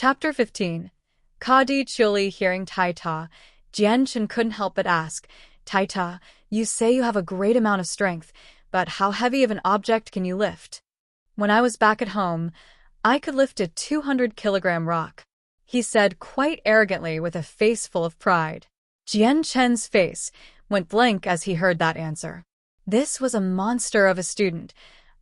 Chapter 15. Kadi Chuli hearing Taita, Jianchen couldn't help but ask, Taita, you say you have a great amount of strength, but how heavy of an object can you lift? When I was back at home, I could lift a 200-kilogram rock, he said quite arrogantly with a face full of pride. Jianchen's face went blank as he heard that answer. This was a monster of a student.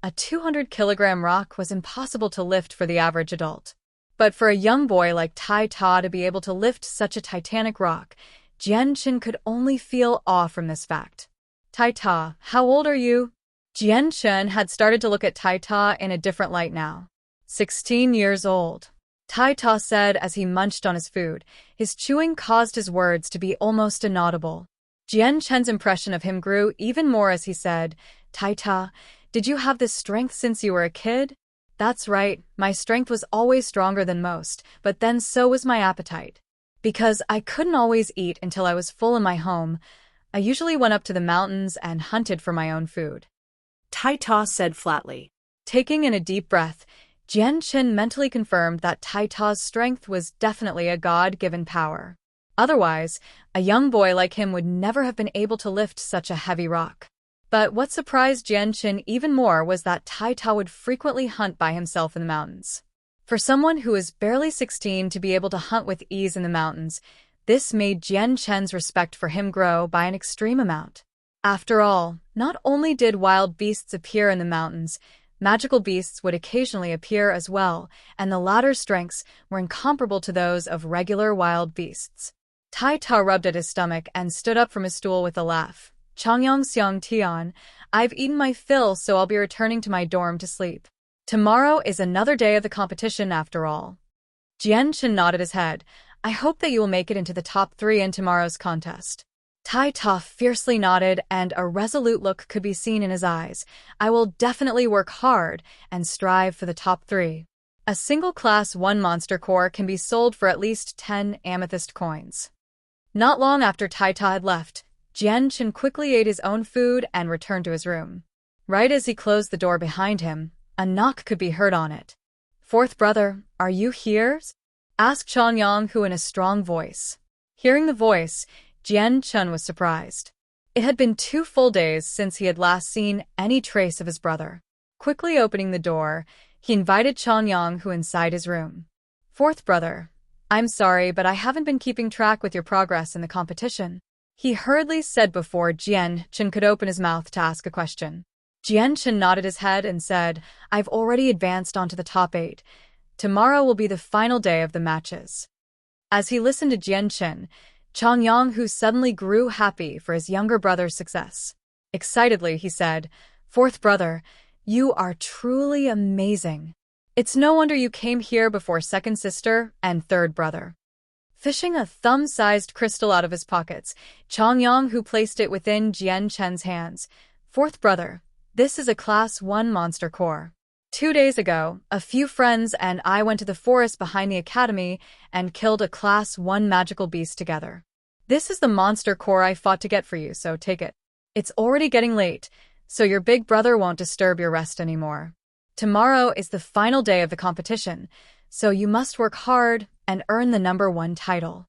A 200-kilogram rock was impossible to lift for the average adult. But for a young boy like Tai Ta to be able to lift such a titanic rock, Jianchen could only feel awe from this fact. Tai Ta, how old are you? Jianchen had started to look at Tai Ta in a different light now. 16 years old. Tai Ta said as he munched on his food. His chewing caused his words to be almost inaudible. Jianchen's impression of him grew even more as he said, Tai Ta, did you have this strength since you were a kid? That's right, my strength was always stronger than most, but then so was my appetite. Because I couldn't always eat until I was full in my home, I usually went up to the mountains and hunted for my own food. Tai Ta said flatly. Taking in a deep breath, Jianchen mentally confirmed that Tai Ta's strength was definitely a God-given power. Otherwise, a young boy like him would never have been able to lift such a heavy rock. But what surprised Jianchen even more was that Tai Ta would frequently hunt by himself in the mountains. For someone who was barely 16 to be able to hunt with ease in the mountains, this made Jianchen's respect for him grow by an extreme amount. After all, not only did wild beasts appear in the mountains, magical beasts would occasionally appear as well, and the latter's strengths were incomparable to those of regular wild beasts. Tai Ta rubbed at his stomach and stood up from his stool with a laugh. Changyang Xiang Tian, I've eaten my fill, so I'll be returning to my dorm to sleep. Tomorrow is another day of the competition after all. Jianchen nodded his head. I hope that you will make it into the top 3 in tomorrow's contest. Tai Ta fiercely nodded, and a resolute look could be seen in his eyes. I will definitely work hard and strive for the top 3. A single Class 1 monster core can be sold for at least 10 amethyst coins. Not long after Tai Ta had left, Jianchen quickly ate his own food and returned to his room. Right as he closed the door behind him, a knock could be heard on it. Fourth brother, are you here? Asked Changyang Hu in a strong voice. Hearing the voice, Jianchen was surprised. It had been 2 full days since he had last seen any trace of his brother. Quickly opening the door, he invited Changyang Hu inside his room. Fourth brother, I'm sorry, but I haven't been keeping track with your progress in the competition, he hurriedly said before Jianchen could open his mouth to ask a question. Jianchen nodded his head and said, I've already advanced onto the top 8. Tomorrow will be the final day of the matches. As he listened to Jianchen, Changyang Hu suddenly grew happy for his younger brother's success. Excitedly, he said, Fourth brother, you are truly amazing. It's no wonder you came here before second sister and third brother. Fishing a thumb-sized crystal out of his pockets, Changyang Hu placed it within Jianchen's hands. Fourth brother, this is a Class 1 monster core. 2 days ago, a few friends and I went to the forest behind the academy and killed a Class 1 magical beast together. This is the monster core I fought to get for you, so take it. It's already getting late, so your big brother won't disturb your rest anymore. Tomorrow is the final day of the competition, so you must work hard and earn the number 1 title.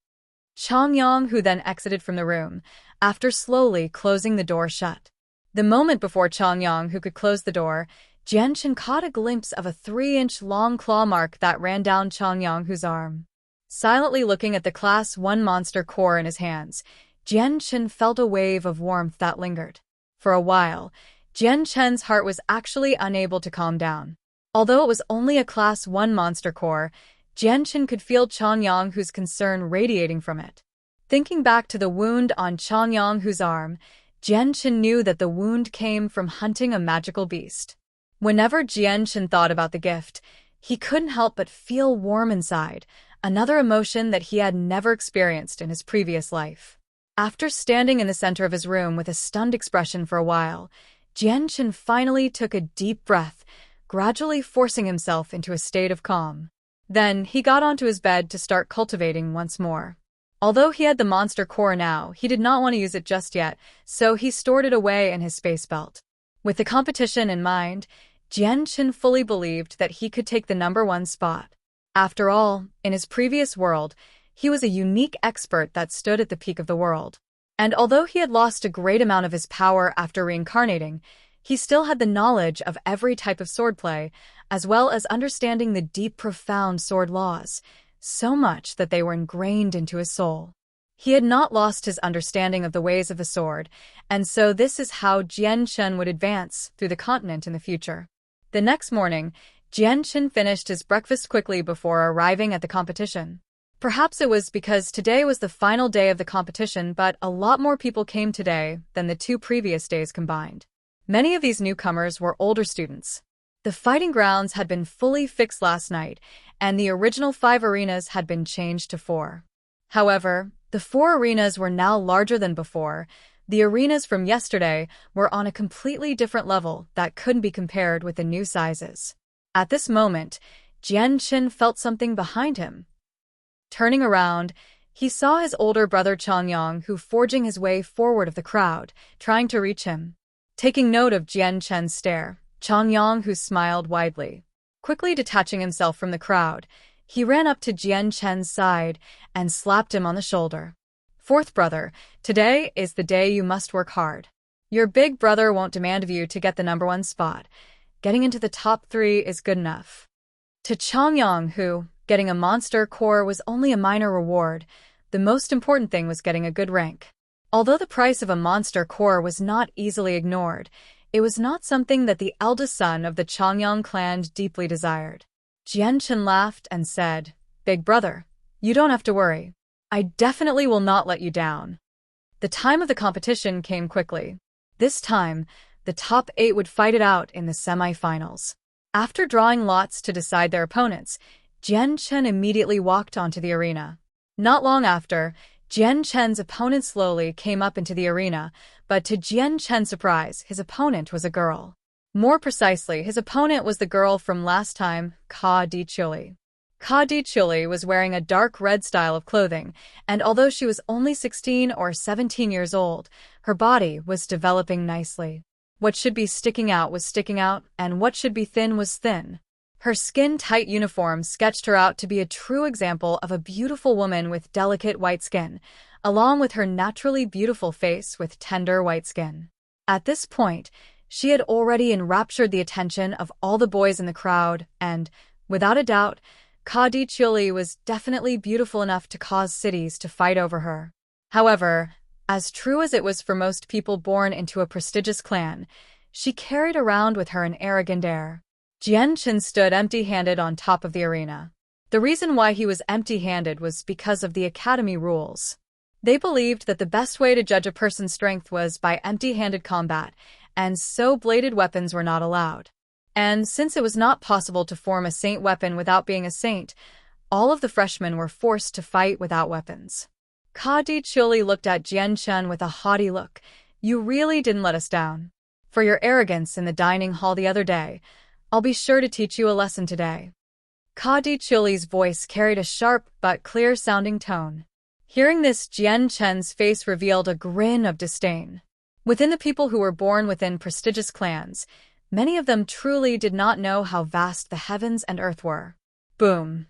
Changyang Hu then exited from the room, after slowly closing the door shut. The moment before Changyang Hu could close the door, Jianchen caught a glimpse of a 3-inch long claw mark that ran down Changyang Hu's arm. Silently looking at the Class 1 monster core in his hands, Jianchen felt a wave of warmth that lingered. For a while, Jianchen's heart was actually unable to calm down. Although it was only a Class 1 monster core, Jianchen could feel Changyang Hu's concern radiating from it. Thinking back to the wound on Changyang Hu's arm, Jianchen knew that the wound came from hunting a magical beast. Whenever Jianchen thought about the gift, he couldn't help but feel warm inside, another emotion that he had never experienced in his previous life. After standing in the center of his room with a stunned expression for a while, Jianchen finally took a deep breath, gradually forcing himself into a state of calm. Then he got onto his bed to start cultivating once more. Although he had the monster core now, he did not want to use it just yet, so he stored it away in his space belt. With the competition in mind, Jianchen fully believed that he could take the number 1 spot. After all, in his previous world, he was a unique expert that stood at the peak of the world. And although he had lost a great amount of his power after reincarnating, he still had the knowledge of every type of swordplay, as well as understanding the deep, profound sword laws, so much that they were ingrained into his soul. He had not lost his understanding of the ways of the sword, and so this is how Jian Chen would advance through the continent in the future. The next morning, Jian Chen finished his breakfast quickly before arriving at the competition. Perhaps it was because today was the final day of the competition, but a lot more people came today than the 2 previous days combined. Many of these newcomers were older students. The fighting grounds had been fully fixed last night, and the original 5 arenas had been changed to 4. However, the 4 arenas were now larger than before. The arenas from yesterday were on a completely different level that couldn't be compared with the new sizes. At this moment, Jian Chen felt something behind him. Turning around, he saw his older brother Changyang, who forging his way forward of the crowd, trying to reach him. Taking note of Jian Chen's stare, Changyang, who smiled widely. Quickly detaching himself from the crowd, he ran up to Jian Chen's side and slapped him on the shoulder. "Fourth brother, today is the day you must work hard. Your big brother won't demand of you to get the #1 spot. Getting into the top 3 is good enough." To Changyang, who, getting a monster core was only a minor reward, the most important thing was getting a good rank. Although the price of a monster core was not easily ignored, it was not something that the eldest son of the Changyang clan deeply desired. Jian Chen laughed and said, "Big brother, you don't have to worry. I definitely will not let you down." The time of the competition came quickly. This time, the top 8 would fight it out in the semi-finals. After drawing lots to decide their opponents, Jian Chen immediately walked onto the arena. Not long after, Jian Chen's opponent slowly came up into the arena, but to Jian Chen's surprise, his opponent was a girl. More precisely, his opponent was the girl from last time, Ka Di Chuli. Ka Di Chuli was wearing a dark red style of clothing, and although she was only 16 or 17 years old, her body was developing nicely. What should be sticking out was sticking out, and what should be thin was thin. Her skin-tight uniform sketched her out to be a true example of a beautiful woman with delicate white skin, along with her naturally beautiful face with tender white skin. At this point, she had already enraptured the attention of all the boys in the crowd, and, without a doubt, Ka Di Chuli was definitely beautiful enough to cause cities to fight over her. However, as true as it was for most people born into a prestigious clan, she carried around with her an arrogant air. Jian Chen stood empty-handed on top of the arena. The reason why he was empty-handed was because of the academy rules. They believed that the best way to judge a person's strength was by empty-handed combat, and so bladed weapons were not allowed. And since it was not possible to form a saint weapon without being a saint, all of the freshmen were forced to fight without weapons. Ka Di Chuli looked at Jian Chen with a haughty look. "You really didn't let us down. For your arrogance in the dining hall the other day, I'll be sure to teach you a lesson today." Ka Di Chuli's voice carried a sharp but clear-sounding tone. Hearing this, Jian Chen's face revealed a grin of disdain. Within the people who were born within prestigious clans, many of them truly did not know how vast the heavens and earth were. Boom!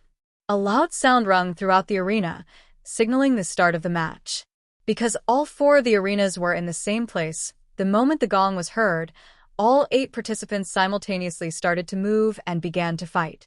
A loud sound rung throughout the arena, signaling the start of the match. Because all 4 of the arenas were in the same place, the moment the gong was heard, all 8 participants simultaneously started to move and began to fight.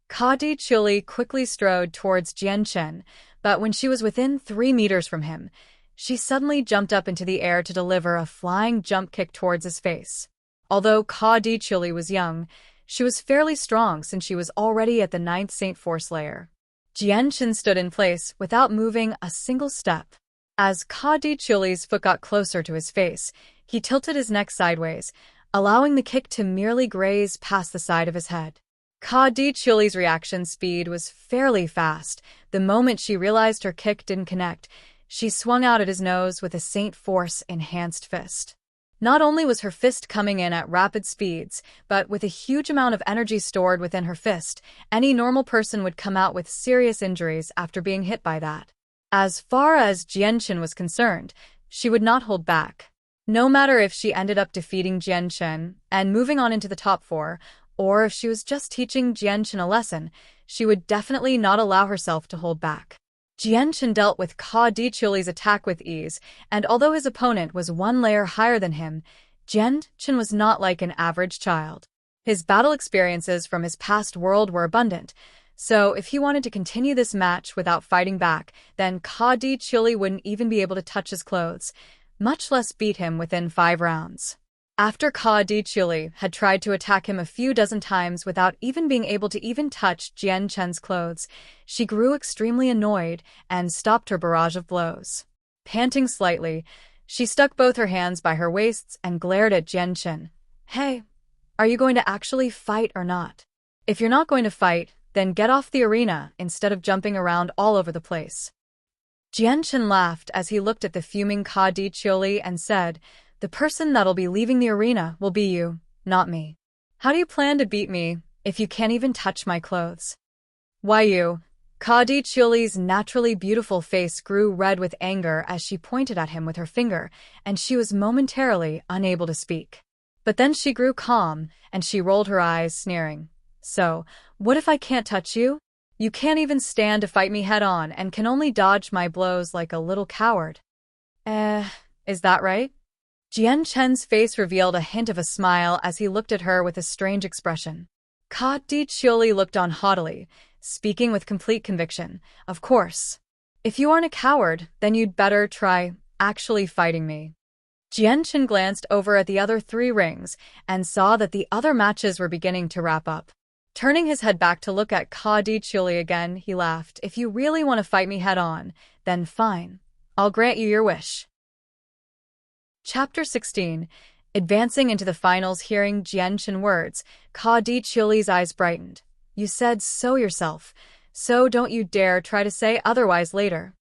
Ka Di Chuli quickly strode towards Jian Chen, but when she was within 3 meters from him, she suddenly jumped up into the air to deliver a flying jump kick towards his face. Although Ka Di Chuli was young, she was fairly strong since she was already at the 9th Saint Force layer. Jian Chen stood in place without moving a single step. As Ka Di Chuli's foot got closer to his face, he tilted his neck sideways, allowing the kick to merely graze past the side of his head. Ka Di Chuli's reaction speed was fairly fast. The moment she realized her kick didn't connect, she swung out at his nose with a Saint Force enhanced fist. Not only was her fist coming in at rapid speeds, but with a huge amount of energy stored within her fist, any normal person would come out with serious injuries after being hit by that. As far as Jian Chen was concerned, she would not hold back. No matter if she ended up defeating Jian Chen and moving on into the top 4, or if she was just teaching Jian Chen a lesson, she would definitely not allow herself to hold back. Jianchen dealt with Ka Dichuli's attack with ease, and although his opponent was one layer higher than him, Jianchen was not like an average child. His battle experiences from his past world were abundant, so if he wanted to continue this match without fighting back, then Ka Dichuli wouldn't even be able to touch his clothes, much less beat him within 5 rounds. After Ka Dichuli had tried to attack him a few dozen times without even being able to even touch Jianchen's clothes, she grew extremely annoyed and stopped her barrage of blows. Panting slightly, she stuck both her hands by her waists and glared at Jianchen. "Hey, are you going to actually fight or not? If you're not going to fight, then get off the arena instead of jumping around all over the place." Jianchen laughed as he looked at the fuming Ka Dichuli and said, "The person that'll be leaving the arena will be you, not me. How do you plan to beat me if you can't even touch my clothes?" "Why you?" Ka Dichuli's naturally beautiful face grew red with anger as she pointed at him with her finger, and she was momentarily unable to speak. But then she grew calm, and she rolled her eyes, sneering. "So, what if I can't touch you? You can't even stand to fight me head-on and can only dodge my blows like a little coward." Is that right?" Jianchen's face revealed a hint of a smile as he looked at her with a strange expression. Ka Dichuli looked on haughtily, speaking with complete conviction. "Of course. If you aren't a coward, then you'd better try actually fighting me." Jianchen glanced over at the other 3 rings and saw that the other matches were beginning to wrap up. Turning his head back to look at Ka Dichuli again, he laughed. "If you really want to fight me head-on, then fine. I'll grant you your wish." Chapter 16. Advancing into the finals, hearing Jianchen words, Ka Dichuli's eyes brightened. "You said so yourself, so don't you dare try to say otherwise later."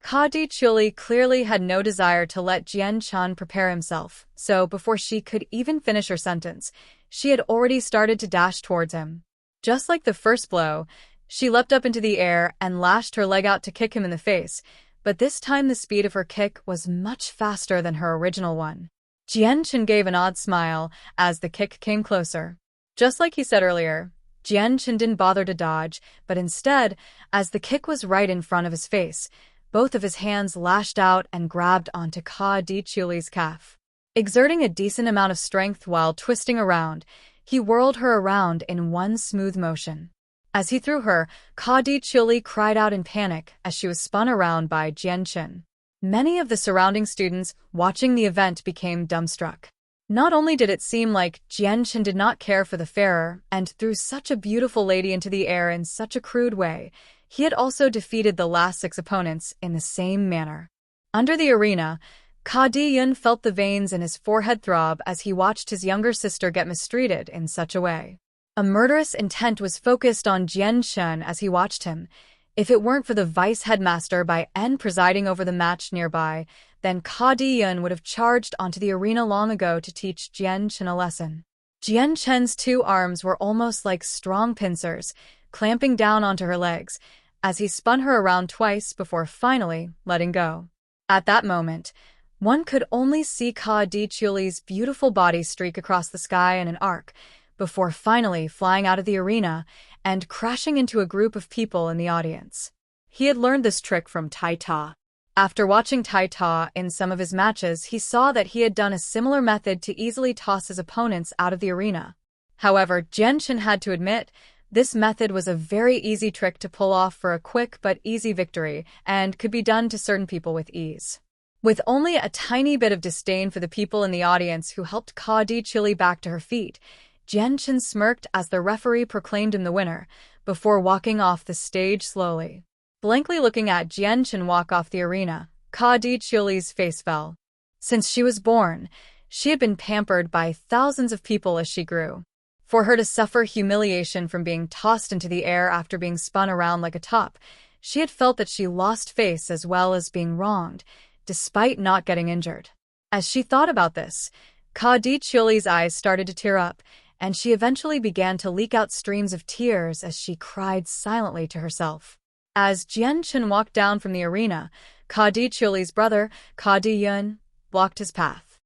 Ka Dichuli clearly had no desire to let Jianchen prepare himself, so before she could even finish her sentence, she had already started to dash towards him. Just like the first blow, she leapt up into the air and lashed her leg out to kick him in the face, but this time the speed of her kick was much faster than her original one. Jianchen gave an odd smile as the kick came closer. Just like he said earlier, Jianchen didn't bother to dodge, but instead, as the kick was right in front of his face, both of his hands lashed out and grabbed onto Ka Dichuli's calf. Exerting a decent amount of strength while twisting around, he whirled her around in one smooth motion. As he threw her, Ka Dichuli cried out in panic as she was spun around by Jianchen. Many of the surrounding students watching the event became dumbstruck. Not only did it seem like Jianchen did not care for the pharaoh and threw such a beautiful lady into the air in such a crude way, he had also defeated the last 6 opponents in the same manner. Under the arena, Ka Diyun felt the veins in his forehead throb as he watched his younger sister get mistreated in such a way. A murderous intent was focused on Jianchen as he watched him. If it weren't for the vice headmaster by N presiding over the match nearby, then Ka Diyun would have charged onto the arena long ago to teach Jianchen a lesson. Jianchen's 2 arms were almost like strong pincers, clamping down onto her legs, as he spun her around twice before finally letting go. At that moment, one could only see Ka Dichuli's beautiful body streak across the sky in an arc, before finally flying out of the arena and crashing into a group of people in the audience. He had learned this trick from Tai Ta. After watching Tai Ta in some of his matches, he saw that he had done a similar method to easily toss his opponents out of the arena. However, Jianchen had to admit, this method was a very easy trick to pull off for a quick but easy victory and could be done to certain people with ease. With only a tiny bit of disdain for the people in the audience who helped Ka Dichuli back to her feet, Jianchen smirked as the referee proclaimed him the winner, before walking off the stage slowly. Blankly looking at Jianchen walk off the arena, Ka Dichuli's face fell. Since she was born, she had been pampered by thousands of people as she grew. For her to suffer humiliation from being tossed into the air after being spun around like a top, she had felt that she lost face as well as being wronged, despite not getting injured. As she thought about this, Ka Dichuli's eyes started to tear up, and she eventually began to leak out streams of tears as she cried silently to herself. As Jianchen walked down from the arena, Ka Dichuli's brother, Ka Diyun, blocked his path.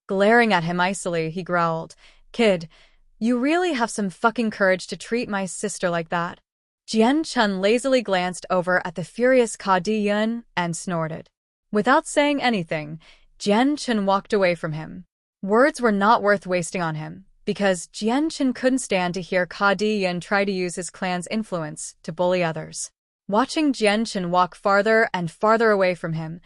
Glaring at him icily, he growled, "Kid, you really have some fucking courage to treat my sister like that." Jian Chun lazily glanced over at the furious Ka Di Yun and snorted. Without saying anything, Jian Chun walked away from him. Words were not worth wasting on him, because Jian Chun couldn't stand to hear Ka Di Yun try to use his clan's influence to bully others. Watching Jian Chun walk farther and farther away from him,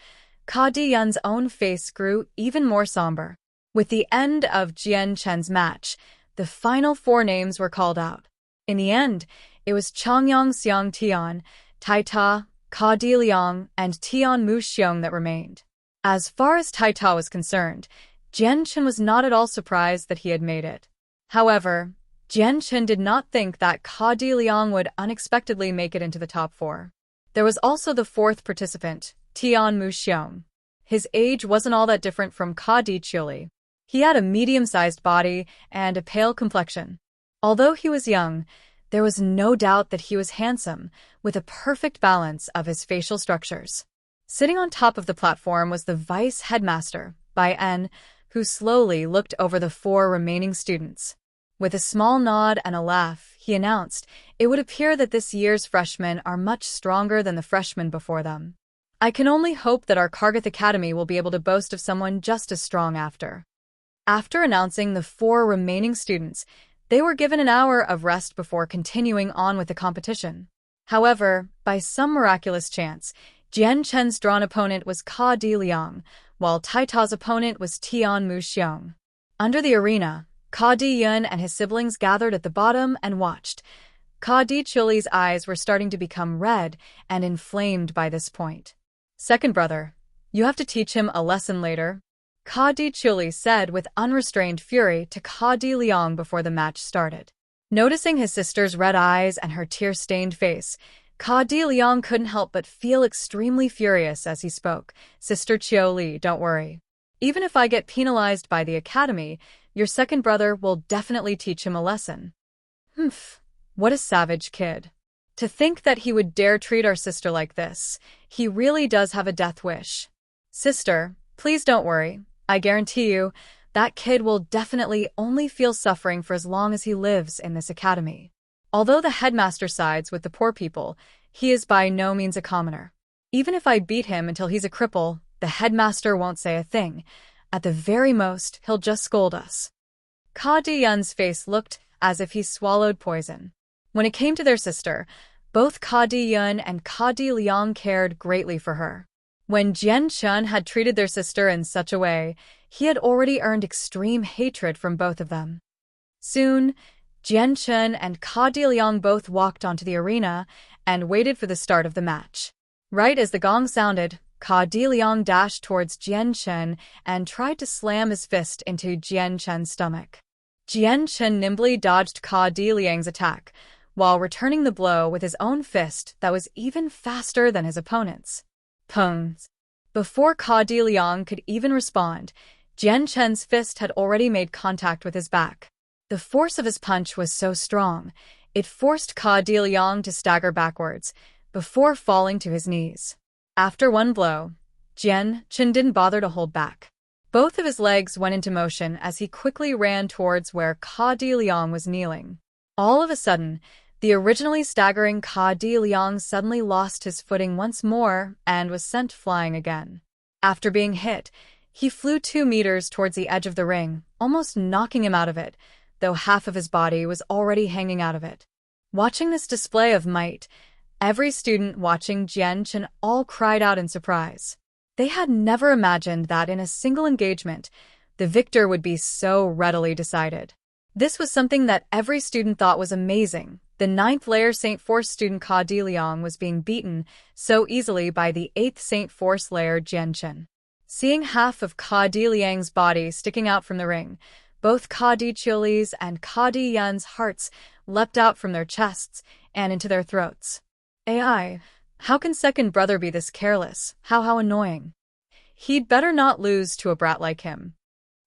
Ka Di Yun's own face grew even more somber. With the end of Jian Chun's match, the final 4 names were called out. In the end, it was Changyang Xiang Tian, Tai Ta, Ka Di Liang, and Tian Mu Xiong that remained. As far as Tai Ta was concerned, Jian Chun was not at all surprised that he had made it. However, Jian Chun did not think that Ka Di Liang would unexpectedly make it into the top 4. There was also the 4th participant, Tian Mu Xiong. His age wasn't all that different from Ka Di Chuli. He had a medium-sized body and a pale complexion. Although he was young, there was no doubt that he was handsome, with a perfect balance of his facial structures. Sitting on top of the platform was the vice headmaster, Bai En, who slowly looked over the 4 remaining students. With a small nod and a laugh, he announced, "It would appear that this year's freshmen are much stronger than the freshmen before them. I can only hope that our Kargath Academy will be able to boast of someone just as strong after." After announcing the 4 remaining students, they were given an hour of rest before continuing on with the competition. However, by some miraculous chance, Jian Chen's drawn opponent was Ka Di Liang, while Tai Ta's opponent was Tian Mu Xiong. Under the arena, Ka Di Yun and his siblings gathered at the bottom and watched. Ka Di Chuli's eyes were starting to become red and inflamed by this point. "Second brother, you have to teach him a lesson later," Ka Di Chuli said with unrestrained fury to Ka Di Liang before the match started. Noticing his sister's red eyes and her tear-stained face, Ka Di Liang couldn't help but feel extremely furious as he spoke. "Sister Chiu Li, don't worry. Even if I get penalized by the academy, your second brother will definitely teach him a lesson." "Humph, what a savage kid. To think that he would dare treat our sister like this. He really does have a death wish." "Sister, please don't worry. I guarantee you, that kid will definitely only feel suffering for as long as he lives in this academy. Although the headmaster sides with the poor people, he is by no means a commoner. Even if I beat him until he's a cripple, the headmaster won't say a thing. At the very most, he'll just scold us." Ka Di Yun's face looked as if he swallowed poison. When it came to their sister, both Ka Di Yun and Ka Di Liang cared greatly for her. When Jian Chun had treated their sister in such a way, he had already earned extreme hatred from both of them. Soon, Jian Chun and Ka Di Liang both walked onto the arena and waited for the start of the match. Right as the gong sounded, Ka Di Liang dashed towards Jian Chun and tried to slam his fist into Jian Chun's stomach. Jian Chun nimbly dodged Ka Di Liang's attack, while returning the blow with his own fist that was even faster than his opponent's. Pung! Before Ka Di Liang could even respond, Jian Chun's fist had already made contact with his back. The force of his punch was so strong, it forced Ka Di Liang to stagger backwards, before falling to his knees. After one blow, Jian Chun didn't bother to hold back. Both of his legs went into motion as he quickly ran towards where Ka Di Liang was kneeling. All of a sudden, the originally staggering Ka Di Liang suddenly lost his footing once more and was sent flying again. After being hit, he flew 2 meters towards the edge of the ring, almost knocking him out of it, though half of his body was already hanging out of it. Watching this display of might, every student watching Jian Chun all cried out in surprise. They had never imagined that in a single engagement, the victor would be so readily decided. This was something that every student thought was amazing. The 9th layer Saint Force student Ka Di Liang was being beaten so easily by the 8th Saint Force layer Jian Chun. Seeing half of Ka Di Liang's body sticking out from the ring, both Ka Di Chuli's and Ka Di Yun's hearts leapt out from their chests and into their throats. "AI, how can second brother be this careless? How annoying. He'd better not lose to a brat like him."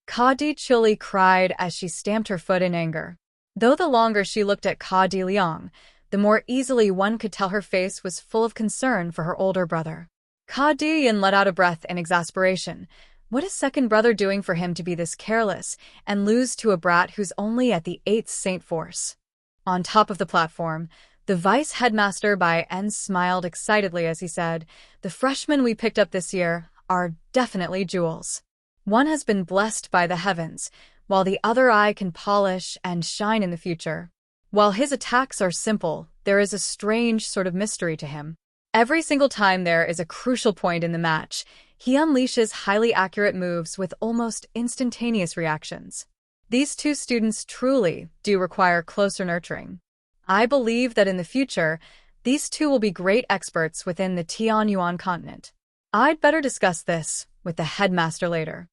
Ka Di Chuli cried as she stamped her foot in anger. Though the longer she looked at Ka Di Liang, the more easily one could tell her face was full of concern for her older brother. Ka Di Yun let out a breath in exasperation. What is second brother doing for him to be this careless and lose to a brat who's only at the 8th Saint Force? On top of the platform, The vice headmaster by N smiled excitedly as he said, "The freshmen we picked up this year are definitely jewels. One has been blessed by the heavens, while the other eye can polish and shine in the future. While his attacks are simple, there is a strange sort of mystery to him. Every single time there is a crucial point in the match, he unleashes highly accurate moves with almost instantaneous reactions. These two students truly do require closer nurturing. I believe that in the future, these two will be great experts within the Tianyuan continent. I'd better discuss this with the headmaster later."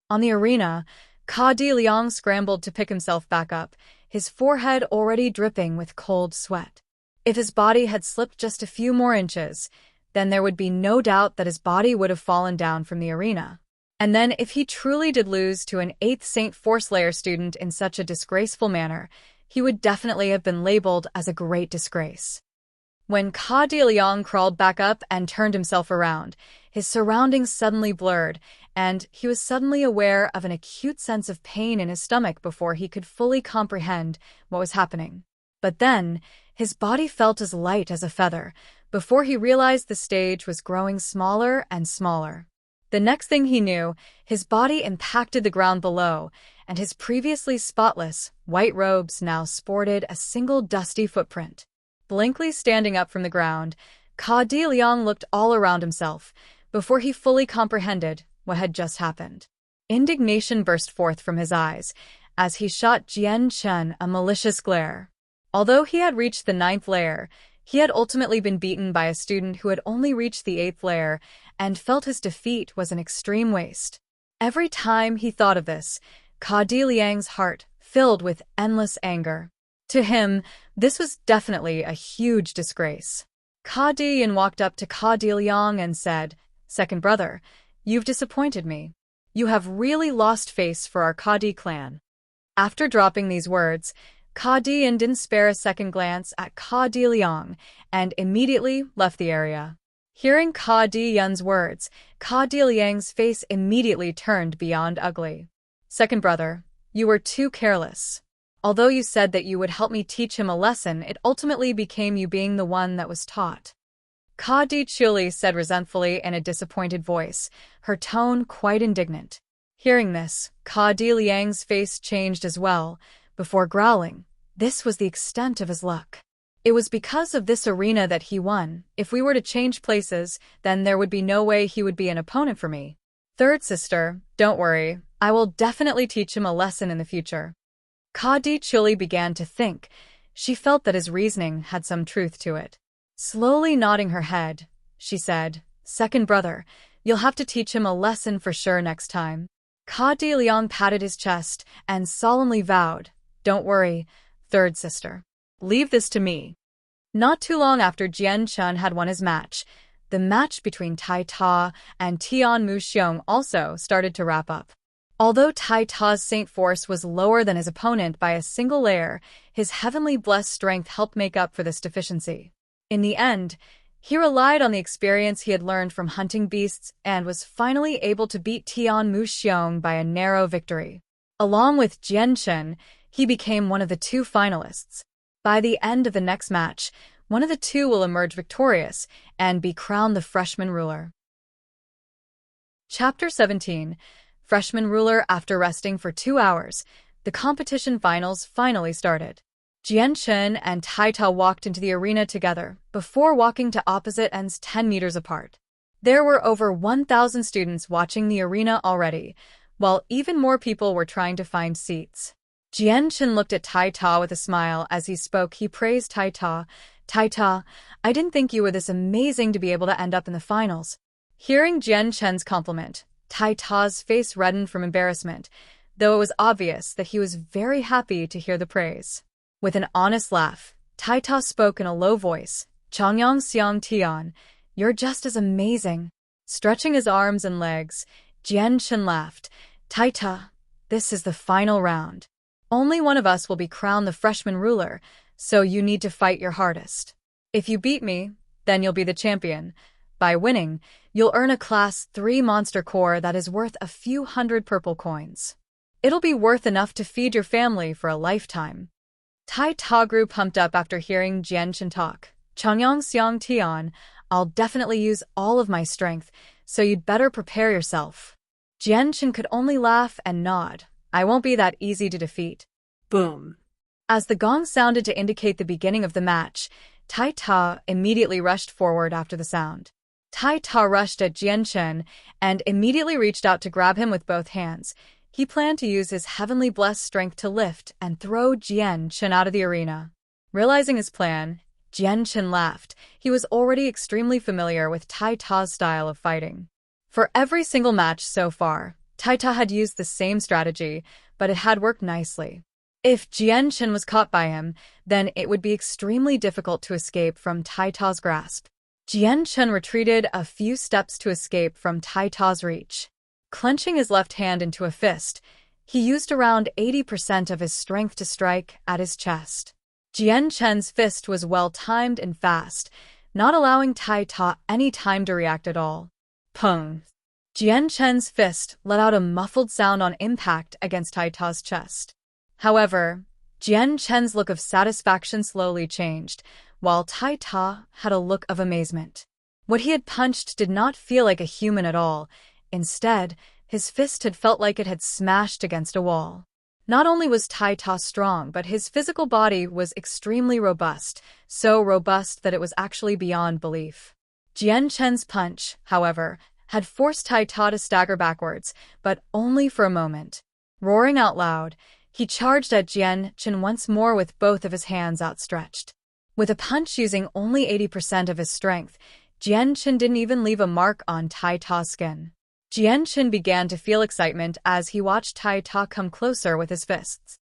On the arena, Ka Di Liang scrambled to pick himself back up, his forehead already dripping with cold sweat. If his body had slipped just a few more inches, then there would be no doubt that his body would have fallen down from the arena. And then if he truly did lose to an 8th Saint Force Layer student in such a disgraceful manner, he would definitely have been labeled as a great disgrace. When Ka Di Liang crawled back up and turned himself around, his surroundings suddenly blurred, and he was suddenly aware of an acute sense of pain in his stomach before he could fully comprehend what was happening. But then, his body felt as light as a feather, before he realized the stage was growing smaller and smaller. The next thing he knew, his body impacted the ground below, and his previously spotless, white robes now sported a single dusty footprint. Blankly standing up from the ground, Ka Di Liang looked all around himself, before he fully comprehended what had just happened. Indignation burst forth from his eyes, as he shot Jian Chen a malicious glare. Although he had reached the 9th layer, he had ultimately been beaten by a student who had only reached the 8th layer, and felt his defeat was an extreme waste. Every time he thought of this, Ka Di Liang's heart filled with endless anger. To him, this was definitely a huge disgrace. Ka Di Yan walked up to Ka Di Liang and said, "Second brother, you've disappointed me. You have really lost face for our Ka Di clan." After dropping these words, Ka Di Yan didn't spare a second glance at Ka Di Liang and immediately left the area. Hearing Ka Di Yan's words, Ka Di Liang's face immediately turned beyond ugly. "Second brother, you were too careless. Although you said that you would help me teach him a lesson, it ultimately became you being the one that was taught." Ka Di Chuli said resentfully in a disappointed voice, her tone quite indignant. Hearing this, Ka Di Liang's face changed as well, before growling, "This was the extent of his luck. It was because of this arena that he won. If we were to change places, then there would be no way he would be an opponent for me. Third sister, don't worry, I will definitely teach him a lesson in the future." Ka Di Chuli began to think. She felt that his reasoning had some truth to it. Slowly nodding her head, she said, "Second brother, you'll have to teach him a lesson for sure next time." Ka Di Liang patted his chest and solemnly vowed, "Don't worry, third sister. Leave this to me." Not too long after Jian Chen had won his match, the match between Tai Ta and Tian Mu Xiong also started to wrap up. Although Tai Ta's Saint Force was lower than his opponent by a single layer, his heavenly blessed strength helped make up for this deficiency. In the end, he relied on the experience he had learned from hunting beasts and was finally able to beat Tian Mu Xiong by a narrow victory. Along with Jian Chen, he became one of the 2 finalists. By the end of the next match, one of the 2 will emerge victorious and be crowned the freshman ruler. Chapter 17. Freshman ruler. After resting for 2 hours, the competition finals finally started. Jian Chen and Tai Ta walked into the arena together, before walking to opposite ends 10 meters apart. There were over 1,000 students watching the arena already, while even more people were trying to find seats. Jian Chen looked at Tai Ta with a smile as he spoke. He praised Tai Ta. "Tai Ta, I didn't think you were this amazing to be able to end up in the finals." Hearing Jian Chen's compliment, Tai Ta's face reddened from embarrassment, though it was obvious that he was very happy to hear the praise. With an honest laugh, Tai Ta spoke in a low voice, "Changyang Xiang Tian, you're just as amazing." Stretching his arms and legs, Jian Chen laughed. "Tai Ta, this is the final round. Only one of us will be crowned the freshman ruler, so you need to fight your hardest. If you beat me, then you'll be the champion. By winning, you'll earn a Class 3 monster core that is worth a few hundred purple coins. It'll be worth enough to feed your family for a lifetime." Tai Ta grew pumped up after hearing Jian Chen talk. "Changyang Xiang Tian, I'll definitely use all of my strength, so you'd better prepare yourself." Jian Chen could only laugh and nod. "I won't be that easy to defeat." Boom. As the gong sounded to indicate the beginning of the match, Tai Ta immediately rushed forward after the sound. Tai Ta rushed at Jian Chen and immediately reached out to grab him with both hands. He planned to use his heavenly blessed strength to lift and throw Jian Chen out of the arena. Realizing his plan, Jian Chen laughed. He was already extremely familiar with Tai Ta's style of fighting. For every single match so far, Tai Ta had used the same strategy, but it had worked nicely. If Jian Chen was caught by him, then it would be extremely difficult to escape from Tai Ta's grasp. Jian Chen retreated a few steps to escape from Tai Ta's reach. Clenching his left hand into a fist, he used around 80% of his strength to strike at his chest. Jian Chen's fist was well-timed and fast, not allowing Tai Ta any time to react at all. Pung! Jian Chen's fist let out a muffled sound on impact against Tai Ta's chest. However, Jian Chen's look of satisfaction slowly changed, while Tai Ta had a look of amazement. What he had punched did not feel like a human at all. Instead, his fist had felt like it had smashed against a wall. Not only was Tai Ta strong, but his physical body was extremely robust, so robust that it was actually beyond belief. Jian Chen's punch, however, had forced Tai Ta to stagger backwards, but only for a moment. Roaring out loud, he charged at Jian Chen once more with both of his hands outstretched. With a punch using only 80% of his strength, Jian Chen didn't even leave a mark on Tai Ta's skin. Jian Chen began to feel excitement as he watched Tai Ta come closer with his fists.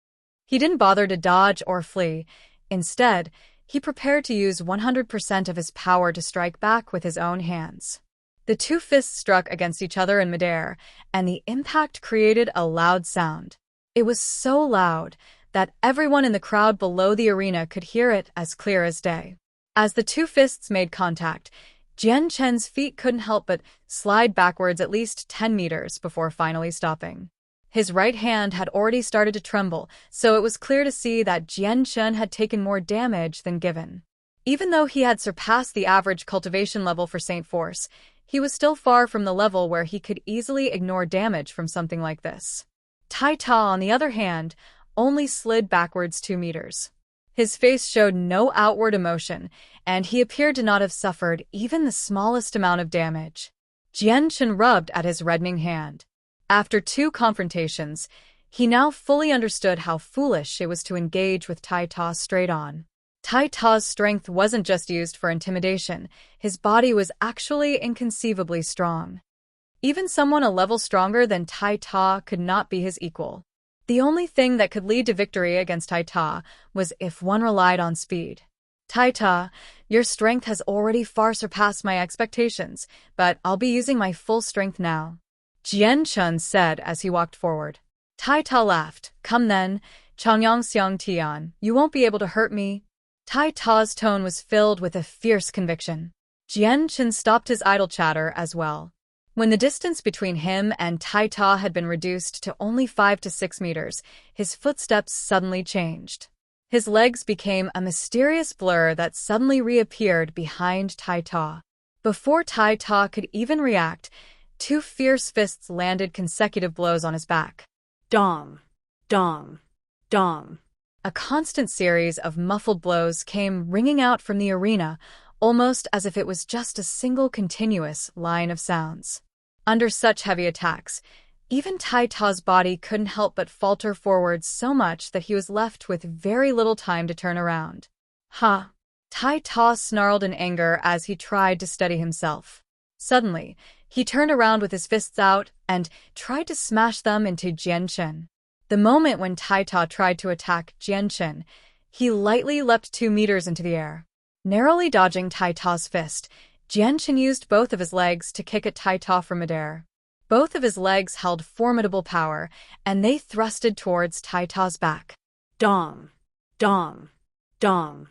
He didn't bother to dodge or flee. Instead, he prepared to use 100% of his power to strike back with his own hands. The two fists struck against each other in midair, and the impact created a loud sound. It was so loud that everyone in the crowd below the arena could hear it as clear as day. As the two fists made contact, Jian Chen's feet couldn't help but slide backwards at least 10 meters before finally stopping. His right hand had already started to tremble, so it was clear to see that Jian Chen had taken more damage than given. Even though he had surpassed the average cultivation level for Saint Force, he was still far from the level where he could easily ignore damage from something like this. Tai Ta, on the other hand, only slid backwards 2 meters. His face showed no outward emotion, and he appeared to not have suffered even the smallest amount of damage. Jian Chen rubbed at his reddening hand. After 2 confrontations, he now fully understood how foolish it was to engage with Tai Ta straight on. Tai Ta's strength wasn't just used for intimidation, his body was actually inconceivably strong. Even someone a level stronger than Tai Ta could not be his equal. The only thing that could lead to victory against Tai Ta was if one relied on speed. Tai Ta, your strength has already far surpassed my expectations, but I'll be using my full strength now, Jian Chen said as he walked forward. Tai Ta laughed. Come then, Changyang Xiang Tian, you won't be able to hurt me. Tai Ta's tone was filled with a fierce conviction. Jian Chen stopped his idle chatter as well. When the distance between him and Tai Ta had been reduced to only 5 to 6 meters, his footsteps suddenly changed. His legs became a mysterious blur that suddenly reappeared behind Tai Ta. Before Tai Ta could even react, 2 fierce fists landed consecutive blows on his back. Dong, dong, dong. A constant series of muffled blows came ringing out from the arena, almost as if it was just a single continuous line of sounds. Under such heavy attacks, even Tai Ta's body couldn't help but falter forward so much that he was left with very little time to turn around. Ha! Tai Ta snarled in anger as he tried to steady himself. Suddenly, he turned around with his fists out and tried to smash them into Jian Chen. The moment when Tai Ta tried to attack Jian Chen, he lightly leapt 2 meters into the air. Narrowly dodging Tai Ta's fist, Jian Chen used both of his legs to kick at Tai Ta from midair. Both of his legs held formidable power, and they thrusted towards Tai Ta's back. Dong, dong, dong.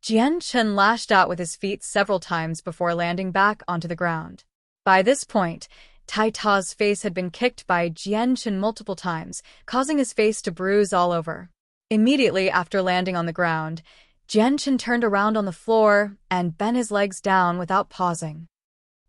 Jian Chen lashed out with his feet several times before landing back onto the ground. By this point, Tai Ta's face had been kicked by Jian Chen multiple times, causing his face to bruise all over. Immediately after landing on the ground, Jianchen turned around on the floor and bent his legs down without pausing.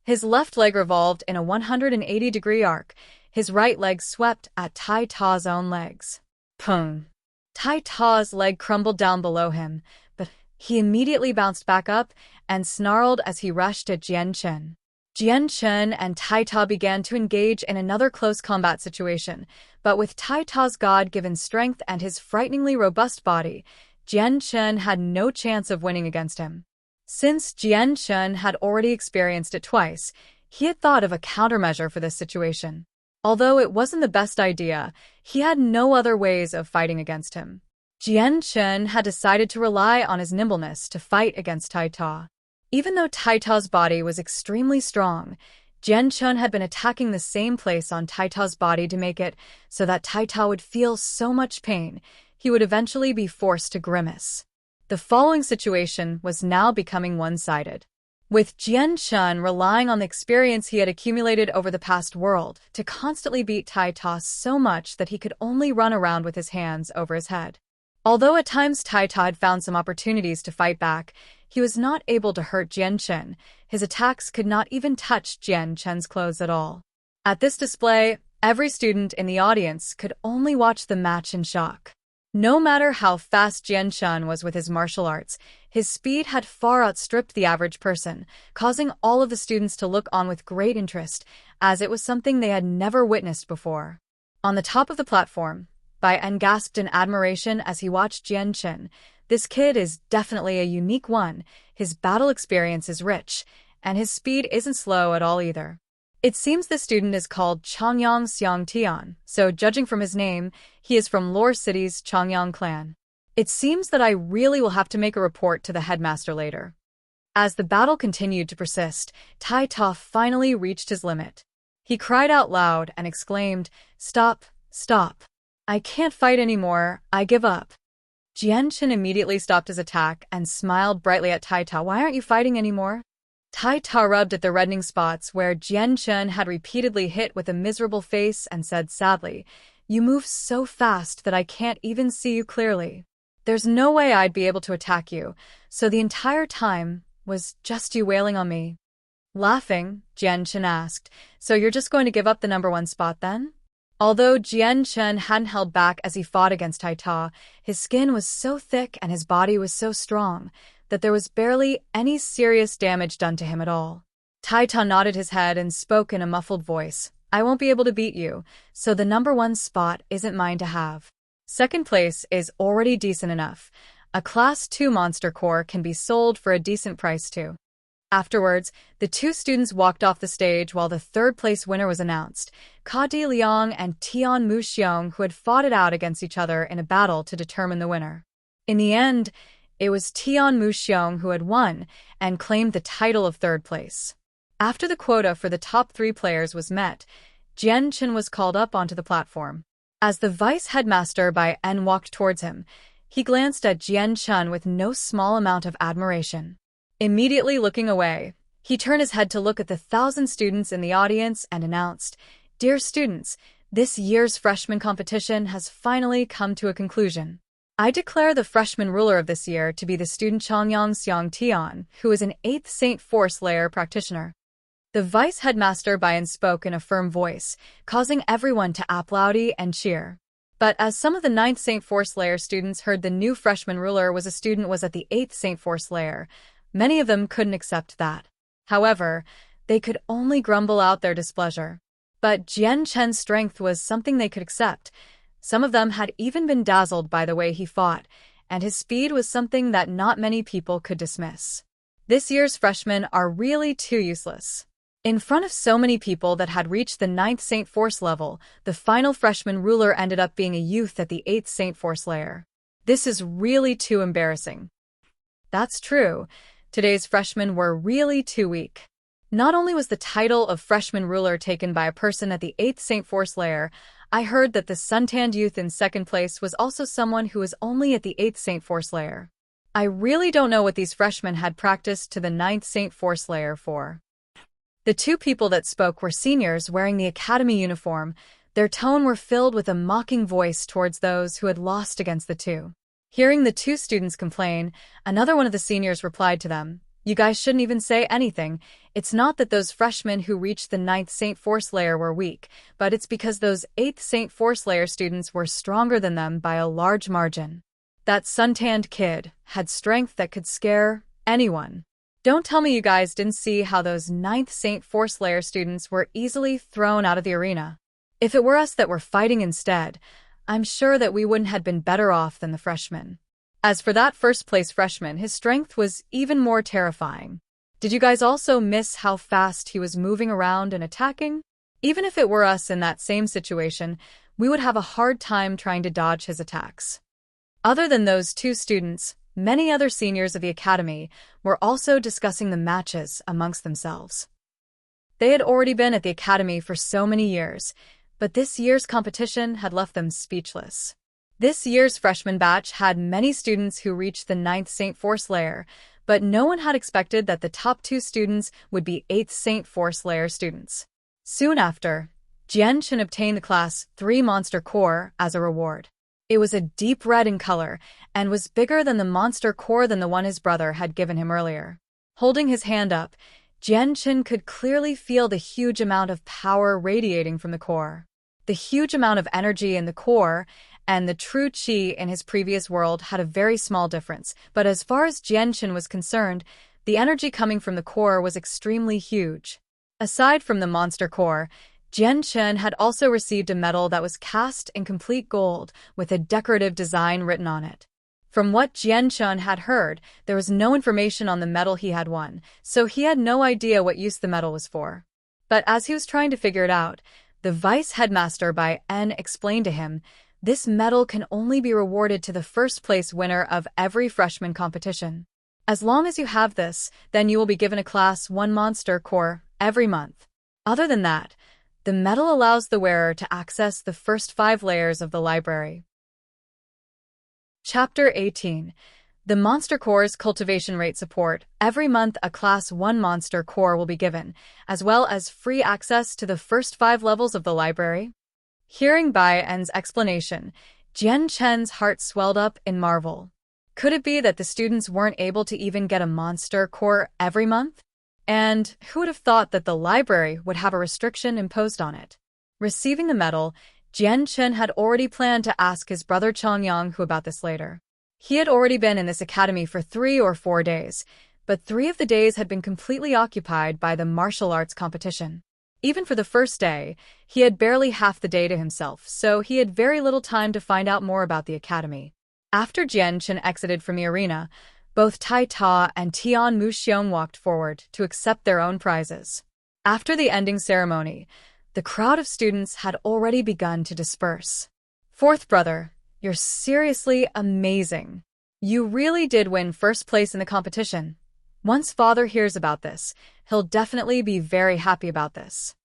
His left leg revolved in a 180-degree arc. His right leg swept at Tai Ta's own legs. Pung! Tai Ta's leg crumbled down below him, but he immediately bounced back up and snarled as he rushed at Jianchen. Jianchen and Tai Ta began to engage in another close combat situation, but with Tai Ta's God-given strength and his frighteningly robust body, Jianchen had no chance of winning against him. Since Jianchen had already experienced it twice, he had thought of a countermeasure for this situation. Although it wasn't the best idea, he had no other ways of fighting against him. Jianchen had decided to rely on his nimbleness to fight against Tai Ta. Even though Tai Ta's body was extremely strong, Jianchen had been attacking the same place on Tai Ta's body to make it so that Tai Ta would feel so much pain, he would eventually be forced to grimace. The following situation was now becoming one-sided, with Jianchen relying on the experience he had accumulated over the past world to constantly beat Tai Ta so much that he could only run around with his hands over his head. Although at times Tai Ta had found some opportunities to fight back, he was not able to hurt Jianchen. His attacks could not even touch Jianchen's clothes at all. At this display, every student in the audience could only watch the match in shock. No matter how fast Jianchen was with his martial arts, his speed had far outstripped the average person, causing all of the students to look on with great interest, as it was something they had never witnessed before. On the top of the platform, Bai En gasped in admiration as he watched Jianchen. This kid is definitely a unique one, his battle experience is rich, and his speed isn't slow at all either. It seems the student is called Changyang Xiangtian, so judging from his name, he is from Lore City's Changyang clan. It seems that I really will have to make a report to the headmaster later. As the battle continued to persist, Tai Ta finally reached his limit. He cried out loud and exclaimed, "Stop, stop. I can't fight anymore, I give up." Jianchen immediately stopped his attack and smiled brightly at Tai Ta. "Why aren't you fighting anymore?" Tai Ta rubbed at the reddening spots where Jianchen had repeatedly hit with a miserable face and said sadly, "You move so fast that I can't even see you clearly. There's no way I'd be able to attack you, so the entire time was just you wailing on me." Laughing, Jianchen asked, "So you're just going to give up the #1 spot then?" Although Jianchen hadn't held back as he fought against Tai Ta, his skin was so thick and his body was so strong that there was barely any serious damage done to him at all. Tai Ta nodded his head and spoke in a muffled voice, "I won't be able to beat you, so the #1 spot isn't mine to have. Second place is already decent enough. A Class 2 monster core can be sold for a decent price too." Afterwards, the two students walked off the stage while the third-place winner was announced, Ka Di Liang and Tian Mu Xiong, who had fought it out against each other in a battle to determine the winner. In the end, it was Tian Mu Xiong who had won and claimed the title of third place. After the quota for the top 3 players was met, Jianchen was called up onto the platform. As the vice headmaster Bai En walked towards him, he glanced at Jianchen with no small amount of admiration. Immediately looking away, he turned his head to look at the 1,000 students in the audience and announced, "Dear students, this year's freshman competition has finally come to a conclusion. I declare the freshman ruler of this year to be the student Changyang Xiangtian, who is an 8th Saint Force Layer practitioner." The vice headmaster Bayan spoke in a firm voice, causing everyone to applaud and cheer. But as some of the 9th Saint Force Layer students heard the new freshman ruler was at the 8th Saint Force Layer, many of them couldn't accept that. However, they could only grumble out their displeasure. But Jianchen's strength was something they could accept. Some of them had even been dazzled by the way he fought, and his speed was something that not many people could dismiss. This year's freshmen are really too useless. In front of so many people that had reached the 9th Saint Force level, the final freshman ruler ended up being a youth at the 8th Saint Force layer. This is really too embarrassing. That's true. Today's freshmen were really too weak. Not only was the title of freshman ruler taken by a person at the 8th Saint Force layer, I heard that the suntanned youth in second place was also someone who was only at the 8th Saint Force layer. I really don't know what these freshmen had practiced to the 9th Saint Force layer for. The two people that spoke were seniors wearing the academy uniform, Their tone were filled with a mocking voice towards those who had lost against the two. Hearing the two students complain, another one of the seniors replied to them, "You guys shouldn't even say anything. It's not that those freshmen who reached the 9th Saint Force layer were weak, but it's because those 8th Saint Force layer students were stronger than them by a large margin. That suntanned kid had strength that could scare anyone. Don't tell me you guys didn't see how those 9th Saint Force layer students were easily thrown out of the arena. If it were us that were fighting instead, I'm sure that we wouldn't have been better off than the freshmen." As for that first-place freshman, his strength was even more terrifying. Did you guys also miss how fast he was moving around and attacking? Even if it were us in that same situation, we would have a hard time trying to dodge his attacks. Other than those two students, many other seniors of the academy were also discussing the matches amongst themselves. They had already been at the academy for so many years, but this year's competition had left them speechless. This year's freshman batch had many students who reached the 9th Saint Force layer, but no one had expected that the top two students would be 8th Saint Force layer students. Soon after, Jian-Chen obtained the Class 3 Monster Core as a reward. It was a deep red in color and was bigger than the monster core than the one his brother had given him earlier. Holding his hand up, Jian-Chen could clearly feel the huge amount of power radiating from the core. The huge amount of energy in the core and the true qi in his previous world had a very small difference, but as far as Jian-Chen was concerned, the energy coming from the core was extremely huge. Aside from the monster core, Jian-Chen had also received a medal that was cast in complete gold with a decorative design written on it. From what Jian-Chen had heard, there was no information on the medal he had won, so he had no idea what use the medal was for. But as he was trying to figure it out, the vice headmaster by N explained to him, "This medal can only be rewarded to the first-place winner of every freshman competition. As long as you have this, then you will be given a Class 1 Monster Core every month. Other than that, the medal allows the wearer to access the first 5 layers of the library." Chapter 18. The Monster Core's cultivation rate support. Every month a Class 1 Monster Core will be given, as well as free access to the first 5 levels of the library. Hearing Bai En's explanation, Jian-Chen's heart swelled up in marvel. Could it be that the students weren't able to even get a Monster Core every month? And who would have thought that the library would have a restriction imposed on it? Receiving the medal, Jian-Chen had already planned to ask his brother Chongyang about this later. He had already been in this academy for 3 or 4 days, but 3 of the days had been completely occupied by the martial arts competition. Even for the first day, he had barely half the day to himself, so he had very little time to find out more about the academy. After Jian-Chen exited from the arena, both Tai Ta and Tian Muxiong walked forward to accept their own prizes. After the ending ceremony, the crowd of students had already begun to disperse. "Fourth brother, you're seriously amazing. You really did win first place in the competition. Once father hears about this, he'll definitely be very happy about this."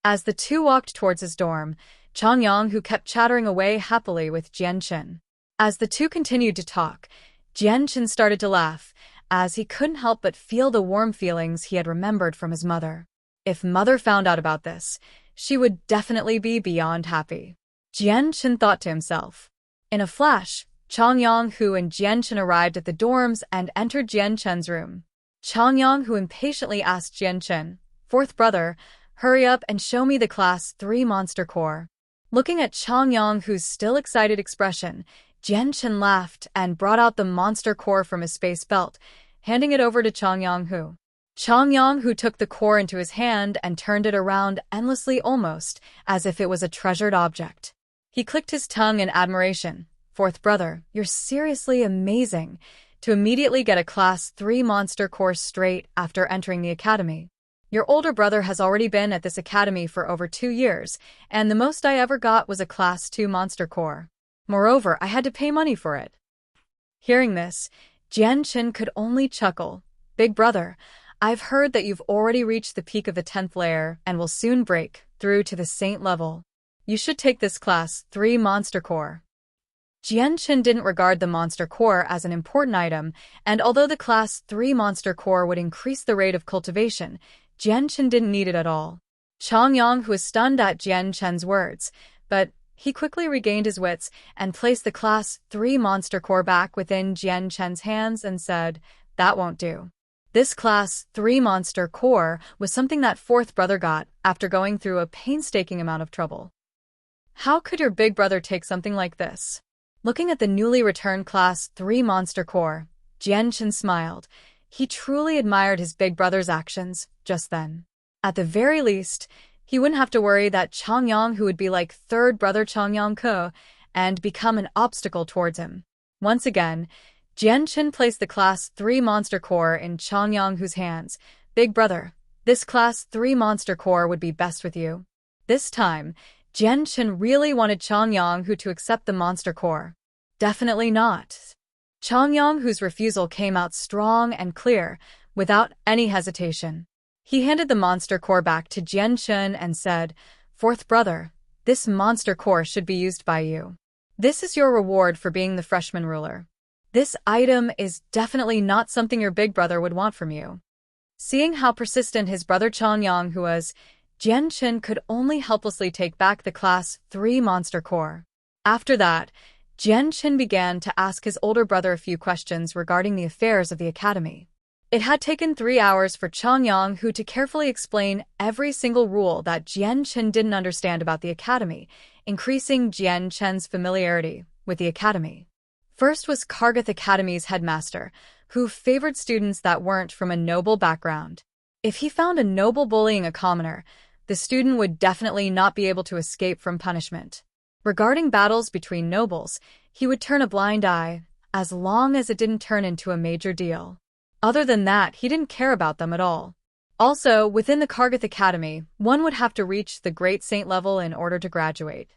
As the two walked towards his dorm, Chongyang kept chattering away happily with Jian-Chen. As the two continued to talk, Jian-Chen started to laugh, as he couldn't help but feel the warm feelings he had remembered from his mother. If mother found out about this, she would definitely be beyond happy. Jian-Chen thought to himself. In a flash, Chongyang and Jian-Chen arrived at the dorms and entered Jian-Chen's room. Chongyang impatiently asked Jian-Chen, "Fourth brother, hurry up and show me the Class 3 Monster Core." Looking at Chongyang's still excited expression, Jian-Chen laughed and brought out the Monster Core from his space belt, handing it over to Chongyang. Chongyang took the core into his hand and turned it around endlessly, almost as if it was a treasured object. He clicked his tongue in admiration. "Fourth brother, you're seriously amazing to immediately get a Class 3 Monster Core straight after entering the academy. Your older brother has already been at this academy for over 2 years, and the most I ever got was a Class 2 Monster Core. Moreover, I had to pay money for it." Hearing this, Jian-Chen could only chuckle. "Big brother, I've heard that you've already reached the peak of the 10th layer and will soon break through to the Saint level. You should take this Class 3 Monster Core." Jian-Chen didn't regard the Monster Core as an important item, and although the Class 3 Monster Core would increase the rate of cultivation, Jian-Chen didn't need it at all. Chongyang was stunned at Jian-Chen's words, But he quickly regained his wits and placed the Class 3 monster core back within Jian Chen's hands and said, "That won't do." This Class 3 monster core was something that fourth brother got after going through a painstaking amount of trouble. How could your big brother take something like this? Looking at the newly returned Class 3 monster core, Jian Chen smiled. He truly admired his big brother's actions just then. At the very least, he wouldn't have to worry that Changyang, who would be like third brother Changyang Ke, and become an obstacle towards him. Once again, Jian Chen placed the Class 3 monster core in Changyang Hu's hands. "Big brother, this Class 3 monster core would be best with you." This time, Jian Chen really wanted Changyang Hu to accept the monster core. Definitely not. Changyang Hu's refusal came out strong and clear, without any hesitation. He handed the monster core back to Jian Chen and said, "Fourth brother, this monster core should be used by you. This is your reward for being the freshman ruler. This item is definitely not something your big brother would want from you." Seeing how persistent his brother Changyang Hu was, Jian Chen could only helplessly take back the Class 3 monster core. After that, Jian Chen began to ask his older brother a few questions regarding the affairs of the academy. It had taken 3 hours for Changyang Hu to carefully explain every single rule that Jian Chen didn't understand about the academy, increasing Jian Chen's familiarity with the academy. First was Kargath Academy's headmaster, who favored students that weren't from a noble background. If he found a noble bullying a commoner, the student would definitely not be able to escape from punishment. Regarding battles between nobles, he would turn a blind eye, as long as it didn't turn into a major deal. Other than that, he didn't care about them at all. Also, within the Kargath Academy, one would have to reach the Great Saint level in order to graduate.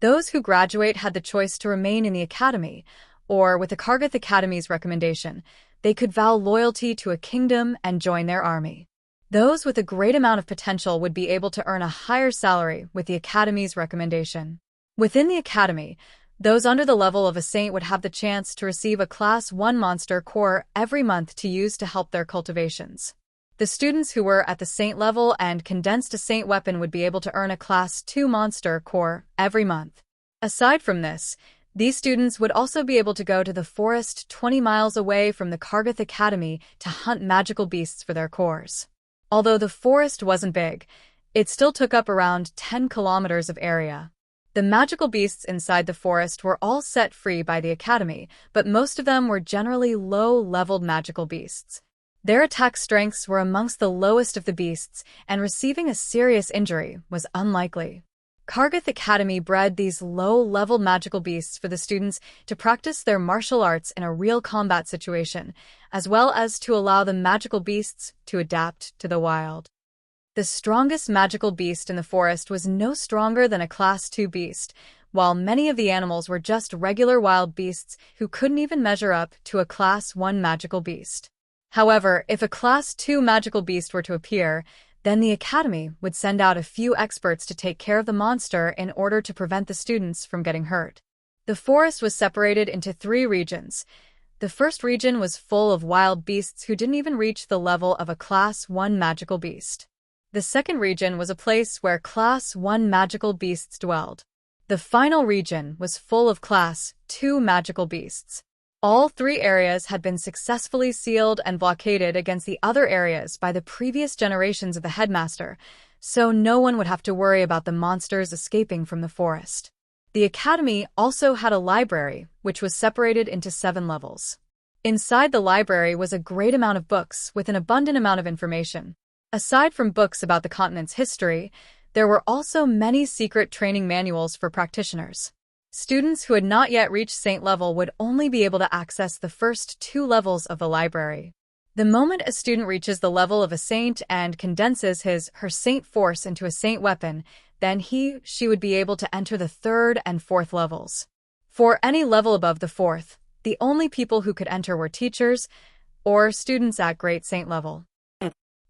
Those who graduate had the choice to remain in the academy, or with the Kargath Academy's recommendation, they could vow loyalty to a kingdom and join their army. Those with a great amount of potential would be able to earn a higher salary with the academy's recommendation. Within the academy, those under the level of a saint would have the chance to receive a Class 1 monster core every month to use to help their cultivations. The students who were at the saint level and condensed a saint weapon would be able to earn a Class 2 monster core every month. Aside from this, these students would also be able to go to the forest 20 miles away from the Kargath Academy to hunt magical beasts for their cores. Although the forest wasn't big, it still took up around 10 kilometers of area. The magical beasts inside the forest were all set free by the academy, but most of them were generally low-leveled magical beasts. Their attack strengths were amongst the lowest of the beasts, and receiving a serious injury was unlikely. Kargath Academy bred these low-level magical beasts for the students to practice their martial arts in a real combat situation, as well as to allow the magical beasts to adapt to the wild. The strongest magical beast in the forest was no stronger than a Class 2 beast, while many of the animals were just regular wild beasts who couldn't even measure up to a Class 1 magical beast. However, if a Class 2 magical beast were to appear, then the academy would send out a few experts to take care of the monster in order to prevent the students from getting hurt. The forest was separated into 3 regions. The first region was full of wild beasts who didn't even reach the level of a Class 1 magical beast. The second region was a place where Class 1 magical beasts dwelled. The final region was full of Class 2 magical beasts. All 3 areas had been successfully sealed and blockaded against the other areas by the previous generations of the headmaster, so no one would have to worry about the monsters escaping from the forest. The academy also had a library, which was separated into 7 levels. Inside the library was a great amount of books with an abundant amount of information. Aside from books about the continent's history, there were also many secret training manuals for practitioners. Students who had not yet reached saint level would only be able to access the first 2 levels of the library. The moment a student reaches the level of a saint and condenses her saint force into a saint weapon, then she would be able to enter the 3rd and 4th levels. For any level above the 4th, the only people who could enter were teachers or students at Great Saint level.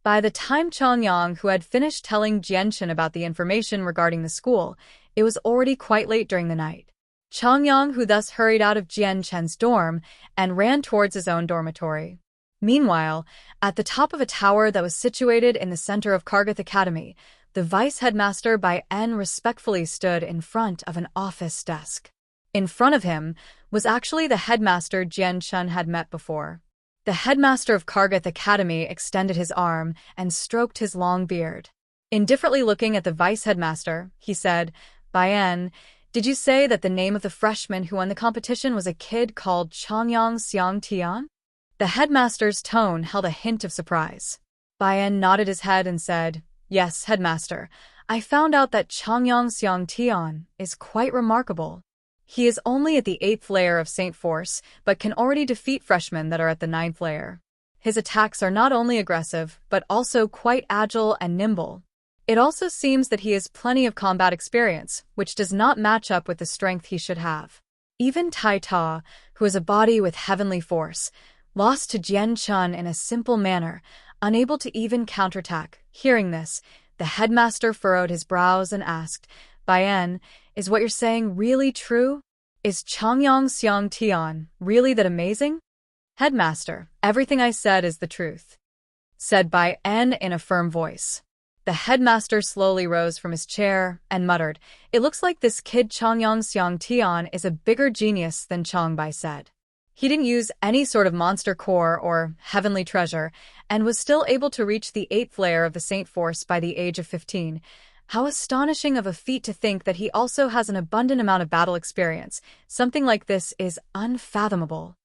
By the time Changyang, who had finished telling Jian Chen about the information regarding the school, it was already quite late during the night. Changyang, who thus hurried out of Jian Chen's dorm and ran towards his own dormitory. Meanwhile, at the top of a tower that was situated in the center of Kargath Academy, the vice-headmaster Bayan respectfully stood in front of an office desk. In front of him was actually the headmaster Jian Chun had met before. The headmaster of Kargath Academy extended his arm and stroked his long beard. Indifferently looking at the vice-headmaster, he said, "Bayan, did you say that the name of the freshman who won the competition was a kid called Changyang Xiang Tian?" The headmaster's tone held a hint of surprise. Bayan nodded his head and said, "Yes, headmaster, I found out that Changyang Xiang Tian is quite remarkable. He is only at the 8th layer of Saint Force, but can already defeat freshmen that are at the 9th layer. His attacks are not only aggressive, but also quite agile and nimble. It also seems that he has plenty of combat experience, which does not match up with the strength he should have. Even Tai Ta, who is a body with heavenly force, lost to Jian Chun in a simple manner, unable to even counterattack." Hearing this, the headmaster furrowed his brows and asked, "Bayan, is what you're saying really true? Is Changyang Xiang Tian really that amazing?" "Headmaster, everything I said is the truth," said Bayan in a firm voice. The headmaster slowly rose from his chair and muttered, "It looks like this kid Changyang Xiang Tian is a bigger genius than Changbai said. He didn't use any sort of monster core or heavenly treasure, and was still able to reach the 8th layer of the Saint Force by the age of 15. How astonishing of a feat to think that he also has an abundant amount of battle experience. Something like this is unfathomable."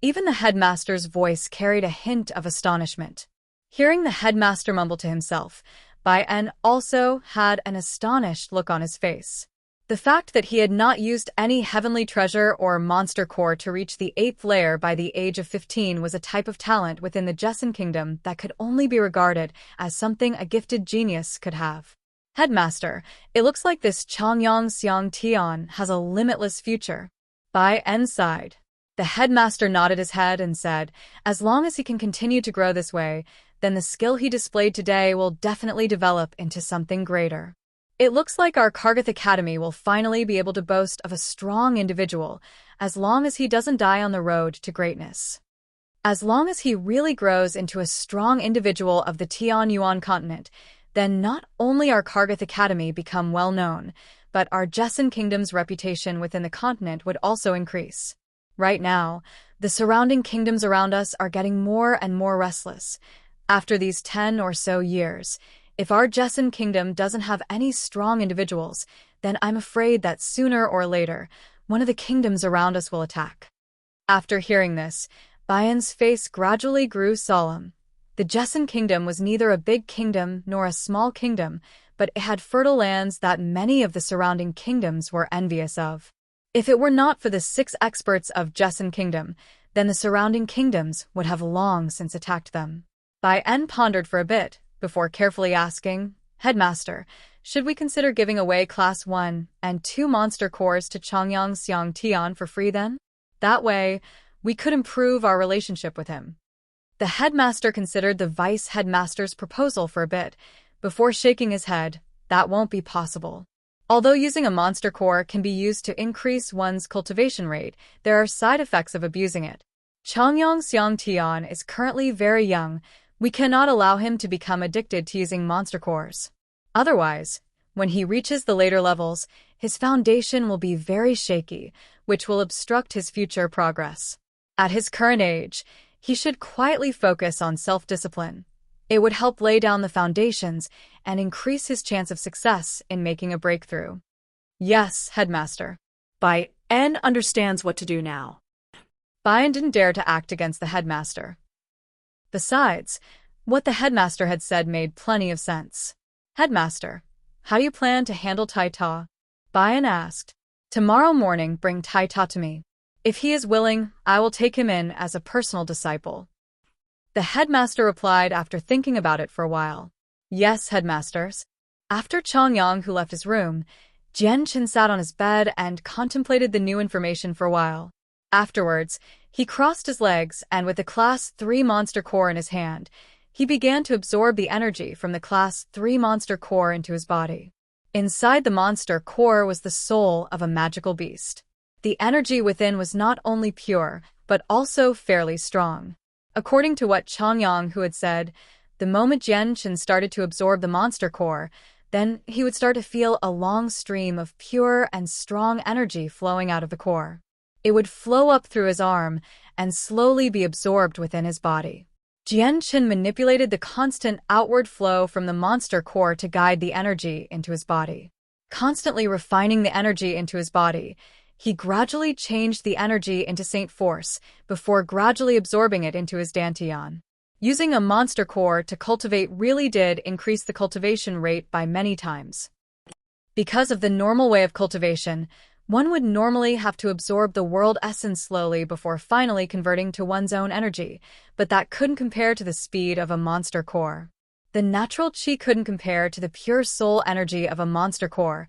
Even the headmaster's voice carried a hint of astonishment. Hearing the headmaster mumble to himself, Bayan also had an astonished look on his face. The fact that he had not used any heavenly treasure or monster core to reach the 8th layer by the age of 15 was a type of talent within the Jesson Kingdom that could only be regarded as something a gifted genius could have. "Headmaster, it looks like this Changyang Xiang Tian has a limitless future." Bayan sighed. The headmaster nodded his head and said, "As long as he can continue to grow this way, then the skill he displayed today will definitely develop into something greater. It looks like our Kargath Academy will finally be able to boast of a strong individual, as long as he doesn't die on the road to greatness. As long as he really grows into a strong individual of the Tian Yuan continent, then not only our Kargath Academy become well known, but our Jesson Kingdom's reputation within the continent would also increase. Right now, the surrounding kingdoms around us are getting more and more restless. After these 10 or so years, if our Jesson Kingdom doesn't have any strong individuals, then I'm afraid that sooner or later, one of the kingdoms around us will attack." After hearing this, Bayan's face gradually grew solemn. The Jesson Kingdom was neither a big kingdom nor a small kingdom, but it had fertile lands that many of the surrounding kingdoms were envious of. If it were not for the 6 experts of Jesson Kingdom, then the surrounding kingdoms would have long since attacked them. Bayan pondered for a bit, before carefully asking, "Headmaster, should we consider giving away Class 1 and 2 monster cores to Changyang Xiang Tian for free then? That way, we could improve our relationship with him." The headmaster considered the vice-headmaster's proposal for a bit, before shaking his head. "That won't be possible. Although using a monster core can be used to increase one's cultivation rate, there are side effects of abusing it. Changyang Xiang Tian is currently very young. We cannot allow him to become addicted to using monster cores. Otherwise, when he reaches the later levels, his foundation will be very shaky, which will obstruct his future progress. At his current age, he should quietly focus on self-discipline. It would help lay down the foundations and increase his chance of success in making a breakthrough." "Yes, headmaster." Bayan understands what to do now. Bayan didn't dare to act against the headmaster. Besides, what the headmaster had said made plenty of sense. "Headmaster, how do you plan to handle Tai Ta?" Bayan asked. "Tomorrow morning bring Tai Ta to me. If he is willing, I will take him in as a personal disciple." The headmaster replied after thinking about it for a while. "Yes, headmasters." After Changyang, who left his room, Jian Chen sat on his bed and contemplated the new information for a while. Afterwards, he crossed his legs and with the Class 3 monster core in his hand, he began to absorb the energy from the Class 3 monster core into his body. Inside the monster core was the soul of a magical beast. The energy within was not only pure, but also fairly strong. According to what Changyang Hu had said, the moment Jian Chen started to absorb the monster core, then he would start to feel a long stream of pure and strong energy flowing out of the core. It would flow up through his arm and slowly be absorbed within his body. Jian Chen manipulated the constant outward flow from the monster core to guide the energy into his body. Constantly refining the energy into his body, he gradually changed the energy into Saint Force before gradually absorbing it into his Dantian. Using a monster core to cultivate really did increase the cultivation rate by many times. Because of the normal way of cultivation, one would normally have to absorb the world essence slowly before finally converting to one's own energy, but that couldn't compare to the speed of a monster core. The natural qi couldn't compare to the pure soul energy of a monster core.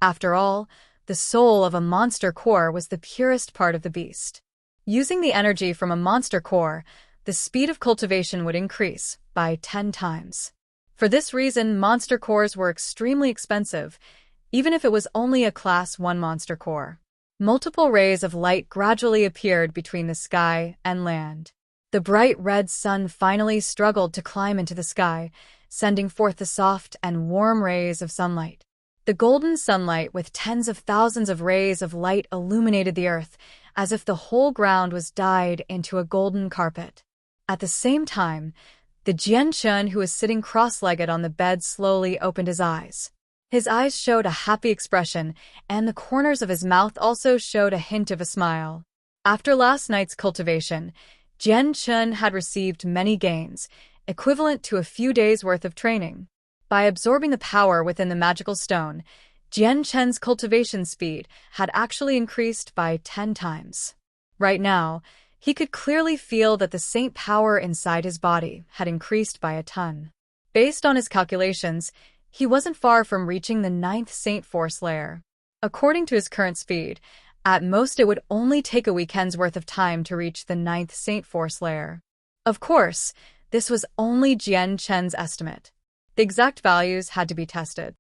After all, the soul of a monster core was the purest part of the beast. Using the energy from a monster core, the speed of cultivation would increase by 10 times. For this reason, monster cores were extremely expensive, even if it was only a Class 1 monster core. Multiple rays of light gradually appeared between the sky and land. The bright red sun finally struggled to climb into the sky, sending forth the soft and warm rays of sunlight. The golden sunlight with tens of thousands of rays of light illuminated the earth, as if the whole ground was dyed into a golden carpet. At the same time, the Jian Chen who was sitting cross-legged on the bed slowly opened his eyes. His eyes showed a happy expression, and the corners of his mouth also showed a hint of a smile. After last night's cultivation, Jian Chen had received many gains, equivalent to a few days' worth of training. By absorbing the power within the magical stone, Jian Chen's cultivation speed had actually increased by 10 times. Right now, he could clearly feel that the saint power inside his body had increased by a ton. Based on his calculations, he wasn't far from reaching the 9th Saint Force layer. According to his current speed, at most it would only take a weekend's worth of time to reach the 9th Saint Force layer. Of course, this was only Jian Chen's estimate. The exact values had to be tested.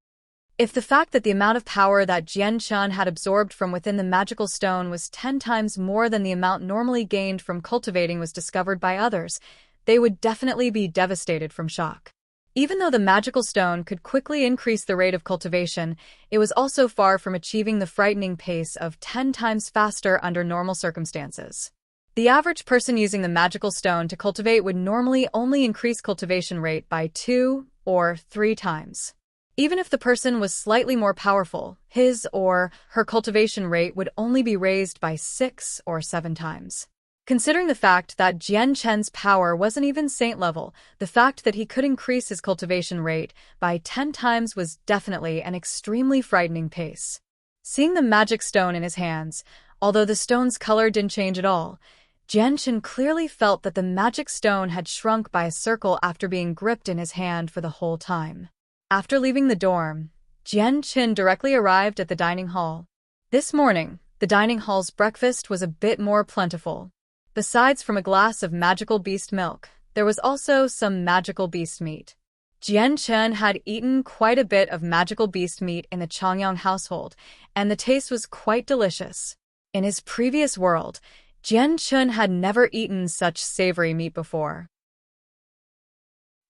If the fact that the amount of power that Jian Chen had absorbed from within the magical stone was 10 times more than the amount normally gained from cultivating was discovered by others, they would definitely be devastated from shock. Even though the magical stone could quickly increase the rate of cultivation, it was also far from achieving the frightening pace of 10 times faster under normal circumstances. The average person using the magical stone to cultivate would normally only increase cultivation rate by 2 or 3 times. Even if the person was slightly more powerful, his or her cultivation rate would only be raised by 6 or 7 times. Considering the fact that Jian Chen's power wasn't even saint level, the fact that he could increase his cultivation rate by 10 times was definitely an extremely frightening pace. Seeing the magic stone in his hands, although the stone's color didn't change at all, Jian Chen clearly felt that the magic stone had shrunk by a circle after being gripped in his hand for the whole time. After leaving the dorm, Jian Chen directly arrived at the dining hall. This morning, the dining hall's breakfast was a bit more plentiful. Besides from a glass of magical beast milk, there was also some magical beast meat. Jian Chen had eaten quite a bit of magical beast meat in the Changyang household, and the taste was quite delicious. In his previous world, Jian Chen had never eaten such savory meat before.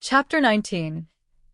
Chapter 19.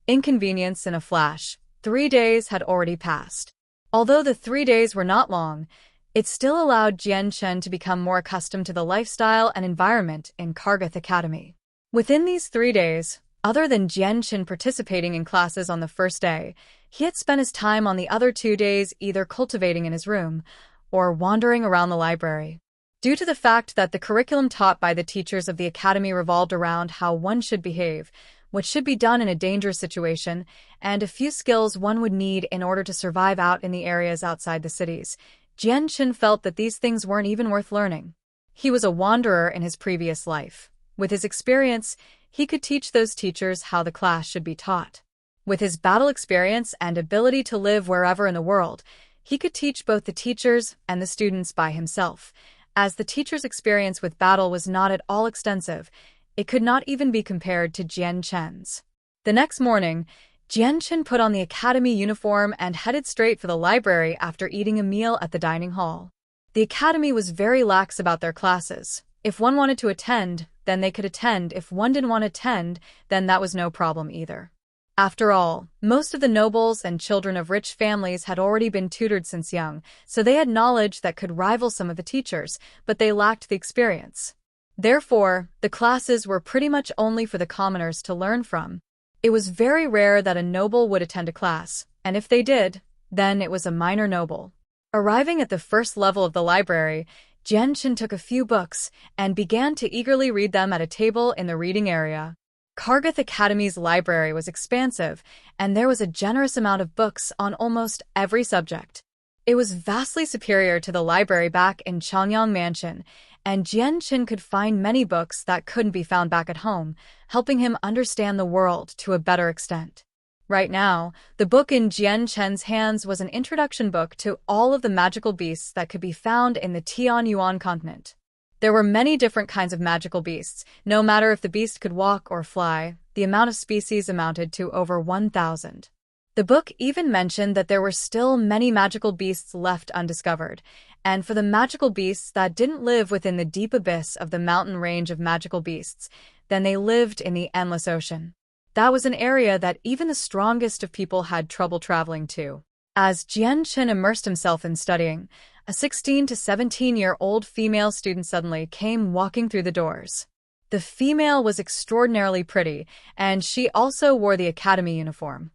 Inconvenience in a flash. 3 days had already passed. Although the 3 days were not long, it still allowed Jian Chen to become more accustomed to the lifestyle and environment in Kargath Academy. Within these 3 days, other than Jian Chen participating in classes on the first day, he had spent his time on the other 2 days either cultivating in his room or wandering around the library. Due to the fact that the curriculum taught by the teachers of the academy revolved around how one should behave, what should be done in a dangerous situation, and a few skills one would need in order to survive out in the areas outside the cities, Jian Chen felt that these things weren't even worth learning. He was a wanderer in his previous life. With his experience, he could teach those teachers how the class should be taught. With his battle experience and ability to live wherever in the world, he could teach both the teachers and the students by himself. As the teacher's experience with battle was not at all extensive, it could not even be compared to Jian Chen's. The next morning, Jian Chen put on the academy uniform and headed straight for the library after eating a meal at the dining hall. The academy was very lax about their classes. If one wanted to attend, then they could attend. If one didn't want to attend, then that was no problem either. After all, most of the nobles and children of rich families had already been tutored since young, so they had knowledge that could rival some of the teachers, but they lacked the experience. Therefore, the classes were pretty much only for the commoners to learn from. It was very rare that a noble would attend a class, and if they did, then it was a minor noble. Arriving at the first level of the library, Jianchen took a few books and began to eagerly read them at a table in the reading area. Kargath Academy's library was expansive, and there was a generous amount of books on almost every subject. It was vastly superior to the library back in Changyang Mansion, and Jianchen could find many books that couldn't be found back at home, helping him understand the world to a better extent. Right now, the book in Jianchen's hands was an introduction book to all of the magical beasts that could be found in the Tianyuan continent. There were many different kinds of magical beasts. No matter if the beast could walk or fly, the amount of species amounted to over 1,000. The book even mentioned that there were still many magical beasts left undiscovered, and for the magical beasts that didn't live within the deep abyss of the mountain range of magical beasts, then they lived in the endless ocean. That was an area that even the strongest of people had trouble traveling to. As Jianchen immersed himself in studying, a 16 to 17-year-old female student suddenly came walking through the doors. The female was extraordinarily pretty, and she also wore the academy uniform.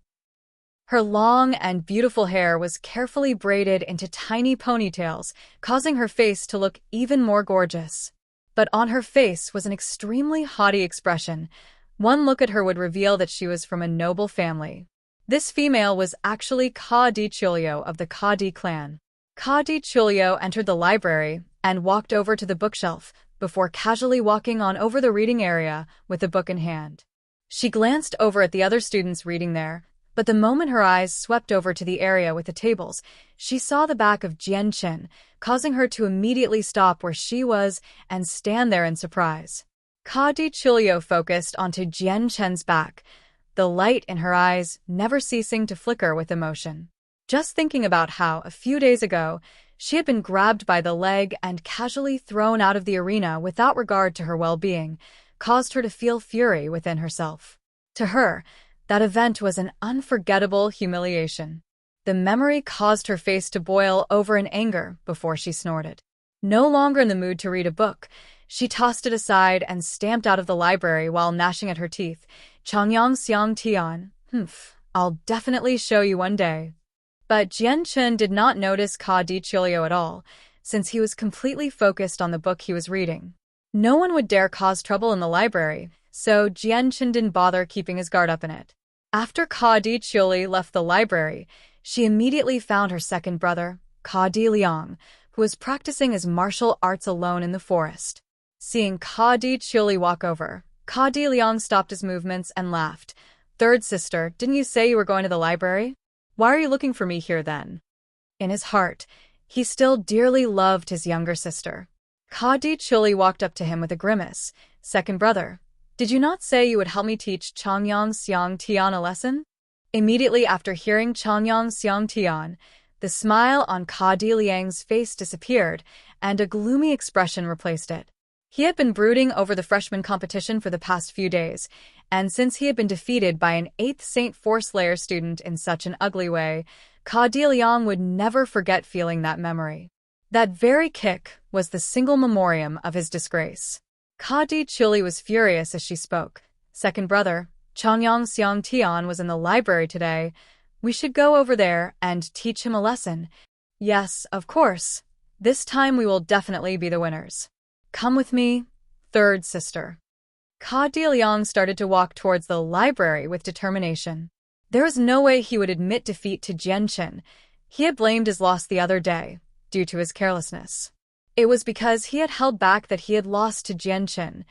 Her long and beautiful hair was carefully braided into tiny ponytails, causing her face to look even more gorgeous. But on her face was an extremely haughty expression. One look at her would reveal that she was from a noble family. This female was actually Ka Di Chulio of the Ka Di clan. Ka Di Chulio entered the library and walked over to the bookshelf before casually walking on over the reading area with a book in hand. She glanced over at the other students reading there, but the moment her eyes swept over to the area with the tables, she saw the back of Jianchen, causing her to immediately stop where she was and stand there in surprise. Ka Di Chulio focused onto Jianchen's back, the light in her eyes never ceasing to flicker with emotion. Just thinking about how, a few days ago, she had been grabbed by the leg and casually thrown out of the arena without regard to her well-being, caused her to feel fury within herself. To her, that event was an unforgettable humiliation. The memory caused her face to boil over in anger before she snorted. No longer in the mood to read a book, she tossed it aside and stamped out of the library while gnashing at her teeth. Changyang Xiang Tian, I'll definitely show you one day. But Jianchen did not notice Ka Di Chulio at all, since he was completely focused on the book he was reading. No one would dare cause trouble in the library, so Jianchen didn't bother keeping his guard up in it. After Ka Di Chuli left the library, she immediately found her second brother, Ka Di Liang, who was practicing his martial arts alone in the forest. Seeing Ka Di Chuli walk over, Ka Di Liang stopped his movements and laughed. "Third sister, didn't you say you were going to the library? Why are you looking for me here then?" In his heart, he still dearly loved his younger sister. Ka Di Chuli walked up to him with a grimace. "Second brother, did you not say you would help me teach Changyang Xiang Tian a lesson?" Immediately after hearing Changyang Xiang Tian, the smile on Ka Di Liang's face disappeared, and a gloomy expression replaced it. He had been brooding over the freshman competition for the past few days, and since he had been defeated by an 8th Saint Forslayer student in such an ugly way, Ka Di Liang would never forget feeling that memory. That very kick was the single memoriam of his disgrace. Ka Di Chuli was furious as she spoke. "Second brother, Changyang Xiang Tian was in the library today. We should go over there and teach him a lesson." "Yes, of course. This time we will definitely be the winners. Come with me, third sister." Ka Di Liang started to walk towards the library with determination. There was no way he would admit defeat to Jianchen. He had blamed his loss the other day, due to his carelessness. It was because he had held back that he had lost to Jianchen.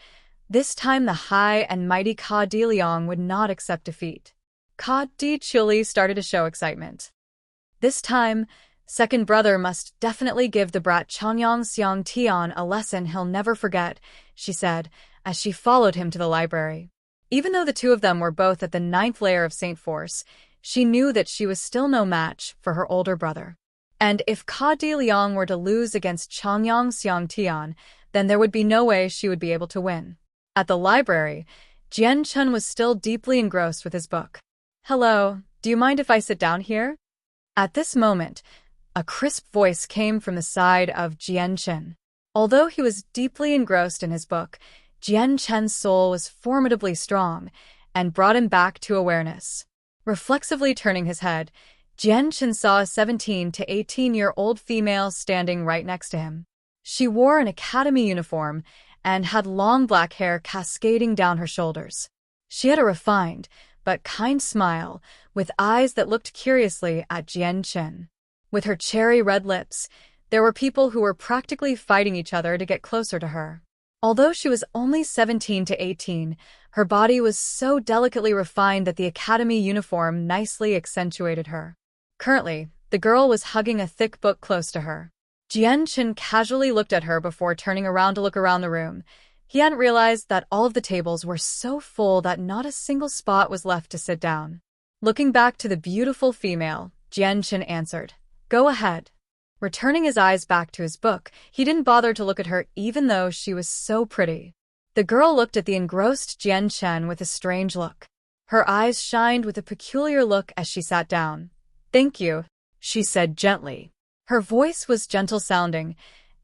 This time the high and mighty Ka Di Liang would not accept defeat. Ka Di Chuli started to show excitement. This time, second brother must definitely give the brat Changyang Xiang Tian a lesson he'll never forget, she said, as she followed him to the library. Even though the two of them were both at the 9th layer of Saint Force, she knew that she was still no match for her older brother. And if Ka Di Liang were to lose against Changyang Xiang Tian, then there would be no way she would be able to win. At the library, Jian Chun was still deeply engrossed with his book. "Hello, do you mind if I sit down here?" At this moment, a crisp voice came from the side of Jian Chun. Although he was deeply engrossed in his book, Jian Chun's soul was formidably strong and brought him back to awareness. Reflexively turning his head, Jian Chun saw a 17 to 18-year-old female standing right next to him. She wore an academy uniform and had long black hair cascading down her shoulders. She had a refined but kind smile, with eyes that looked curiously at Jian Chun. With her cherry-red lips, there were people who were practically fighting each other to get closer to her. Although she was only 17 to 18, her body was so delicately refined that the academy uniform nicely accentuated her. Currently, the girl was hugging a thick book close to her. Jian Chun casually looked at her before turning around to look around the room. He hadn't realized that all of the tables were so full that not a single spot was left to sit down. Looking back to the beautiful female, Jian Chun answered, "Go ahead." Returning his eyes back to his book, he didn't bother to look at her even though she was so pretty. The girl looked at the engrossed Jian Chun with a strange look. Her eyes shined with a peculiar look as she sat down. "Thank you," she said gently. Her voice was gentle-sounding.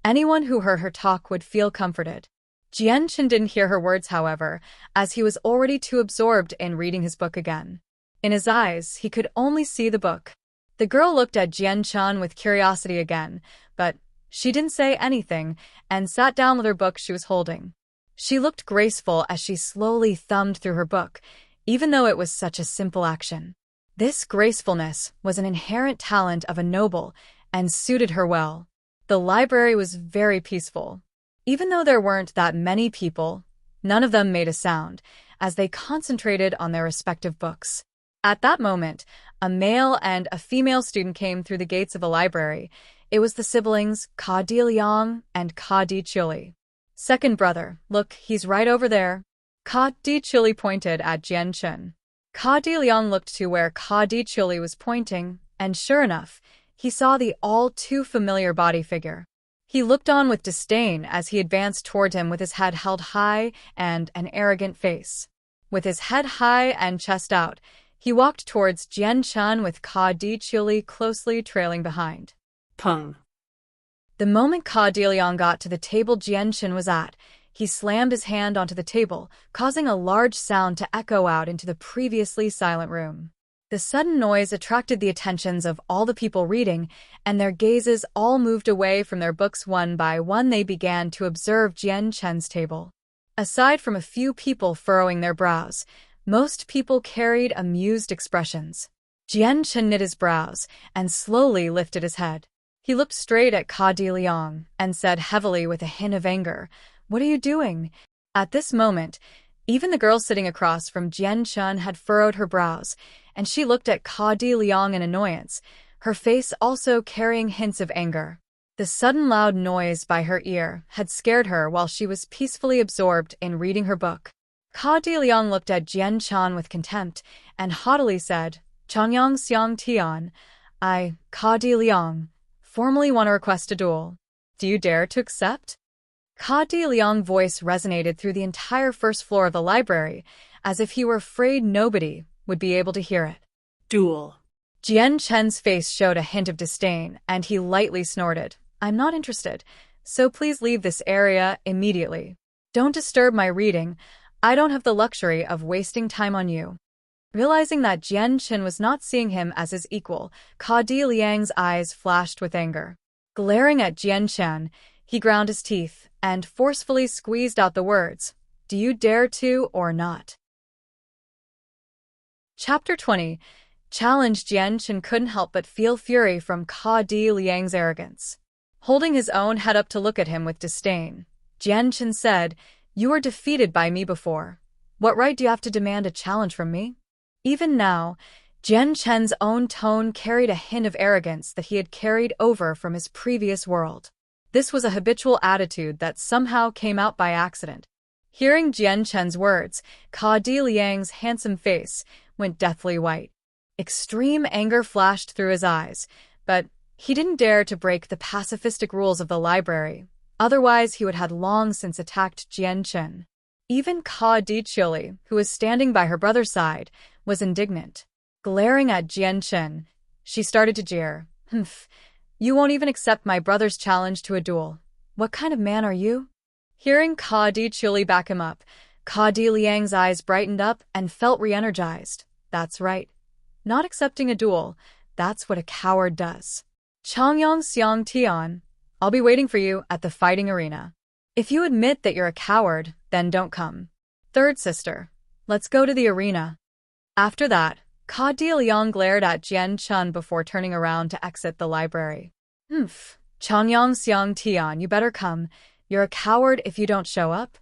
Anyone who heard her talk would feel comforted. Jian Chun didn't hear her words, however, as he was already too absorbed in reading his book again. In his eyes, he could only see the book. The girl looked at Jian Chun with curiosity again, but she didn't say anything and sat down with her book she was holding. She looked graceful as she slowly thumbed through her book, even though it was such a simple action. This gracefulness was an inherent talent of a noble and suited her well. The library was very peaceful. Even though there weren't that many people, none of them made a sound as they concentrated on their respective books. At that moment, a male and a female student came through the gates of the library. It was the siblings Ka Di Liang and Ka Di Chili. "Second brother, look, he's right over there." Ka Di Chili pointed at Jian Chun. Ka Di Liang looked to where Ka Di Chili was pointing, and sure enough, he saw the all-too-familiar body figure. He looked on with disdain as he advanced toward him with his head held high and an arrogant face. With his head high and chest out, he walked towards Jian Chun with Ka Di Chili closely trailing behind. Pung. The moment Ka Di Liang got to the table Jian Chun was at, he slammed his hand onto the table, causing a large sound to echo out into the previously silent room. The sudden noise attracted the attentions of all the people reading, and their gazes all moved away from their books one by one. They began to observe Jian Chun's table. Aside from a few people furrowing their brows, most people carried amused expressions. Jian Chun knit his brows and slowly lifted his head. He looked straight at Ka Di Liang and said heavily with a hint of anger, "What are you doing?" At this moment, even the girl sitting across from Jian Chun had furrowed her brows, and she looked at Ka Di Liang in annoyance, her face also carrying hints of anger. The sudden loud noise by her ear had scared her while she was peacefully absorbed in reading her book. Ka Di Liang looked at Jian Chun with contempt and haughtily said, "Changyang Xiang Tian, I, Ka Di Liang, formally want to request a duel. Do you dare to accept?" Ka Di Liang's voice resonated through the entire first floor of the library, as if he were afraid nobody would be able to hear it. Duel. Jian Chun's face showed a hint of disdain, and he lightly snorted, "I'm not interested, so please leave this area immediately. Don't disturb my reading. I don't have the luxury of wasting time on you." Realizing that Jian Chun was not seeing him as his equal, Ka Di Liang's eyes flashed with anger. Glaring at Jian Chun, he ground his teeth and forcefully squeezed out the words, "Do you dare to or not?" Chapter 20. Challenge. Jian Chun couldn't help but feel fury from Ka Di Liang's arrogance. Holding his own head up to look at him with disdain, Jian Chun said, "You were defeated by me before. What right do you have to demand a challenge from me?" Even now, Jian Chun's own tone carried a hint of arrogance that he had carried over from his previous world. This was a habitual attitude that somehow came out by accident. Hearing Jian Chun's words, Ka Di Liang's handsome face went deathly white. Extreme anger flashed through his eyes, but he didn't dare to break the pacifistic rules of the library. Otherwise, he would have long since attacked Jian Chun. Even Ka Di Chili, who was standing by her brother's side, was indignant. Glaring at Jian Chen, she started to jeer. Humph, you won't even accept my brother's challenge to a duel. What kind of man are you? Hearing Ka Di Chili back him up, Ka Di Liang's eyes brightened up and felt re-energized. That's right. Not accepting a duel, that's what a coward does. Changyang Xiang Tian, I'll be waiting for you at the fighting arena. If you admit that you're a coward, then don't come. Third sister, let's go to the arena. After that, Ka Di Liang glared at Jian Chen before turning around to exit the library. Humph, Changyang Xiang Tian, you better come. You're a coward if you don't show up.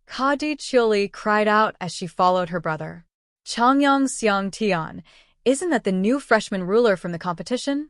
Ka Di Chili cried out as she followed her brother. Changyang Xiang Tian, isn't that the new freshman ruler from the competition?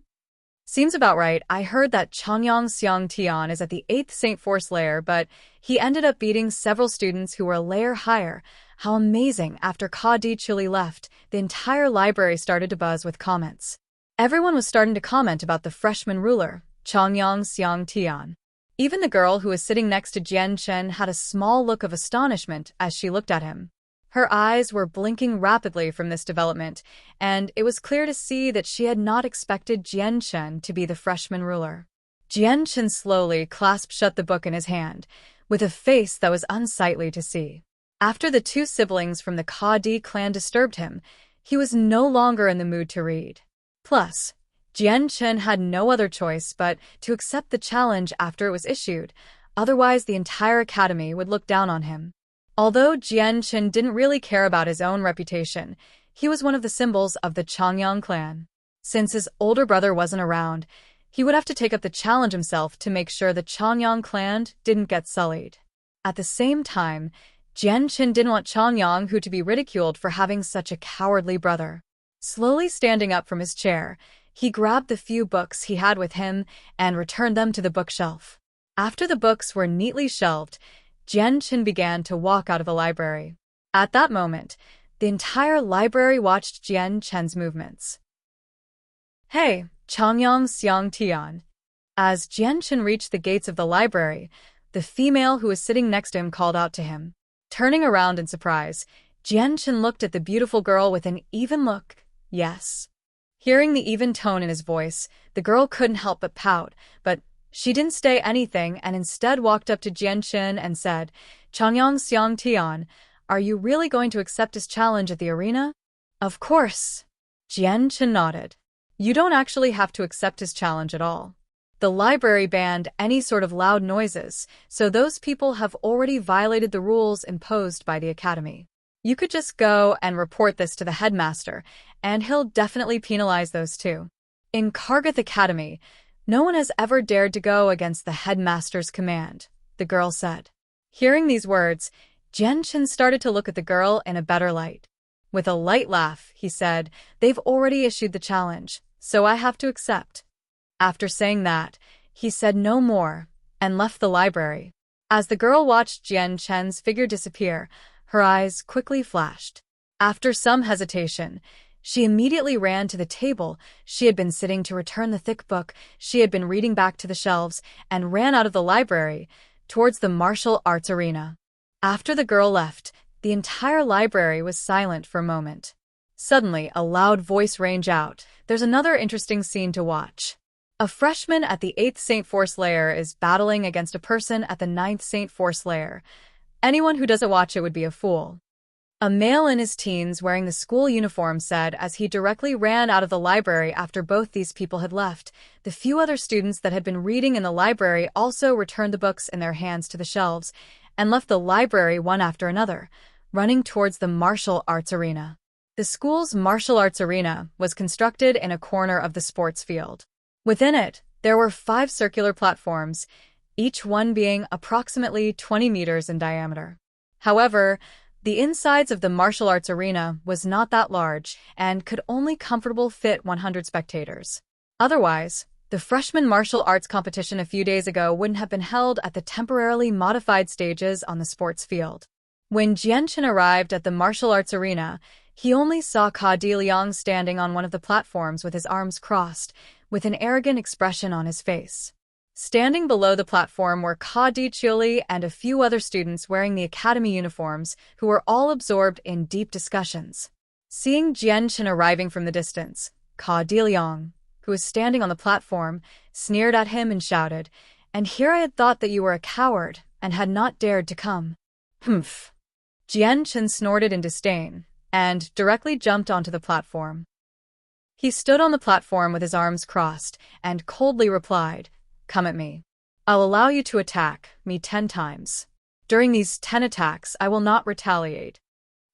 Seems about right. I heard that Changyang Xiang Tian is at the 8th St. Force layer, but he ended up beating several students who were a layer higher. How amazing! After Ka Di Chili left, the entire library started to buzz with comments. Everyone was starting to comment about the freshman ruler, Changyang Xiang Tian. Even the girl who was sitting next to Jian Chen had a small look of astonishment as she looked at him. Her eyes were blinking rapidly from this development, and it was clear to see that she had not expected Jian Chen to be the freshman ruler. Jian Chen slowly clasped shut the book in his hand, with a face that was unsightly to see. After the two siblings from the Ka Di clan disturbed him, he was no longer in the mood to read. Plus, Jian Chen had no other choice but to accept the challenge after it was issued, otherwise the entire academy would look down on him. Although Jian Chen didn't really care about his own reputation, he was one of the symbols of the Changyang clan. Since his older brother wasn't around, he would have to take up the challenge himself to make sure the Changyang clan didn't get sullied. At the same time, Jian Chen didn't want Changyang to be ridiculed for having such a cowardly brother. Slowly standing up from his chair, he grabbed the few books he had with him and returned them to the bookshelf. After the books were neatly shelved, Jian Chen began to walk out of the library. At that moment, the entire library watched Jian Chen's movements. Hey, Changyang Xiang Tian. As Jian Chen reached the gates of the library, the female who was sitting next to him called out to him. Turning around in surprise, Jian Chen looked at the beautiful girl with an even look. Yes. Hearing the even tone in his voice, the girl couldn't help but pout, but she didn't say anything and instead walked up to Jian Chen and said, Changyang Xiang Tian, are you really going to accept his challenge at the arena? Of course. Jian Chen nodded. You don't actually have to accept his challenge at all. The library banned any sort of loud noises, so those people have already violated the rules imposed by the academy. You could just go and report this to the headmaster, and he'll definitely penalize those too. In Kargath Academy, no one has ever dared to go against the headmaster's command, the girl said. Hearing these words, Jian Chen started to look at the girl in a better light. With a light laugh, he said, they've already issued the challenge, so I have to accept. After saying that, he said no more and left the library. As the girl watched Jian Chen's figure disappear, her eyes quickly flashed. After some hesitation, she immediately ran to the table she had been sitting to return the thick book she had been reading back to the shelves and ran out of the library towards the martial arts arena. After the girl left, the entire library was silent for a moment. Suddenly, a loud voice rang out, "There's another interesting scene to watch." A freshman at the 8th St. Force layer is battling against a person at the 9th St. Force layer. Anyone who doesn't watch it would be a fool. A male in his teens wearing the school uniform said as he directly ran out of the library after both these people had left. The few other students that had been reading in the library also returned the books in their hands to the shelves and left the library one after another, running towards the martial arts arena. The school's martial arts arena was constructed in a corner of the sports field. Within it, there were 5 circular platforms, each one being approximately 20 meters in diameter. However, the insides of the martial arts arena was not that large and could only comfortably fit 100 spectators. Otherwise, the freshman martial arts competition a few days ago wouldn't have been held at the temporarily modified stages on the sports field. When Jian Chen arrived at the martial arts arena, he only saw Ka Di Liang standing on one of the platforms with his arms crossed, with an arrogant expression on his face. Standing below the platform were Ka Di Chiuli and a few other students wearing the academy uniforms who were all absorbed in deep discussions. Seeing Jian Chen arriving from the distance, Ka Di Liang, who was standing on the platform, sneered at him and shouted, "And here I had thought that you were a coward and had not dared to come." Humph. Jian Chen snorted in disdain and directly jumped onto the platform. He stood on the platform with his arms crossed and coldly replied, "Come at me. I'll allow you to attack me 10 times. During these 10 attacks, I will not retaliate."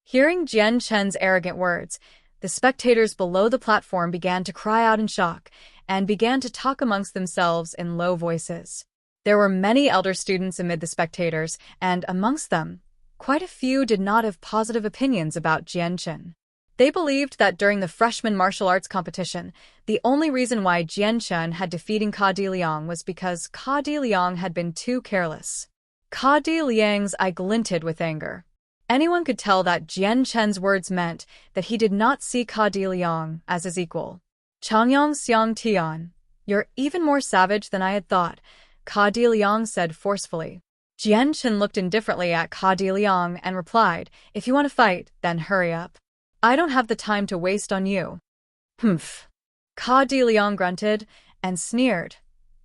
Hearing Jian Chen's arrogant words, the spectators below the platform began to cry out in shock and began to talk amongst themselves in low voices. There were many elder students amid the spectators, and amongst them, quite a few did not have positive opinions about Jian Chen. They believed that during the freshman martial arts competition, the only reason why Jian Chen had defeated Ka Di Liang was because Ka Di Liang had been too careless. Ka Di Liang's eye glinted with anger. Anyone could tell that Jian Chen's words meant that he did not see Ka Di Liang as his equal. "Changyang Xiang Tian, you're even more savage than I had thought," Ka Di Liang said forcefully. Jian Chen looked indifferently at Ka Di Liang and replied, "If you want to fight, then hurry up. I don't have the time to waste on you." Humph. Ka Di Liang grunted and sneered.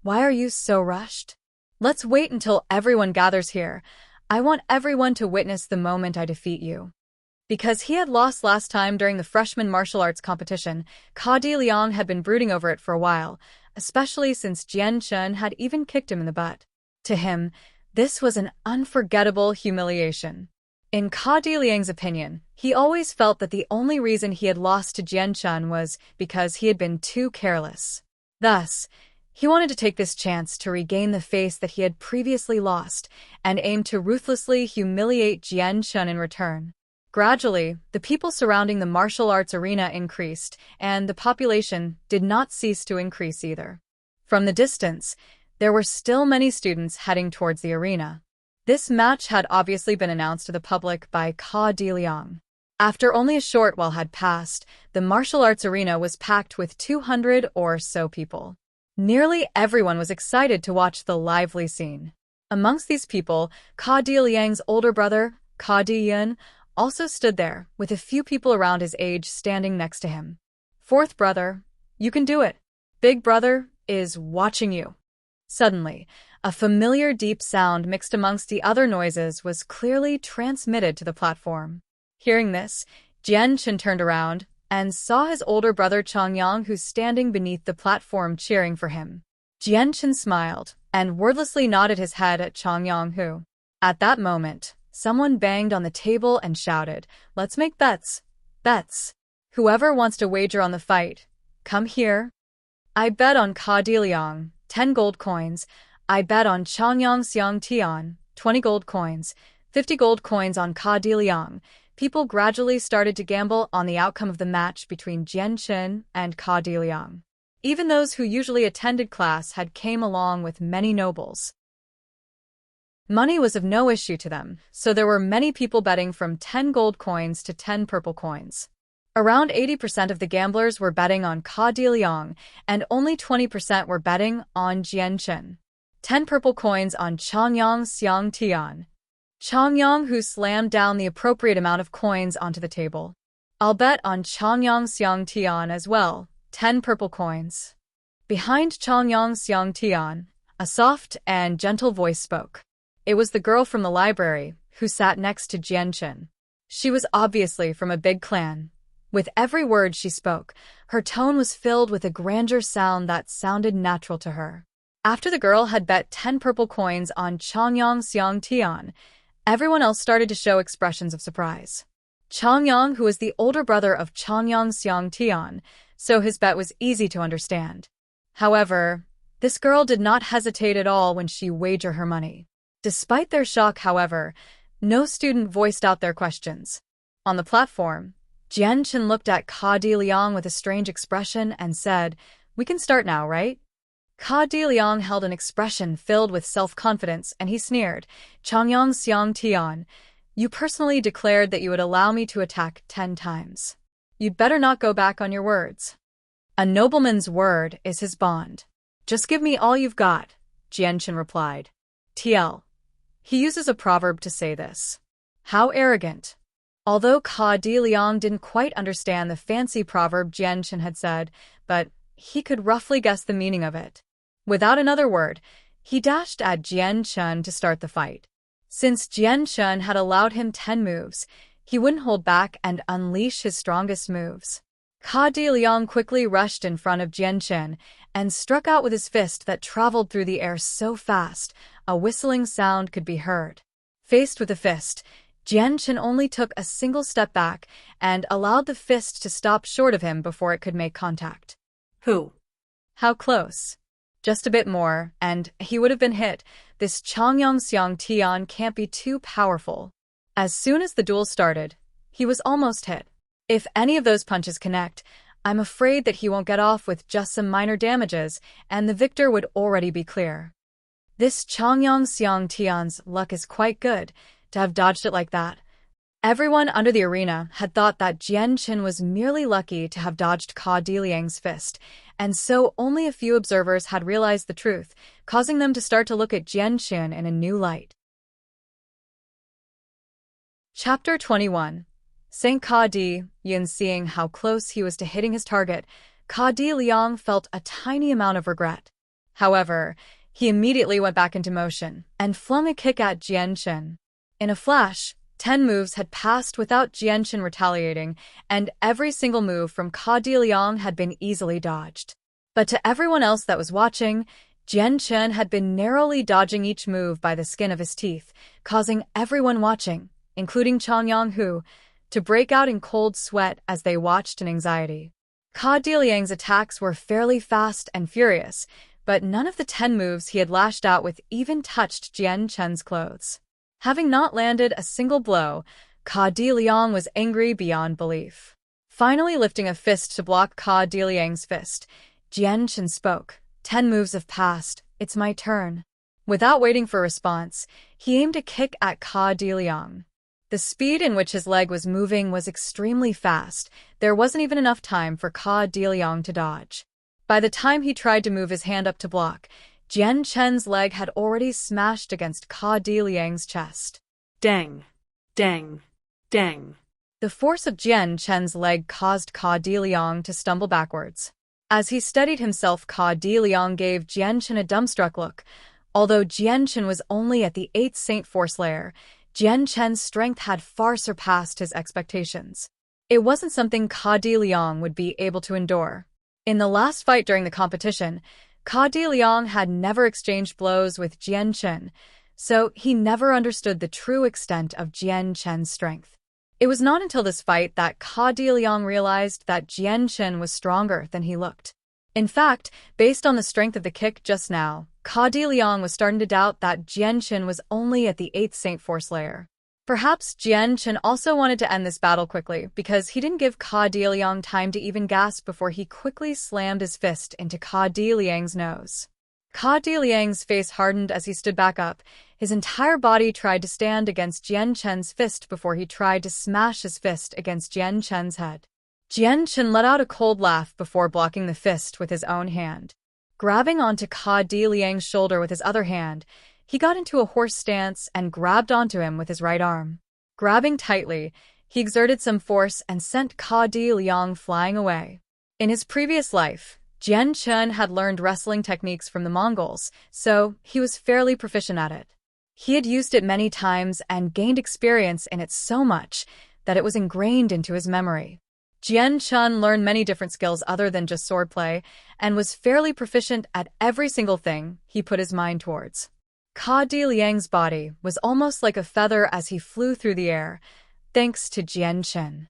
"Why are you so rushed? Let's wait until everyone gathers here. I want everyone to witness the moment I defeat you." Because he had lost last time during the freshman martial arts competition, Ka Di Liang had been brooding over it for a while, especially since Jian Chen had even kicked him in the butt. To him, this was an unforgettable humiliation. In Ka Di Liang's opinion, he always felt that the only reason he had lost to Jian Chen was because he had been too careless. Thus, he wanted to take this chance to regain the face that he had previously lost and aimed to ruthlessly humiliate Jian Chen in return. Gradually, the people surrounding the martial arts arena increased, and the population did not cease to increase either. From the distance, there were still many students heading towards the arena. This match had obviously been announced to the public by Ka Di Liang. After only a short while had passed, the martial arts arena was packed with 200 or so people. Nearly everyone was excited to watch the lively scene. Amongst these people, Ka Di Liang's older brother, Ka Di Yun, also stood there, with a few people around his age standing next to him. "Fourth brother, you can do it. Big brother is watching you." Suddenly, a familiar deep sound mixed amongst the other noises was clearly transmitted to the platform. Hearing this, Jian Chen turned around and saw his older brother Changyang, who's standing beneath the platform cheering for him. Jian Chen smiled and wordlessly nodded his head at Changyang, who, at that moment, someone banged on the table and shouted, "Let's make bets. Bets. Whoever wants to wager on the fight, come here." "I bet on Ka Di Liang, 10 gold coins. I bet on Changyang Xiang Tian, 20 gold coins, 50 gold coins on Ka Di Liang." People gradually started to gamble on the outcome of the match between Jian Chen and Ka Di Liang. Even those who usually attended class had came along with many nobles. Money was of no issue to them, so there were many people betting from 10 gold coins to 10 purple coins. Around 80% of the gamblers were betting on Ka Di Liang, and only 20% were betting on Jian Chen. 10 purple coins on Changyang Xiang Tian. Changyang, who slammed down the appropriate amount of coins onto the table. "I'll bet on Changyang Xiang Tian as well, 10 purple coins." Behind Changyang Xiang Tian, a soft and gentle voice spoke. It was the girl from the library, who sat next to Jian Chen. She was obviously from a big clan. With every word she spoke, her tone was filled with a grandeur sound that sounded natural to her. After the girl had bet 10 purple coins on Changyang Xiang Tian, everyone else started to show expressions of surprise. Changyang, who was the older brother of Changyang Xiang Tian, so his bet was easy to understand. However, this girl did not hesitate at all when she wagered her money. Despite their shock, however, no student voiced out their questions. On the platform, Jian Chen looked at Ka Di Liang with a strange expression and said, "We can start now, right?" Ka Di Liang held an expression filled with self-confidence, and he sneered, "Changyang Xiang Tian, you personally declared that you would allow me to attack 10 times. You'd better not go back on your words. A nobleman's word is his bond. Just give me all you've got." Jianchen replied. TL. He uses a proverb to say this. How arrogant. Although Ka Di Liang didn't quite understand the fancy proverb Jianchen had said, but he could roughly guess the meaning of it. Without another word, he dashed at Jianchen to start the fight. Since Jianchen had allowed him 10 moves, he wouldn't hold back and unleash his strongest moves. Ka Di Liang quickly rushed in front of Jianchen and struck out with his fist that traveled through the air so fast, a whistling sound could be heard. Faced with the fist, Jianchen only took a single step back and allowed the fist to stop short of him before it could make contact. Who? How close? Just a bit more, and he would have been hit. This Changyang Xiang Tian can't be too powerful. As soon as the duel started, he was almost hit. If any of those punches connect, I'm afraid that he won't get off with just some minor damages, and the victor would already be clear. This Changyang Xiang Tian's luck is quite good to have dodged it like that. Everyone under the arena had thought that Jianchen was merely lucky to have dodged Ka Di Liang's fist, and so only a few observers had realized the truth, causing them to start to look at Jianchen in a new light. Chapter 21. Saint Ka Di Yin. Seeing how close he was to hitting his target, Ka Di Liang felt a tiny amount of regret. However, he immediately went back into motion and flung a kick at Jianchen. In a flash, 10 moves had passed without Jianchen retaliating, and every single move from Ka Di Liang had been easily dodged. But to everyone else that was watching, Jianchen had been narrowly dodging each move by the skin of his teeth, causing everyone watching, including Changyang Hu, to break out in cold sweat as they watched in anxiety. Ka Di Liang's attacks were fairly fast and furious, but none of the 10 moves he had lashed out with even touched Jianchen's clothes. Having not landed a single blow, Ka Di Liang was angry beyond belief. Finally lifting a fist to block Ka Di Liang's fist, Jianchen spoke. 10 moves have passed, it's my turn. Without waiting for a response, he aimed a kick at Ka Di Liang. The speed in which his leg was moving was extremely fast. There wasn't even enough time for Ka Di Liang to dodge. By the time he tried to move his hand up to block, Jianchen's leg had already smashed against Ka Di Liang's chest. Dang. Dang. Dang. The force of Jianchen's leg caused Ka Di Liang to stumble backwards. As he steadied himself, Ka Di Liang gave Jianchen a dumbstruck look. Although Jianchen was only at the 8th Saint Force layer, Jianchen's strength had far surpassed his expectations. It wasn't something Ka Di Liang would be able to endure. In the last fight during the competition, Ka Di Liang had never exchanged blows with Jianchen, so he never understood the true extent of Jianchen's strength. It was not until this fight that Ka Di Liang realized that Jianchen was stronger than he looked. In fact, based on the strength of the kick just now, Ka Di Liang was starting to doubt that Jianchen was only at the 8th Saint Force layer. Perhaps Jianchen also wanted to end this battle quickly because he didn't give Ka Di Liang time to even gasp before he quickly slammed his fist into Ka Di Liang's nose. Ka Di Liang's face hardened as he stood back up. His entire body tried to stand against Jianchen's fist before he tried to smash his fist against Jianchen's head. Jianchen let out a cold laugh before blocking the fist with his own hand. Grabbing onto Ka Di Liang's shoulder with his other hand, he got into a horse stance and grabbed onto him with his right arm. Grabbing tightly, he exerted some force and sent Ka Di Liang flying away. In his previous life, Jianchen had learned wrestling techniques from the Mongols, so he was fairly proficient at it. He had used it many times and gained experience in it so much that it was ingrained into his memory. Jianchen learned many different skills other than just swordplay, and was fairly proficient at every single thing he put his mind towards. Ka Di Liang's body was almost like a feather as he flew through the air, thanks to Jianchen.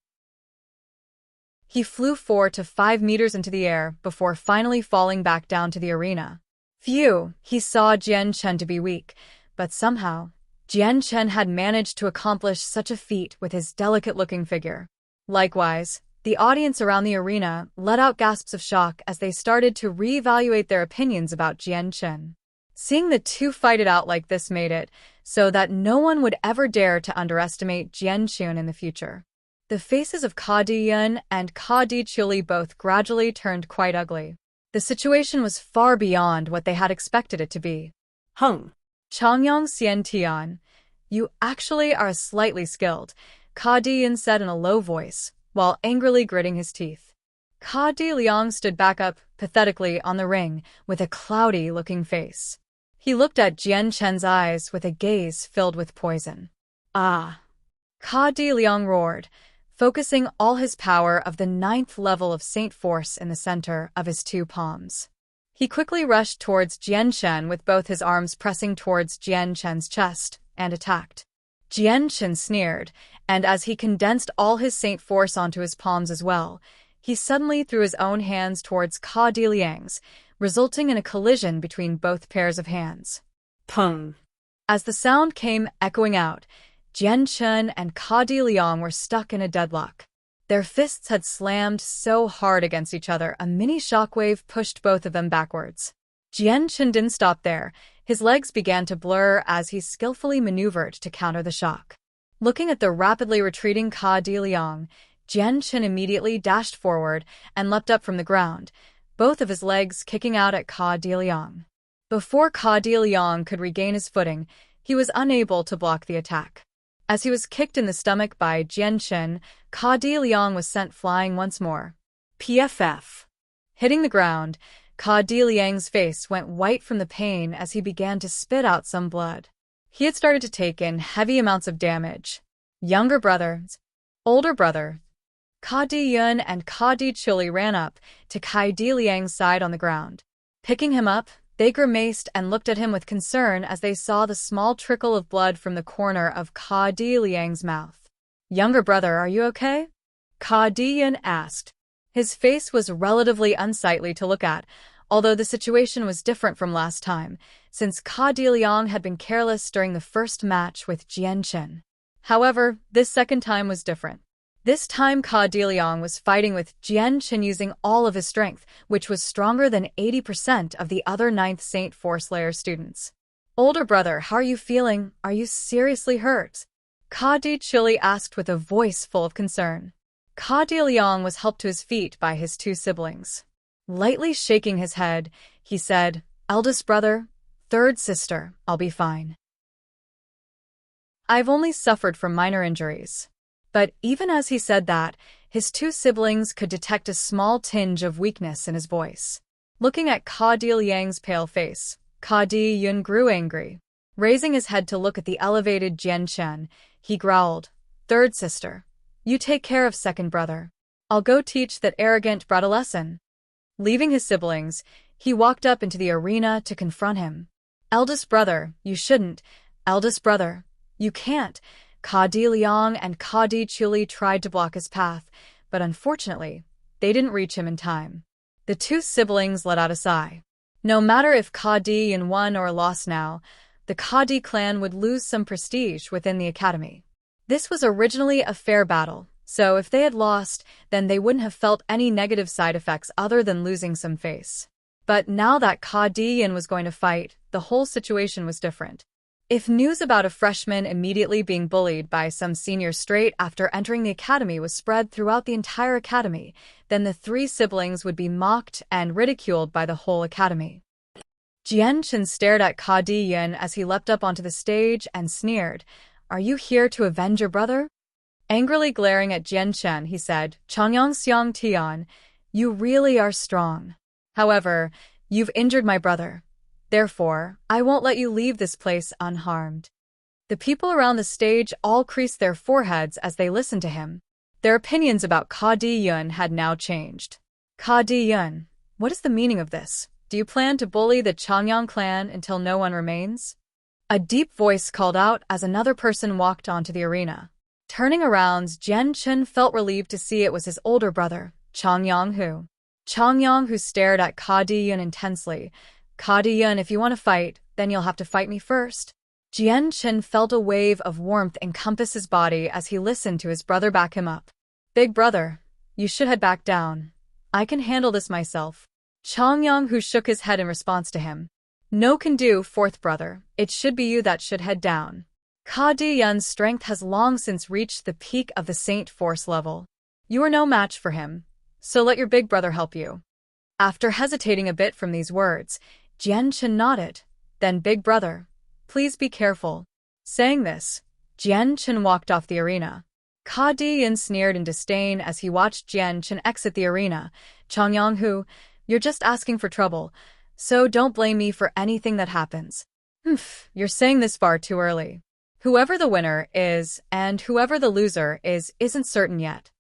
He flew 4 to 5 meters into the air before finally falling back down to the arena. Phew, he saw Jianchen to be weak, but somehow, Jianchen had managed to accomplish such a feat with his delicate-looking figure. Likewise, the audience around the arena let out gasps of shock as they started to reevaluate their opinions about Jianchen. Seeing the two fight it out like this made it so that no one would ever dare to underestimate Jianchen in the future. The faces of Ka Di Yun and Ka Di Chuli both gradually turned quite ugly. The situation was far beyond what they had expected it to be. Hung. Changyang Xian Tian, you actually are slightly skilled, Ka Diyan said in a low voice, while angrily gritting his teeth. Ka Di Liang stood back up, pathetically, on the ring, with a cloudy-looking face. He looked at Jian Chen's eyes with a gaze filled with poison. Ah! Ka Di Liang roared, focusing all his power of the 9th level of Saint Force in the center of his 2 palms. He quickly rushed towards Jian Chen with both his arms pressing towards Jian Chen's chest, and attacked. Jian Chen sneered, and as he condensed all his Saint Force onto his palms as well, he suddenly threw his own hands towards Ka Di Liang's, resulting in a collision between both pairs of hands. Pung. As the sound came echoing out, Jian Chen and Ka Di Liang were stuck in a deadlock. Their fists had slammed so hard against each other, a mini shockwave pushed both of them backwards. Jian Chen didn't stop there. His legs began to blur as he skillfully maneuvered to counter the shock. Looking at the rapidly retreating Ka Di Liang, Jian Chen immediately dashed forward and leapt up from the ground, both of his legs kicking out at Ka Di Liang. Before Ka Di Liang could regain his footing, he was unable to block the attack. As he was kicked in the stomach by Jian Chen, Ka Di Liang was sent flying once more. PFF. Hitting the ground, Ka Di Liang's face went white from the pain as he began to spit out some blood. He had started to take in heavy amounts of damage. Younger brother, older brother, Ka Di Yun and Ka Di Chili ran up to Ka Di Liang's side on the ground. Picking him up, they grimaced and looked at him with concern as they saw the small trickle of blood from the corner of Ka Di Liang's mouth. Younger brother, are you okay? Ka Di Yun asked. His face was relatively unsightly to look at, although the situation was different from last time, since Ka Di Liang had been careless during the first match with Jian Chen. However, this second time was different. This time Ka Di Liang was fighting with Jian Chen using all of his strength, which was stronger than 80% of the other 9th Saint Force Layer students. Older brother, how are you feeling? Are you seriously hurt? Ka Di Chili asked with a voice full of concern. Ka Di Liang was helped to his feet by his 2 siblings. Lightly shaking his head, he said, Eldest brother, third sister, I'll be fine. I've only suffered from minor injuries. But even as he said that, his 2 siblings could detect a small tinge of weakness in his voice. Looking at Ka Di Liang's pale face, Ka Di Yun grew angry. Raising his head to look at the elevated Jian Chen, he growled, Third sister, you take care of second brother. I'll go teach that arrogant brat a lesson. Leaving his siblings, he walked up into the arena to confront him. Eldest brother, you shouldn't. Eldest brother, you can't. Ka Di Liang and Ka Di Chili tried to block his path, but unfortunately, they didn't reach him in time. The 2 siblings let out a sigh. No matter if Ka Di Yun won or lost now, the Ka Di clan would lose some prestige within the academy. This was originally a fair battle, so if they had lost, then they wouldn't have felt any negative side effects other than losing some face. But now that Ka Di Yun was going to fight, the whole situation was different. If news about a freshman immediately being bullied by some senior straight after entering the academy was spread throughout the entire academy, then the 3 siblings would be mocked and ridiculed by the whole academy. Jian Chen stared at Ka Di Yun as he leapt up onto the stage and sneered, Are you here to avenge your brother? Angrily glaring at Jian Chen, he said, Changyang Xiang Tian, you really are strong. However, you've injured my brother. Therefore, I won't let you leave this place unharmed. The people around the stage all creased their foreheads as they listened to him. Their opinions about Ka Di Yun had now changed. Ka Di Yun, what is the meaning of this? Do you plan to bully the Changyang clan until no one remains? A deep voice called out as another person walked onto the arena. Turning around, Jian Chen felt relieved to see it was his older brother, Changyang Hu. Changyang Hu stared at Ka Di Yun intensely. Ka Di Yun, if you want to fight, then you'll have to fight me first. Jian Chen felt a wave of warmth encompass his body as he listened to his brother back him up. Big brother, you should head back down. I can handle this myself. Changyang Hu shook his head in response to him. No can do, fourth brother. It should be you that should head down. Ka Di Yun's strength has long since reached the peak of the Saint Force level. You are no match for him, so let your big brother help you. After hesitating a bit from these words, Jian Chen nodded. Then big brother, please be careful. Saying this, Jian Chen walked off the arena. Ka Diyan sneered in disdain as he watched Jian Chen exit the arena. Changyang Hu, you're just asking for trouble, so don't blame me for anything that happens. You're saying this far too early. Whoever the winner is and whoever the loser is isn't certain yet.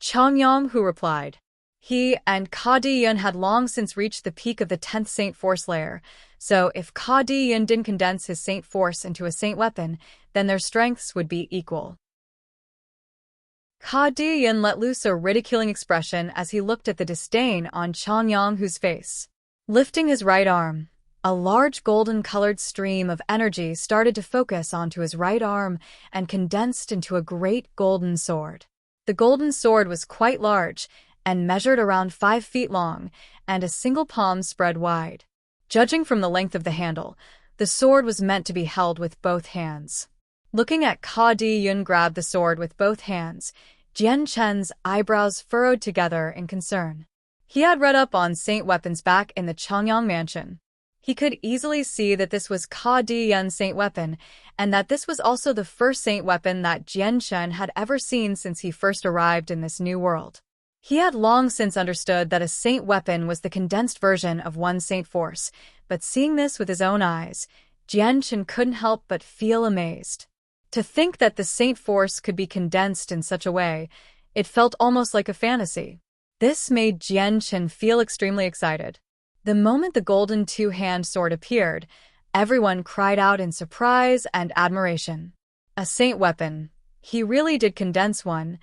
Changyang Hu replied. He and Ka Diyan had long since reached the peak of the 10th Saint Force layer, so if Ka Diyan didn't condense his Saint Force into a Saint weapon, then their strengths would be equal. Ka Diyan let loose a ridiculing expression as he looked at the disdain on Changyang Hu's face. Lifting his right arm, a large golden-colored stream of energy started to focus onto his right arm and condensed into a great golden sword. The golden sword was quite large and measured around 5 feet long, and a single palm spread wide. Judging from the length of the handle, the sword was meant to be held with both hands. Looking at Ka Diyan grab the sword with both hands, Jian Chen's eyebrows furrowed together in concern. He had read up on saint weapons back in the Changyang mansion. He could easily see that this was Ka Diyan's saint weapon, and that this was also the first saint weapon that Jian Chen had ever seen since he first arrived in this new world. He had long since understood that a saint weapon was the condensed version of one saint force, but seeing this with his own eyes, Jian Chen couldn't help but feel amazed. To think that the saint force could be condensed in such a way, it felt almost like a fantasy. This made Jian Chen feel extremely excited. The moment the golden two-hand sword appeared, everyone cried out in surprise and admiration. A saint weapon. He really did condense one.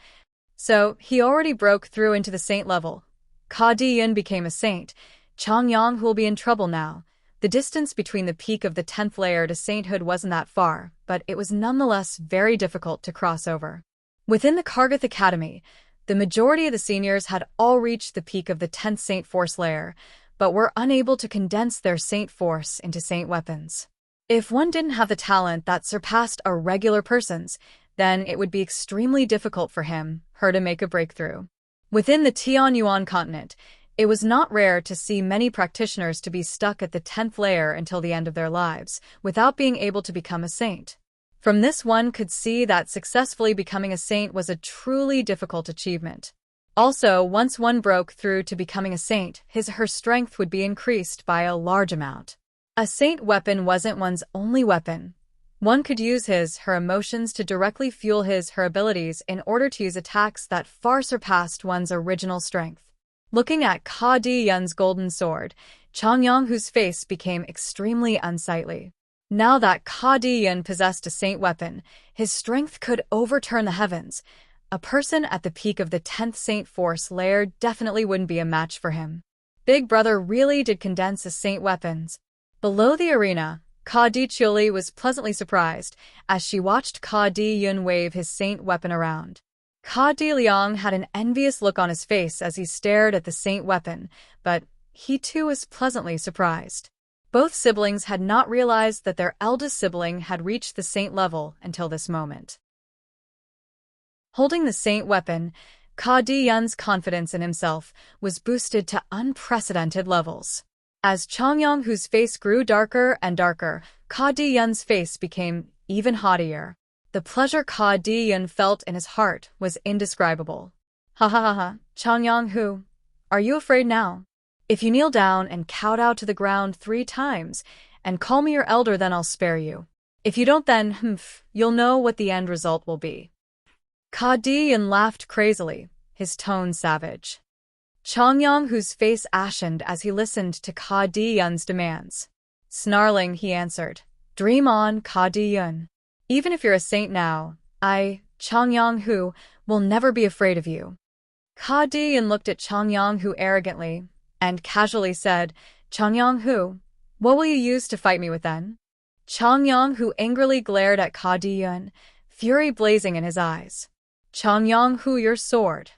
So, he already broke through into the saint level. Ka Diyan became a saint. Changyang Hu will be in trouble now. The distance between the peak of the 10th layer to sainthood wasn't that far, but it was nonetheless very difficult to cross over. Within the Kargath Academy, the majority of the seniors had all reached the peak of the 10th Saint Force layer, but were unable to condense their Saint Force into Saint weapons. If one didn't have the talent that surpassed a regular person's, then it would be extremely difficult for her to make a breakthrough. Within the Tianyuan continent, it was not rare to see many practitioners to be stuck at the 10th layer until the end of their lives, without being able to become a saint. From this one could see that successfully becoming a saint was a truly difficult achievement. Also, once one broke through to becoming a saint, her strength would be increased by a large amount. A saint weapon wasn't one's only weapon. One could use her emotions to directly fuel her abilities in order to use attacks that far surpassed one's original strength. Looking at Ka Diyan's golden sword, Changyang Hu's face became extremely unsightly. Now that Ka Diyan possessed a saint weapon, his strength could overturn the heavens. A person at the peak of the 10th Saint Force layer definitely wouldn't be a match for him. Big Brother really did condense his saint weapons. Below the arena, Ka Dichuli was pleasantly surprised as she watched Ka Diyun wave his saint weapon around. Ka Diliang had an envious look on his face as he stared at the saint weapon, but he too was pleasantly surprised. Both siblings had not realized that their eldest sibling had reached the saint level until this moment. Holding the saint weapon, Ka Diyun's confidence in himself was boosted to unprecedented levels. As Changyang Hu's face grew darker and darker, Ka Diyun's face became even haughtier. The pleasure Ka Diyun felt in his heart was indescribable. Ha ha ha ha, Changyang Hu, are you afraid now? If you kneel down and kowtow to the ground 3 times and call me your elder, then I'll spare you. If you don't, then, you'll know what the end result will be. Ka Diyun laughed crazily, his tone savage. Changyang Hu's face ashened as he listened to Ka Diyun's demands. Snarling, he answered, "Dream on, Ka Diyun. Even if you're a saint now, I, Changyang Hu, will never be afraid of you." Ka Diyun looked at Changyang Hu arrogantly and casually said, "Changyang Hu, what will you use to fight me with then?" Changyang Hu angrily glared at Ka Diyun, fury blazing in his eyes. "Changyang Hu, your sword."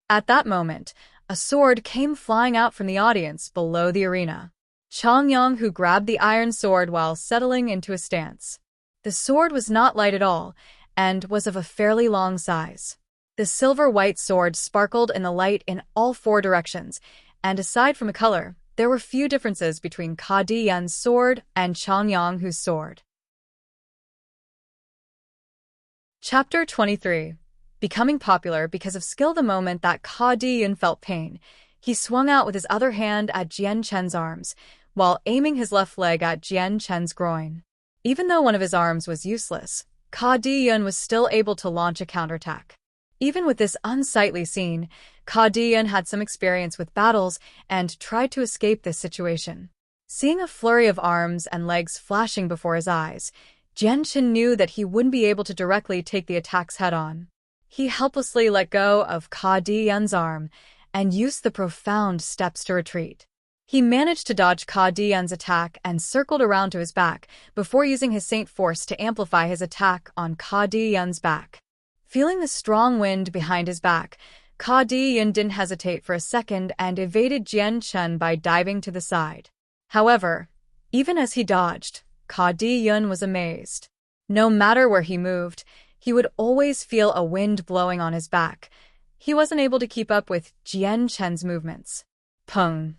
At that moment, a sword came flying out from the audience below the arena. Changyang Hu grabbed the iron sword while settling into a stance. The sword was not light at all, and was of a fairly long size. The silver-white sword sparkled in the light in all 4 directions, and aside from a color, There were few differences between Ka Di-yun's sword and Chang Yanghu's sword. Chapter 23. Becoming popular because of skill. The moment that Ka Di-yun felt pain, he swung out with his other hand at Jian Chen's arms, while aiming his left leg at Jian Chen's groin. Even though one of his arms was useless, Ka Di-yun was still able to launch a counterattack. Even with this unsightly scene, Ka Di-yun had some experience with battles and tried to escape this situation. Seeing a flurry of arms and legs flashing before his eyes, Jian Chen knew that he wouldn't be able to directly take the attacks head-on. He helplessly let go of Ka Di-yun's arm and used the profound steps to retreat. He managed to dodge Ka Di-yun's attack and circled around to his back before using his Saint Force to amplify his attack on Ka Di-yun's back. Feeling the strong wind behind his back, Ka Di-yun didn't hesitate for a second and evaded Jian Chen by diving to the side. However, even as he dodged, Ka Di-yun was amazed. No matter where he moved, he would always feel a wind blowing on his back. He wasn't able to keep up with Jian Chen's movements. Peng!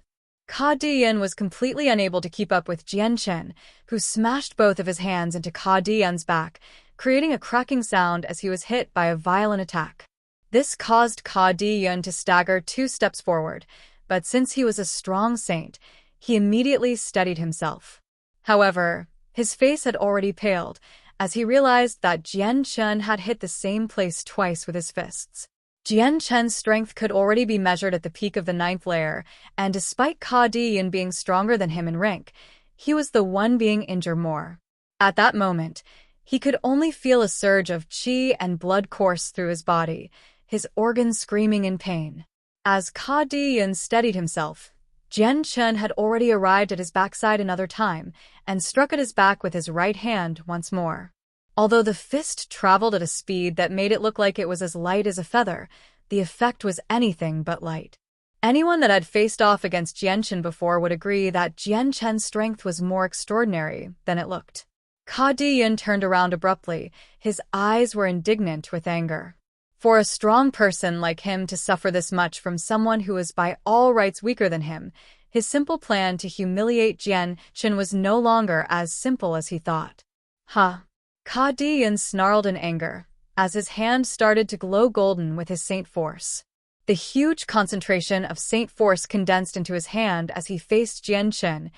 Ka Di-yun was completely unable to keep up with Jian Chen, who smashed both of his hands into Ka Di-yun's back, creating a cracking sound as he was hit by a violent attack. This caused Ka Di-yun to stagger 2 steps forward, but since he was a strong saint, he immediately steadied himself. However, his face had already paled, as he realized that Jian Chen had hit the same place twice with his fists. Jian Chen's strength could already be measured at the peak of the 9th layer, and despite Ka Di-yun being stronger than him in rank, he was the one being injured more. At that moment, he could only feel a surge of qi and blood course through his body, his organs screaming in pain. As Ka Di-yun steadied himself, Jian Chen had already arrived at his backside another time and struck at his back with his right hand once more. Although the fist traveled at a speed that made it look like it was as light as a feather, the effect was anything but light. Anyone that had faced off against Jian Chen before would agree that Jian Chen's strength was more extraordinary than it looked. Ka Di-yun turned around abruptly. His eyes were indignant with anger. For a strong person like him to suffer this much from someone who was by all rights weaker than him, his simple plan to humiliate Jian Chen was no longer as simple as he thought. Huh! Ka Di-yun snarled in anger, as his hand started to glow golden with his Saint Force. The huge concentration of Saint Force condensed into his hand as he faced Jian Chen,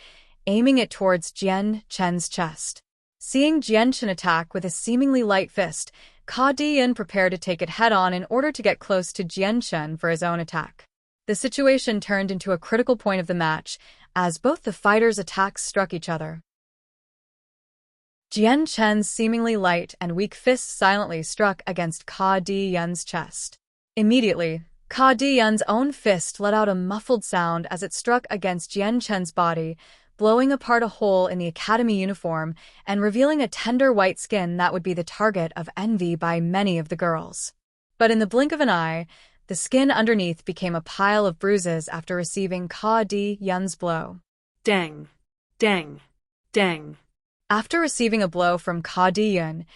aiming it towards Jian Chen's chest. Seeing Jian Chen attack with a seemingly light fist, Ka Di-yun prepared to take it head-on in order to get close to Jian Chen for his own attack. The situation turned into a critical point of the match, as both the fighters' attacks struck each other. Jian Chen's seemingly light and weak fist silently struck against Ka Di-yun's chest. Immediately, Ka Di-yun's own fist let out a muffled sound as it struck against Jian Chen's body, blowing apart a hole in the academy uniform and revealing a tender white skin that would be the target of envy by many of the girls. But in the blink of an eye, the skin underneath became a pile of bruises after receiving Ka Di-yun's blow. Dang! Dang! Dang! After receiving a blow from Ka Di-yun,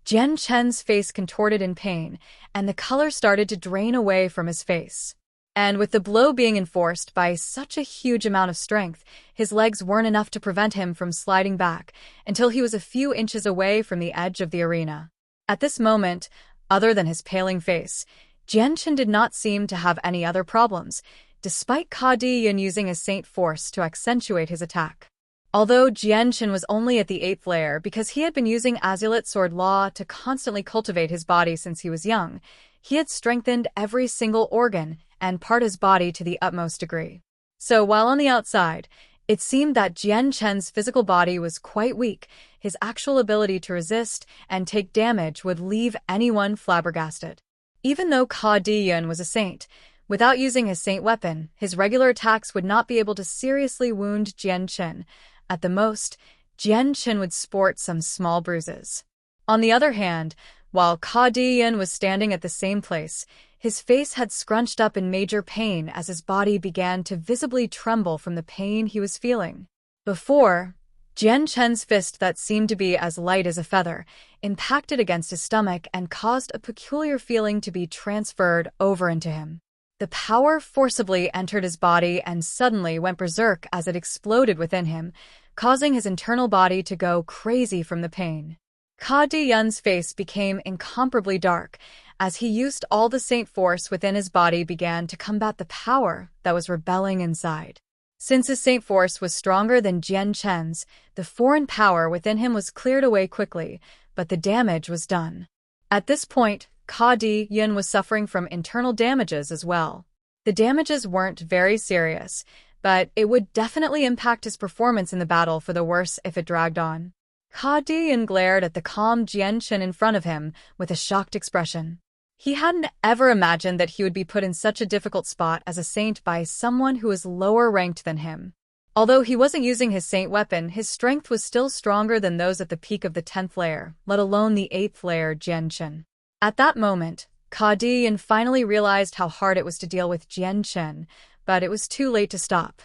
Jian Chen's face contorted in pain, and the color started to drain away from his face. And with the blow being enforced by such a huge amount of strength, his legs weren't enough to prevent him from sliding back until he was a few inches away from the edge of the arena. At this moment, other than his paling face, Jian Chen did not seem to have any other problems, despite Ka Di-yun using his Saint Force to accentuate his attack. Although Jian Chen was only at the 8th layer because he had been using Azulet Sword Law to constantly cultivate his body since he was young, he had strengthened every single organ and part his body to the utmost degree. So while on the outside, it seemed that Jian Chen's physical body was quite weak, his actual ability to resist and take damage would leave anyone flabbergasted. Even though Ka Di-yun was a saint, without using his saint weapon, his regular attacks would not be able to seriously wound Jian Chen. At the most, Jian Chen would sport some small bruises. On the other hand, while Ka Di-yun was standing at the same place, his face had scrunched up in major pain as his body began to visibly tremble from the pain he was feeling. Before, Jian Chen's fist that seemed to be as light as a feather impacted against his stomach and caused a peculiar feeling to be transferred over into him. The power forcibly entered his body and suddenly went berserk as it exploded within him, causing his internal body to go crazy from the pain. Ka Di-yun's face became incomparably dark as he used all the saint force within his body began to combat the power that was rebelling inside. Since his saint force was stronger than Jian Chen's, the foreign power within him was cleared away quickly, but the damage was done. At this point, Ka Di-yun was suffering from internal damages as well. The damages weren't very serious, but it would definitely impact his performance in the battle for the worse if it dragged on. Ka Di-yun glared at the calm Jian Chen in front of him with a shocked expression. He hadn't ever imagined that he would be put in such a difficult spot as a saint by someone who was lower ranked than him. Although he wasn't using his saint weapon, his strength was still stronger than those at the peak of the 10th layer, let alone the 8th layer Jian Chen. At that moment, Ka Di-yun finally realized how hard it was to deal with Jian Chen, but it was too late to stop.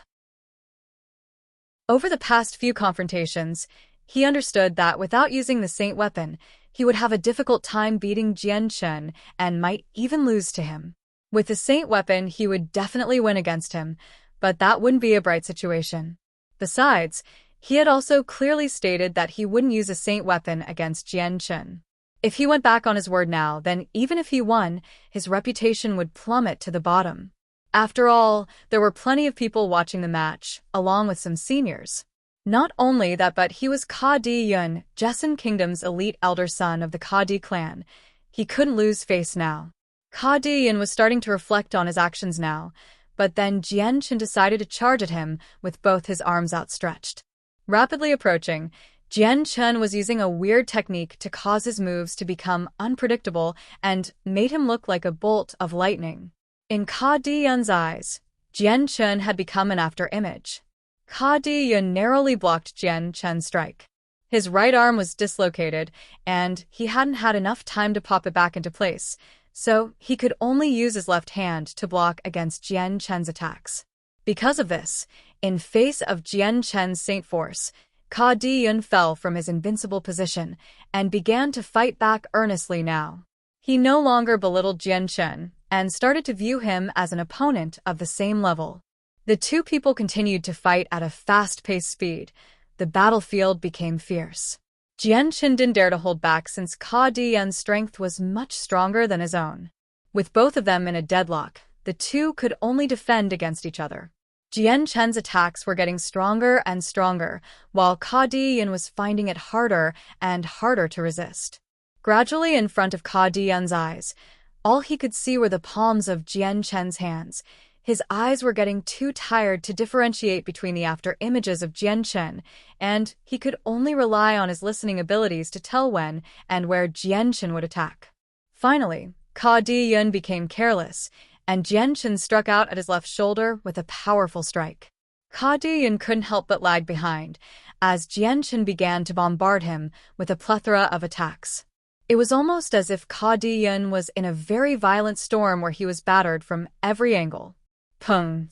Over the past few confrontations, he understood that without using the saint weapon, he would have a difficult time beating Jian Chen and might even lose to him. With the saint weapon, he would definitely win against him, but that wouldn't be a bright situation. Besides, he had also clearly stated that he wouldn't use a saint weapon against Jian Chen. If he went back on his word now, then even if he won, his reputation would plummet to the bottom. After all, there were plenty of people watching the match, along with some seniors. Not only that, but he was Ka Di-yun, Jessen Kingdom's elite elder son of the Ka Di clan. He couldn't lose face now. Ka Di-yun was starting to reflect on his actions now, but then Jian Chen decided to charge at him with both his arms outstretched. Rapidly approaching, Jian Chen was using a weird technique to cause his moves to become unpredictable and made him look like a bolt of lightning. In Ka Di-yun's eyes, Jian Chen had become an after-image. Ka Di-yun narrowly blocked Jian Chen's strike. His right arm was dislocated, and he hadn't had enough time to pop it back into place, so he could only use his left hand to block against Jian Chen's attacks. Because of this, in face of Jian Chen's saint force, Ka Di-yun fell from his invincible position and began to fight back earnestly now. He no longer belittled Jian Chen and started to view him as an opponent of the same level. The two people continued to fight at a fast-paced speed. The battlefield became fierce. Jian Chen didn't dare to hold back since Ka Di-yun's strength was much stronger than his own. With both of them in a deadlock, the two could only defend against each other. Jian Chen's attacks were getting stronger and stronger, while Ka Di-yun was finding it harder and harder to resist. Gradually, in front of Ka Di-yun's eyes, all he could see were the palms of Jian Chen's hands. His eyes were getting too tired to differentiate between the after-images of Jian Chen, and he could only rely on his listening abilities to tell when and where Jian Chen would attack. Finally, Ka Di-yun became careless, and Jian Chen struck out at his left shoulder with a powerful strike. Ka Di-yun couldn't help but lag behind, as Jian Chen began to bombard him with a plethora of attacks. It was almost as if Ka Di-yun was in a very violent storm where he was battered from every angle. Pung,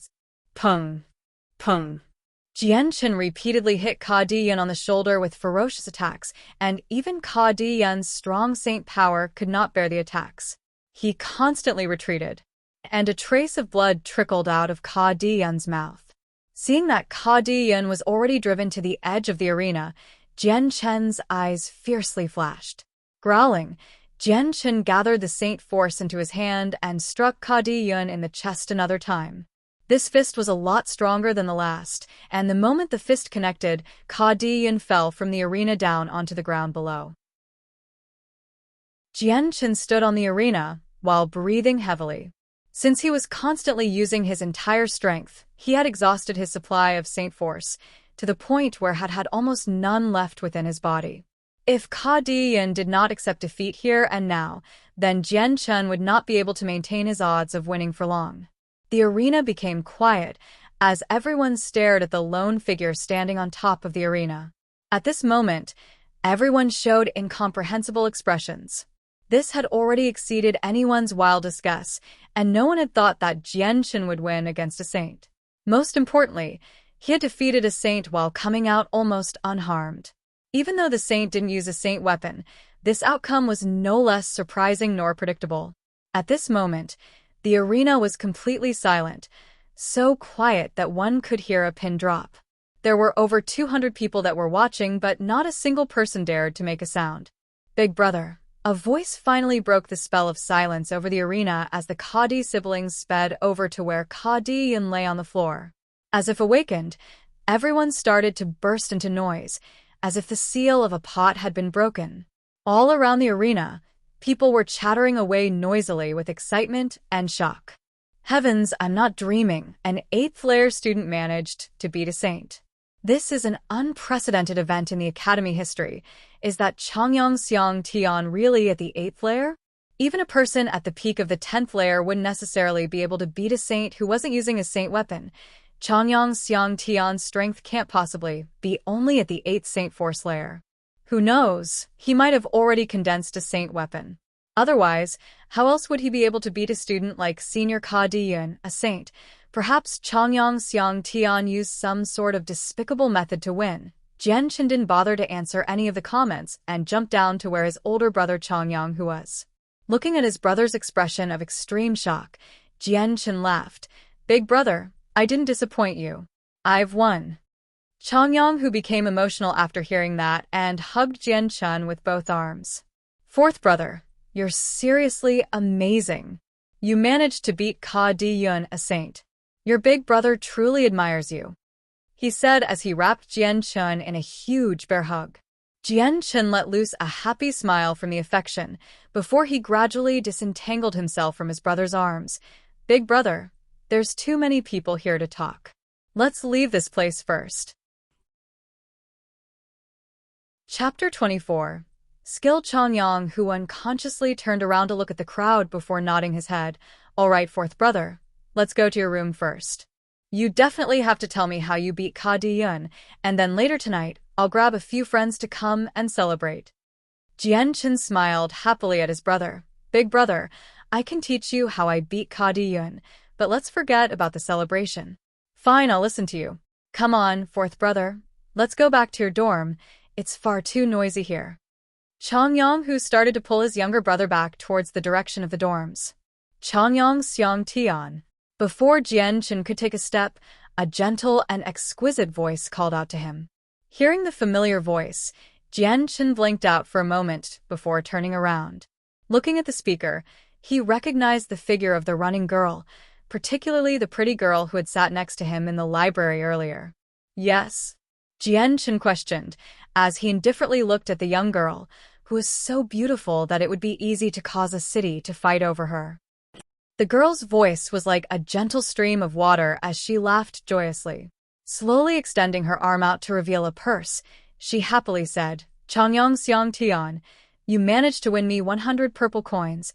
pung, pung. Jian Chen repeatedly hit Ka Di-yun on the shoulder with ferocious attacks, and even Ka Di-yun's strong saint power could not bear the attacks. He constantly retreated, and a trace of blood trickled out of Ka Di-yun's mouth. Seeing that Ka Di-yun was already driven to the edge of the arena, Jian Chen's eyes fiercely flashed. Growling, Jian Chen gathered the saint force into his hand and struck Ka Di-yun in the chest another time. This fist was a lot stronger than the last, and the moment the fist connected, Ka Di-yun fell from the arena down onto the ground below. Jian Chen stood on the arena, while breathing heavily. Since he was constantly using his entire strength, he had exhausted his supply of saint force, to the point where had almost none left within his body. If Ka Di-yun did not accept defeat here and now, then Jian Chen would not be able to maintain his odds of winning for long. The arena became quiet as everyone stared at the lone figure standing on top of the arena. At this moment, everyone showed incomprehensible expressions. This had already exceeded anyone's wildest guess, and no one had thought that Jian Chen would win against a saint. Most importantly, he had defeated a saint while coming out almost unharmed. Even though the saint didn't use a saint weapon, this outcome was no less surprising nor predictable. At this moment, The arena was completely silent, so quiet that one could hear a pin drop. There were over 200 people that were watching, but not a single person dared to make a sound. Big brother. A voice finally broke the spell of silence over the arena as the Kadi siblings sped over to where Kadi Yun lay on the floor. As if awakened, everyone started to burst into noise, as if the seal of a pot had been broken. All around the arena, people were chattering away noisily with excitement and shock. Heavens, I'm not dreaming. An 8th layer student managed to beat a saint. This is an unprecedented event in the academy history. Is that Changyang Xiang Tian really at the 8th layer? Even a person at the peak of the 10th layer wouldn't necessarily be able to beat a saint who wasn't using a saint weapon. Changyang Xiang Tian's strength can't possibly be only at the 8th saint force layer. Who knows, he might have already condensed a saint weapon. Otherwise, how else would he be able to beat a student like Senior Ka Diyun, a saint? Perhaps Changyang Xiang Tian used some sort of despicable method to win. Jian Chen didn't bother to answer any of the comments and jumped down to where his older brother Changyang was. Looking at his brother's expression of extreme shock, Jian Chen laughed. Big brother, I didn't disappoint you. I've won. Changyang, who became emotional after hearing that, and hugged Jian Chen with both arms. Fourth brother, you're seriously amazing. You managed to beat Ka Diyun, a saint. Your big brother truly admires you, he said as he wrapped Jian Chen in a huge bear hug. Jian Chen let loose a happy smile from the affection before he gradually disentangled himself from his brother's arms. Big brother, there's too many people here to talk. Let's leave this place first. Chapter 24. Skilled Changyang, who unconsciously turned around to look at the crowd before nodding his head. All right, fourth brother. Let's go to your room first. You definitely have to tell me how you beat Ka Diyun, and then later tonight, I'll grab a few friends to come and celebrate. Jian Chen smiled happily at his brother. Big brother, I can teach you how I beat Ka Diyun, but let's forget about the celebration. Fine, I'll listen to you. Come on, fourth brother. Let's go back to your dorm. It's far too noisy here. Changyang, who started to pull his younger brother back towards the direction of the dorms. Changyang Xiang Tian. Before Jian Chen could take a step, a gentle and exquisite voice called out to him. Hearing the familiar voice, Jian Chen blinked out for a moment before turning around. Looking at the speaker, he recognized the figure of the running girl, particularly the pretty girl who had sat next to him in the library earlier. Yes? Jian Chen questioned, as he indifferently looked at the young girl, who was so beautiful that it would be easy to cause a city to fight over her. The girl's voice was like a gentle stream of water as she laughed joyously. Slowly extending her arm out to reveal a purse, she happily said, Changyang Xiang Tian, you managed to win me 100 purple coins.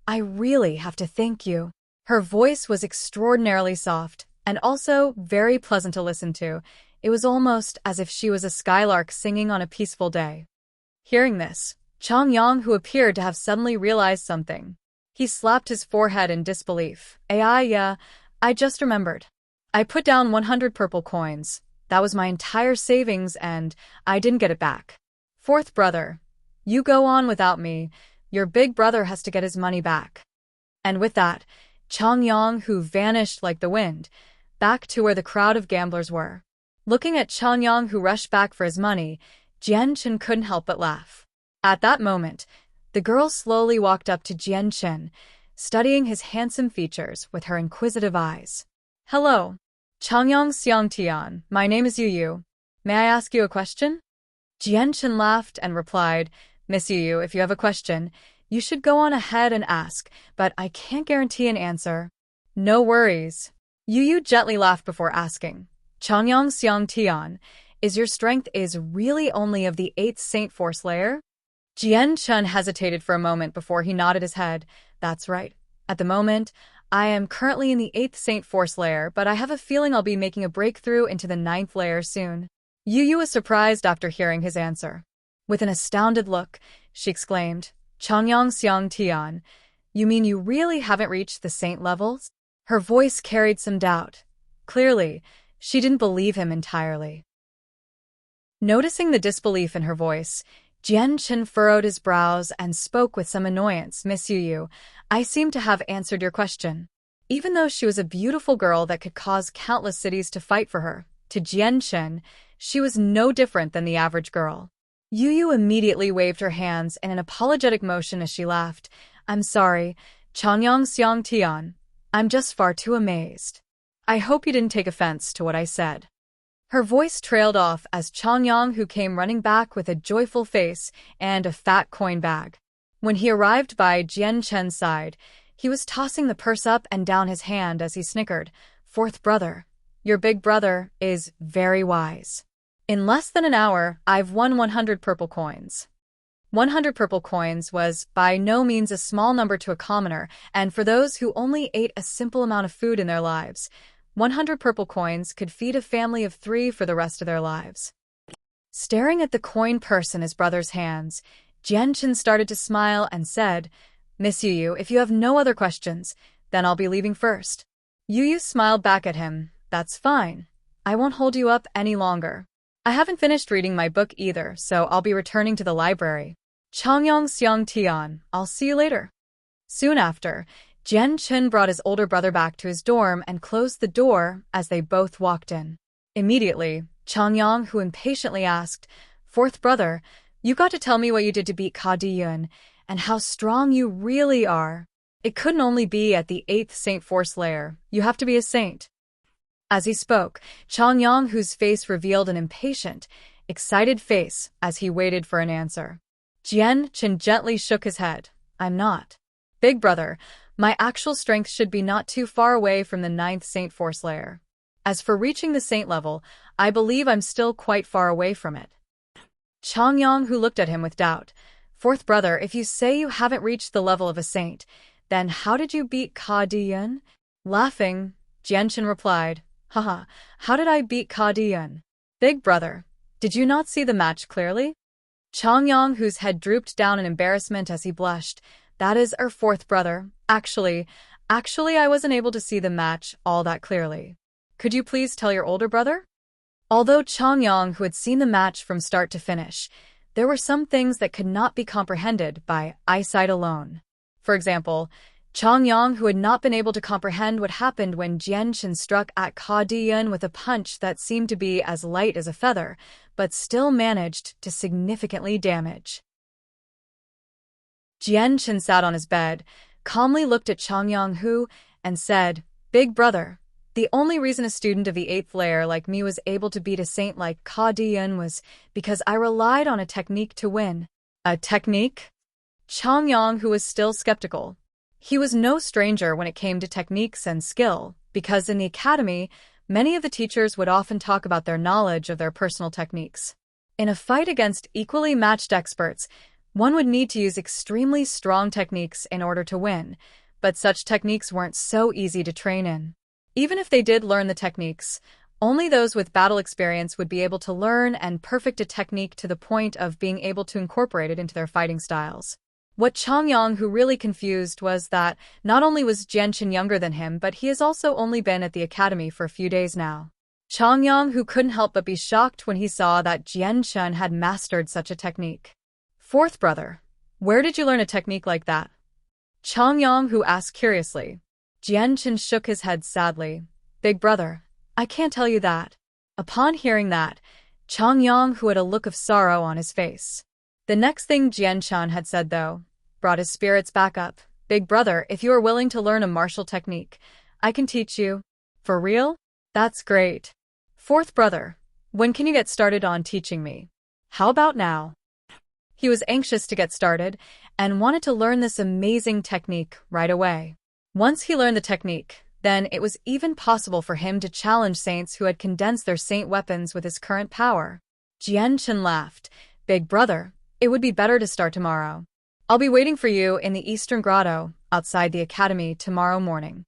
I really have to thank you. Her voice was extraordinarily soft, and also very pleasant to listen to. It was almost as if she was a skylark singing on a peaceful day. Hearing this, Changyang, who appeared to have suddenly realized something. He slapped his forehead in disbelief. Yeah, I just remembered. I put down 100 purple coins. That was my entire savings and I didn't get it back. Fourth brother, you go on without me. Your big brother has to get his money back. And with that, Changyang, who vanished like the wind, back to where the crowd of gamblers were. Looking at Changyang, who rushed back for his money, Jian Chen couldn't help but laugh. At that moment, the girl slowly walked up to Jian Chen, studying his handsome features with her inquisitive eyes. Hello, Changyang Xiang Tian, my name is Yu. May I ask you a question? Jian Chen laughed and replied, Miss Yu, if you have a question, you should go on ahead and ask, but I can't guarantee an answer. No worries. Yu gently laughed before asking, Changyang Xiang Tian, is your strength is really only of the 8th Saint Force layer? Jian Chen hesitated for a moment before he nodded his head. That's right. At the moment, I am currently in the 8th Saint Force layer, but I have a feeling I'll be making a breakthrough into the 9th layer soon. Yu was surprised after hearing his answer. With an astounded look, she exclaimed, Changyang Xiang Tian, you mean you really haven't reached the saint levels? Her voice carried some doubt. Clearly, she didn't believe him entirely. Noticing the disbelief in her voice, Jian Chen furrowed his brows and spoke with some annoyance. Miss Yu, I seem to have answered your question. Even though she was a beautiful girl that could cause countless cities to fight for her, to Jian Chen, she was no different than the average girl. Yu Yu immediately waved her hands in an apologetic motion as she laughed. I'm sorry, Changyang Xiang Tian. I'm just far too amazed. I hope you didn't take offense to what I said. Her voice trailed off as Changyang, who came running back with a joyful face and a fat coin bag. When he arrived by Jian Chen's side, he was tossing the purse up and down his hand as he snickered. Fourth brother, your big brother is very wise. In less than an hour, I've won 100 purple coins. 100 purple coins was by no means a small number to a commoner, and for those who only ate a simple amount of food in their lives, 100 purple coins could feed a family of 3 for the rest of their lives. Staring at the coin purse in his brother's hands, Jian Chen started to smile and said, Miss Yu Yu, if you have no other questions, then I'll be leaving first. Yu Yu smiled back at him. That's fine. I won't hold you up any longer. I haven't finished reading my book either, so I'll be returning to the library. Changyang Xiang Tian, I'll see you later. Soon after, Jian Chen brought his older brother back to his dorm and closed the door as they both walked in. Immediately, Changyang, who impatiently asked, Fourth brother, you got to tell me what you did to beat Ka Diyun, and how strong you really are. It couldn't only be at the 8th Saint Force layer. You have to be a saint. As he spoke, Changyang, whose face revealed an impatient, excited face as he waited for an answer. Jian Chen gently shook his head. I'm not. Big brother, my actual strength should be not too far away from the 9th Saint Force layer. As for reaching the saint level, I believe I'm still quite far away from it. Changyang, who looked at him with doubt. Fourth brother, if you say you haven't reached the level of a saint, then how did you beat Ka Diyun? Laughing, Jian Chen replied, Haha, how did I beat Ka Diyun? Big brother, did you not see the match clearly? Changyang, whose head drooped down in embarrassment as he blushed, that is our fourth brother. Actually, I wasn't able to see the match all that clearly. Could you please tell your older brother? Although Changyang, who had seen the match from start to finish, there were some things that could not be comprehended by eyesight alone. For example, Changyang, who had not been able to comprehend what happened when Jian Chen struck at Ka Diyun with a punch that seemed to be as light as a feather, but still managed to significantly damage. Jian Chen sat on his bed, calmly looked at Changyang, and said, Big brother, the only reason a student of the 8th layer like me was able to beat a saint like Ka Diyun was because I relied on a technique to win. A technique? Changyang, who was still skeptical. He was no stranger when it came to techniques and skill, because in the academy, many of the teachers would often talk about their knowledge of their personal techniques. In a fight against equally matched experts, one would need to use extremely strong techniques in order to win, but such techniques weren't so easy to train in. Even if they did learn the techniques, only those with battle experience would be able to learn and perfect a technique to the point of being able to incorporate it into their fighting styles. What Changyang, who really confused, was that not only was Jian Chen younger than him, but he has also only been at the academy for a few days now. Changyang, who couldn't help but be shocked when he saw that Jian Chen had mastered such a technique. Fourth brother, where did you learn a technique like that? Changyang, who asked curiously. Jian Chen shook his head sadly. Big brother, I can't tell you that. Upon hearing that, Changyang, who had a look of sorrow on his face. The next thing Jian Chen had said, though, brought his spirits back up. Big brother, if you are willing to learn a martial technique, I can teach you. For real? That's great. Fourth brother, when can you get started on teaching me? How about now? He was anxious to get started and wanted to learn this amazing technique right away. Once he learned the technique, then it was even possible for him to challenge saints who had condensed their saint weapons with his current power. Jian Chen laughed. Big brother, it would be better to start tomorrow. I'll be waiting for you in the Eastern Grotto, outside the academy tomorrow morning.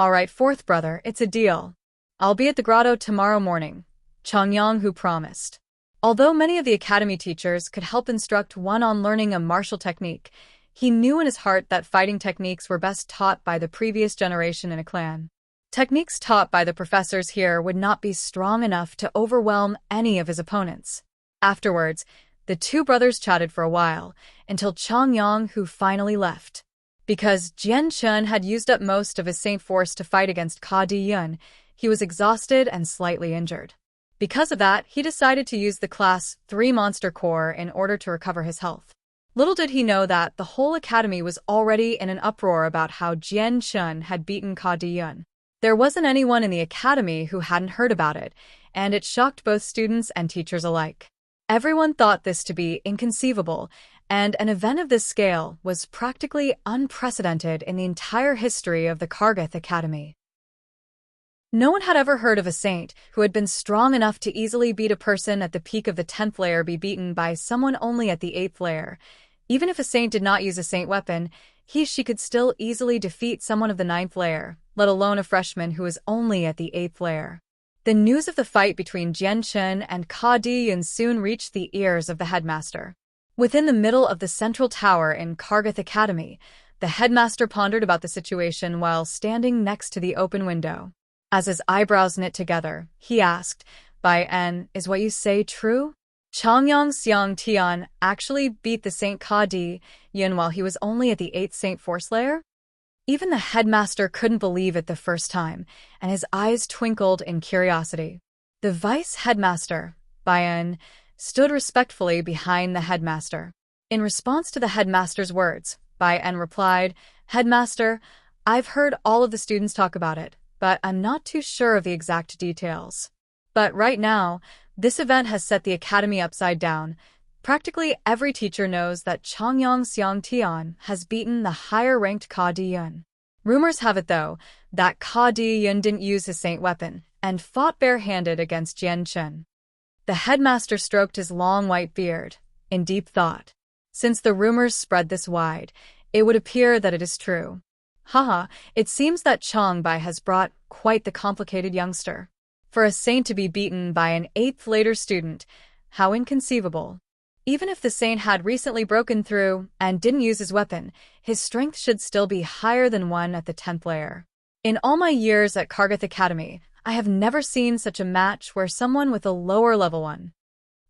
All right, fourth brother, it's a deal. I'll be at the grotto tomorrow morning, Changyang, who promised. Although many of the academy teachers could help instruct one on learning a martial technique, he knew in his heart that fighting techniques were best taught by the previous generation in a clan. Techniques taught by the professors here would not be strong enough to overwhelm any of his opponents. Afterwards, the two brothers chatted for a while, until Changyang, who finally left. Because Jian Chun had used up most of his Saint Force to fight against Ka Di Yun, he was exhausted and slightly injured. Because of that, he decided to use the Class 3 Monster Core in order to recover his health. Little did he know that the whole academy was already in an uproar about how Jian Chun had beaten Ka Di Yun. There wasn't anyone in the academy who hadn't heard about it, and it shocked both students and teachers alike. Everyone thought this to be inconceivable, and an event of this scale was practically unprecedented in the entire history of the Kargath Academy. No one had ever heard of a saint who had been strong enough to easily beat a person at the peak of the 10th layer be beaten by someone only at the 8th layer. Even if a saint did not use a saint weapon, she could still easily defeat someone of the 9th layer, let alone a freshman who was only at the 8th layer. The news of the fight between Jian Chun and Ka Di Yun soon reached the ears of the headmaster. Within the middle of the central tower in Kargath Academy, the headmaster pondered about the situation while standing next to the open window. As his eyebrows knit together, he asked, "Bai En, is what you say true? Changyang Xiang Tian actually beat the Saint Ka Di Yun while he was only at the 8th Saint Force layer?" Even the headmaster couldn't believe it the first time, and his eyes twinkled in curiosity. The vice headmaster, Bai En, stood respectfully behind the headmaster. In response to the headmaster's words, Bai En replied, "Headmaster, I've heard all of the students talk about it, but I'm not too sure of the exact details. But right now, this event has set the academy upside down. Practically every teacher knows that Changyang Xiang Tian has beaten the higher-ranked Ka Di Yun. Rumors have it, though, that Ka Di Yun didn't use his saint weapon and fought bare-handed against Jian Chun." The headmaster stroked his long white beard, in deep thought. Since the rumors spread this wide, it would appear that it is true. Haha, it seems that Chang Bai has brought quite the complicated youngster. For a saint to be beaten by an 8th later student, how inconceivable. Even if the saint had recently broken through and didn't use his weapon, his strength should still be higher than one at the 10th layer. In all my years at Kargath Academy, I have never seen such a match where someone with a lower level one.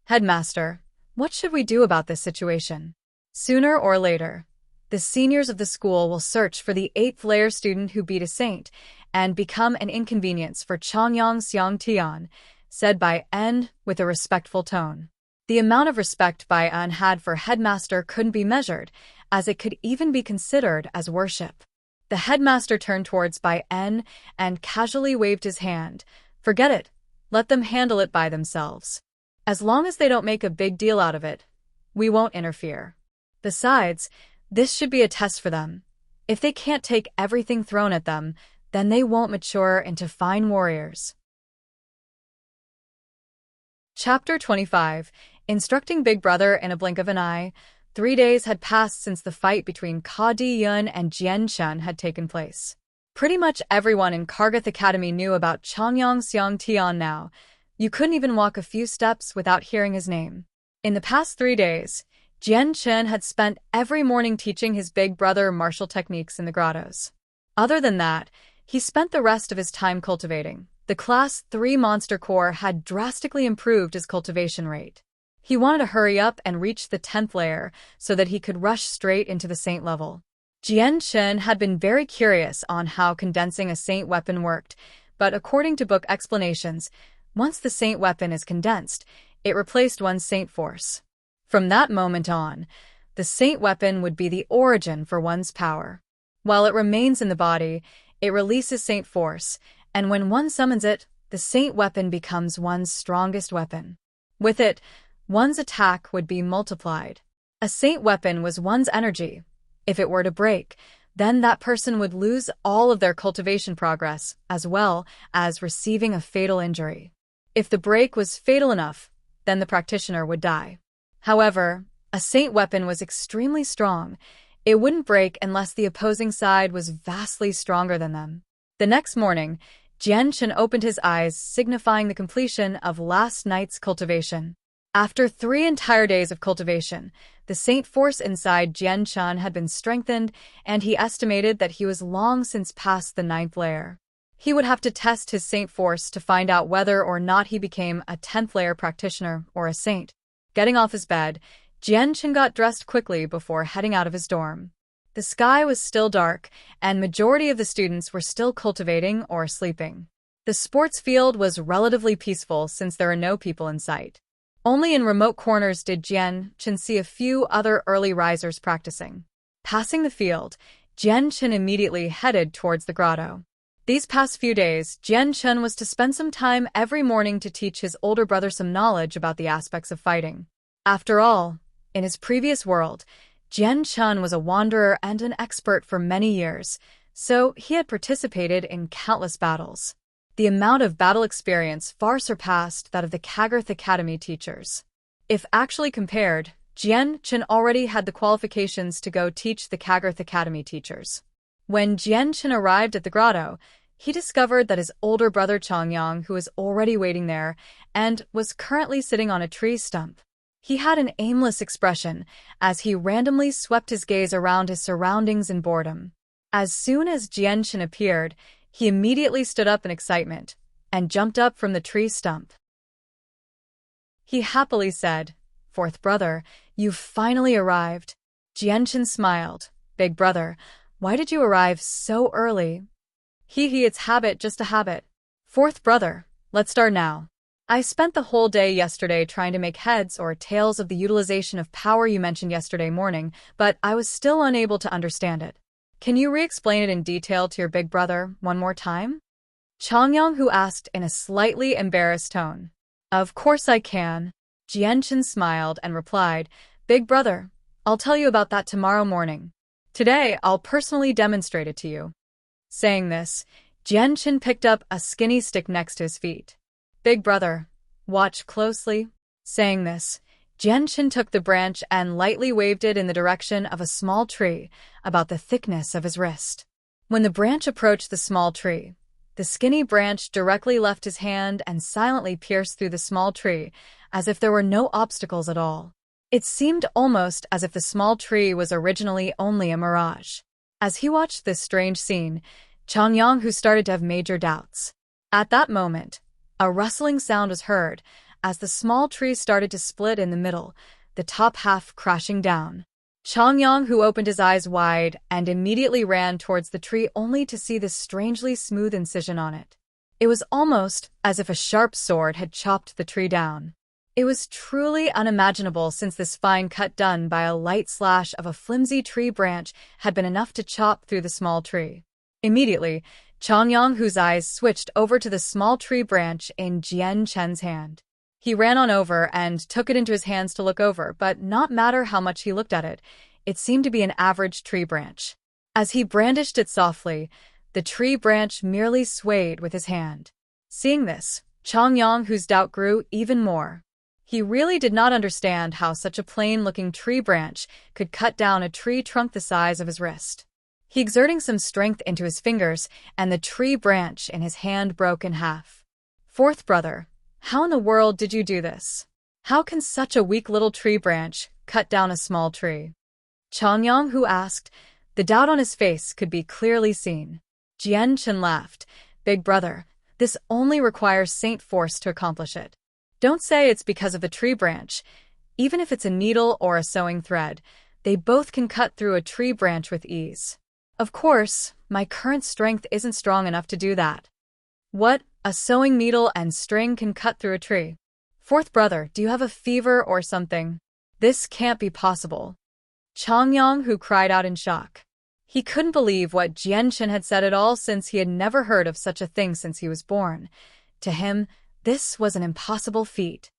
Headmaster, what should we do about this situation? Sooner or later, the seniors of the school will search for the 8th layer student who beat a saint and become an inconvenience for Changyang Xiang Tian, said Bai En with a respectful tone. The amount of respect Bai En had for headmaster couldn't be measured, as it could even be considered as worship. The headmaster turned towards Bai En and casually waved his hand. "Forget it. Let them handle it by themselves. As long as they don't make a big deal out of it, we won't interfere. Besides, this should be a test for them. If they can't take everything thrown at them, then they won't mature into fine warriors." Chapter 25. Instructing Big Brother in a blink of an eye. 3 days had passed since the fight between Ka Di Yun and Jian Chun had taken place. Pretty much everyone in Kargath Academy knew about Changyang Xiang Tian now. You couldn't even walk a few steps without hearing his name. In the past 3 days, Jian Chun had spent every morning teaching his big brother martial techniques in the grottos. Other than that, he spent the rest of his time cultivating. The Class 3 Monster Core had drastically improved his cultivation rate. He wanted to hurry up and reach the 10th layer so that he could rush straight into the saint level. Jian Chun had been very curious on how condensing a saint weapon worked, but according to book explanations, once the saint weapon is condensed, it replaced one's saint force. From that moment on, the saint weapon would be the origin for one's power. While it remains in the body, it releases saint force, and when one summons it, the saint weapon becomes one's strongest weapon. With it, one's attack would be multiplied. A saint weapon was one's energy. If it were to break, then that person would lose all of their cultivation progress, as well as receiving a fatal injury. If the break was fatal enough, then the practitioner would die. However, a saint weapon was extremely strong. It wouldn't break unless the opposing side was vastly stronger than them. The next morning, Jian Chun opened his eyes, signifying the completion of last night's cultivation. After 3 entire days of cultivation, the saint force inside Jian Chun had been strengthened, and he estimated that he was long since past the 9th layer. He would have to test his saint force to find out whether or not he became a 10th layer practitioner or a saint. Getting off his bed, Jian Chun got dressed quickly before heading out of his dorm. The sky was still dark, and majority of the students were still cultivating or sleeping. The sports field was relatively peaceful since there are no people in sight. Only in remote corners did Jian-Chen see a few other early risers practicing. Passing the field, Jian-Chen immediately headed towards the grotto. These past few days, Jian-Chen was to spend some time every morning to teach his older brother some knowledge about the aspects of fighting. After all, in his previous world, Jian-Chen was a wanderer and an expert for many years, so he had participated in countless battles. The amount of battle experience far surpassed that of the Kagarth Academy teachers. If actually compared, Jian-Chen already had the qualifications to go teach the Kagarth Academy teachers. When Jian-Chen arrived at the grotto, he discovered that his older brother Changyang, who was already waiting there, and was currently sitting on a tree stump. He had an aimless expression as he randomly swept his gaze around his surroundings in boredom. As soon as Jian-Chen appeared, he immediately stood up in excitement and jumped up from the tree stump. He happily said, "Fourth brother, you've finally arrived." Jian-Chen smiled. "Big brother, why did you arrive so early?" It's habit, just a habit." "Fourth brother, let's start now. I spent the whole day yesterday trying to make heads or tails of the utilization of power you mentioned yesterday morning, but I was still unable to understand it. Can you re-explain it in detail to your big brother one more time?" Changyang who asked in a slightly embarrassed tone. "Of course I can." Jian-Chen smiled and replied, "Big brother, I'll tell you about that tomorrow morning. Today, I'll personally demonstrate it to you." Saying this, Jian-Chen picked up a skinny stick next to his feet. "Big brother, watch closely." Saying this, Jian-Chen took the branch and lightly waved it in the direction of a small tree, about the thickness of his wrist. When the branch approached the small tree, the skinny branch directly left his hand and silently pierced through the small tree, as if there were no obstacles at all. It seemed almost as if the small tree was originally only a mirage. As he watched this strange scene, Changyang who started to have major doubts. At that moment, a rustling sound was heard, as the small tree started to split in the middle, the top half crashing down. Changyang who opened his eyes wide and immediately ran towards the tree only to see this strangely smooth incision on it. It was almost as if a sharp sword had chopped the tree down. It was truly unimaginable since this fine cut done by a light slash of a flimsy tree branch had been enough to chop through the small tree. Immediately, Changyang whose eyes switched over to the small tree branch in Jian-Chen's hand. He ran on over and took it into his hands to look over, but not matter how much he looked at it, it seemed to be an average tree branch. As he brandished it softly, the tree branch merely swayed with his hand. Seeing this, Changyang whose doubt grew even more. He really did not understand how such a plain-looking tree branch could cut down a tree trunk the size of his wrist. He exerting some strength into his fingers, and the tree branch in his hand broke in half. "Fourth brother, how in the world did you do this? How can such a weak little tree branch cut down a small tree?" Changyang who asked. The doubt on his face could be clearly seen. Jian-Chen laughed. "Big brother, this only requires saint force to accomplish it. Don't say it's because of the tree branch. Even if it's a needle or a sewing thread, they both can cut through a tree branch with ease. Of course, my current strength isn't strong enough to do that." "What? A sewing needle and string can cut through a tree? Fourth brother, do you have a fever or something? This can't be possible." Changyang who cried out in shock. He couldn't believe what Jian-Chen had said at all since he had never heard of such a thing since he was born. To him, this was an impossible feat.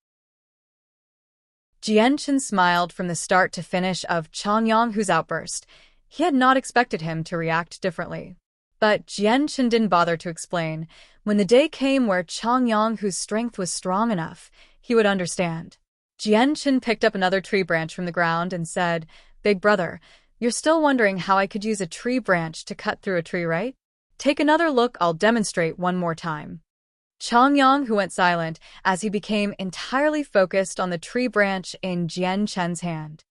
Jian-Chen smiled from the start to finish of Changyang whose outburst. He had not expected him to react differently. But Jian-Chen didn't bother to explain. When the day came where Changyang whose strength was strong enough, he would understand. Jian-Chen picked up another tree branch from the ground and said, "Big brother, you're still wondering how I could use a tree branch to cut through a tree, right? Take another look, I'll demonstrate one more time." Changyang who went silent as he became entirely focused on the tree branch in Jian-Chen's hand.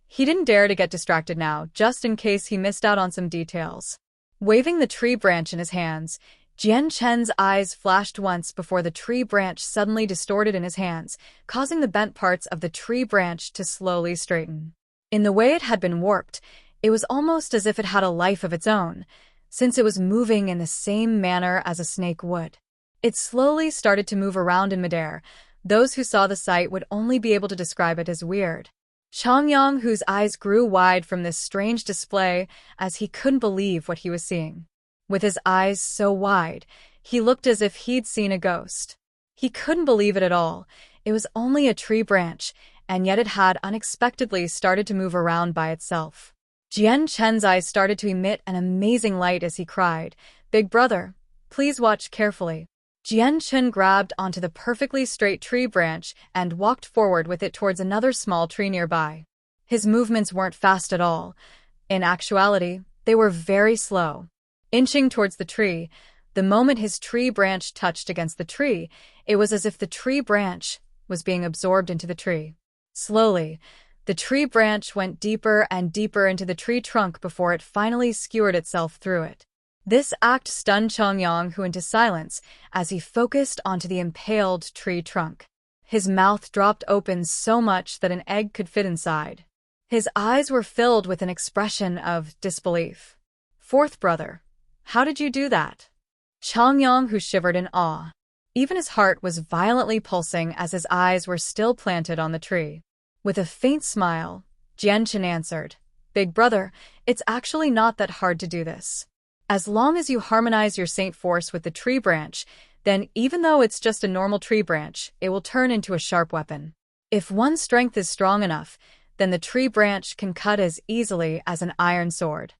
He didn't dare to get distracted now, just in case he missed out on some details. Waving the tree branch in his hands, Jian-Chen's eyes flashed once before the tree branch suddenly distorted in his hands, causing the bent parts of the tree branch to slowly straighten. In the way it had been warped, It was almost as if it had a life of its own, since it was moving in the same manner as a snake would. It slowly started to move around in midair. Those who saw the sight would only be able to describe it as weird. Changyang, whose eyes grew wide from this strange display as he couldn't believe what he was seeing. With his eyes so wide, he looked as if he'd seen a ghost. He couldn't believe it at all. It was only a tree branch, and yet it had unexpectedly started to move around by itself. Jian Chen's eyes started to emit an amazing light as he cried, "Big brother, please watch carefully." Jian Chen grabbed onto the perfectly straight tree branch and walked forward with it towards another small tree nearby. His movements weren't fast at all. In actuality, they were very slow. Inching towards the tree, the moment his tree branch touched against the tree, it was as if the tree branch was being absorbed into the tree. Slowly, the tree branch went deeper and deeper into the tree trunk before it finally skewered itself through it. This act stunned Changyang into silence as he focused onto the impaled tree trunk. His mouth dropped open so much that an egg could fit inside. His eyes were filled with an expression of disbelief. "Fourth brother, how did you do that?" Changyang shivered in awe. Even his heart was violently pulsing as his eyes were still planted on the tree. With a faint smile, Jian Chen answered, "Big brother, it's actually not that hard to do this. As long as you harmonize your Saint Force with the tree branch, then even though it's just a normal tree branch, it will turn into a sharp weapon. If one's strength is strong enough, then the tree branch can cut as easily as an iron sword."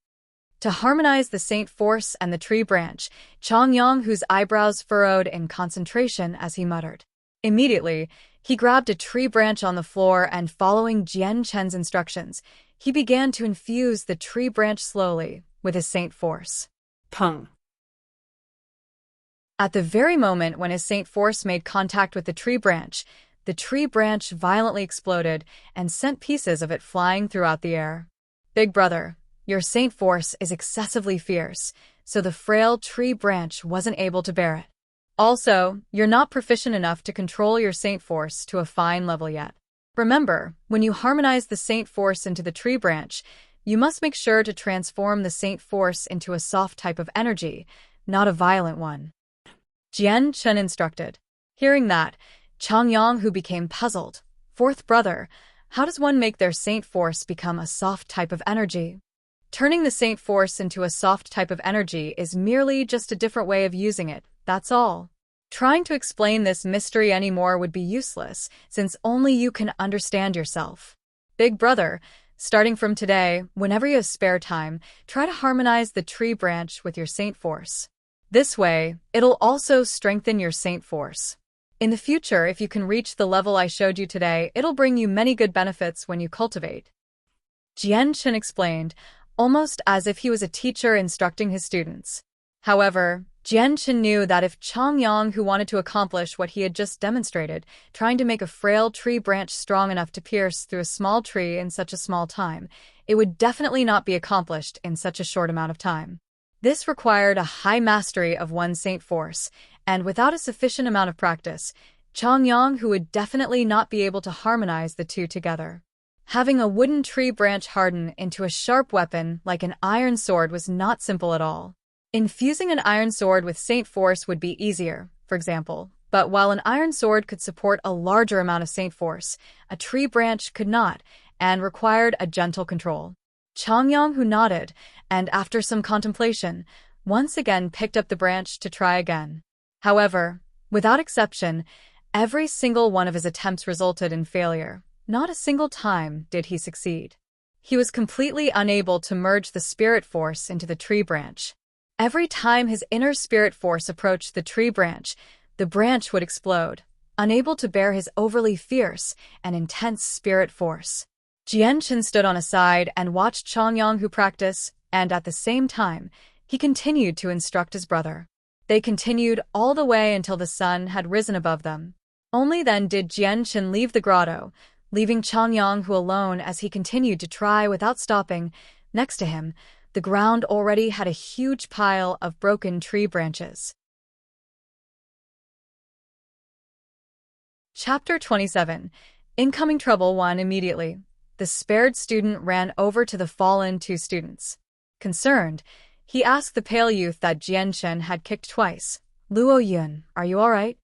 To harmonize the Saint Force and the tree branch, Changyang's eyebrows furrowed in concentration as he muttered. Immediately, he grabbed a tree branch on the floor and, following Jian Chen's instructions, he began to infuse the tree branch slowly with his Saint Force. Pung. At the very moment when his Saint Force made contact with the tree branch violently exploded and sent pieces of it flying throughout the air. "Big brother, your Saint Force is excessively fierce, so the frail tree branch wasn't able to bear it. Also, you're not proficient enough to control your Saint Force to a fine level yet. Remember, when you harmonize the Saint Force into the tree branch, you must make sure to transform the Saint Force into a soft type of energy, not a violent one," Jian Chen instructed. Hearing that, Changyang became puzzled. "Fourth brother, how does one make their Saint Force become a soft type of energy?" Turning the Saint Force into a soft type of energy is merely just a different way of using it, that's all. Trying to explain this mystery anymore would be useless, since only you can understand yourself. Big brother, starting from today, whenever you have spare time, try to harmonize the tree branch with your Saint Force. This way, it'll also strengthen your Saint Force. In the future, if you can reach the level I showed you today, it'll bring you many good benefits when you cultivate. Jian Chen explained, almost as if he was a teacher instructing his students. However, Jian Chen knew that if Changyang wanted to accomplish what he had just demonstrated, trying to make a frail tree branch strong enough to pierce through a small tree in such a small time, it would definitely not be accomplished in such a short amount of time. This required a high mastery of one's Saint Force, and without a sufficient amount of practice, Changyang would definitely not be able to harmonize the two together. Having a wooden tree branch harden into a sharp weapon like an iron sword was not simple at all. Infusing an iron sword with Saint Force would be easier, for example, but while an iron sword could support a larger amount of Saint Force, a tree branch could not, and required a gentle control. Changyang nodded, and after some contemplation, once again picked up the branch to try again. However, without exception, every single one of his attempts resulted in failure. Not a single time did he succeed. He was completely unable to merge the spirit force into the tree branch. Every time his inner spirit force approached the tree branch would explode, unable to bear his overly fierce and intense spirit force. Jian Chen stood on a side and watched Changyang practice, and at the same time, he continued to instruct his brother. They continued all the way until the sun had risen above them. Only then did Jian Chen leave the grotto, leaving Changyang alone as he continued to try without stopping. Next to him, the ground already had a huge pile of broken tree branches. Chapter 27. Incoming Trouble 1. Immediately, the spared student ran over to the fallen two students. Concerned, he asked the pale youth that Jianchen had kicked twice, "Luo Yun, are you all right?"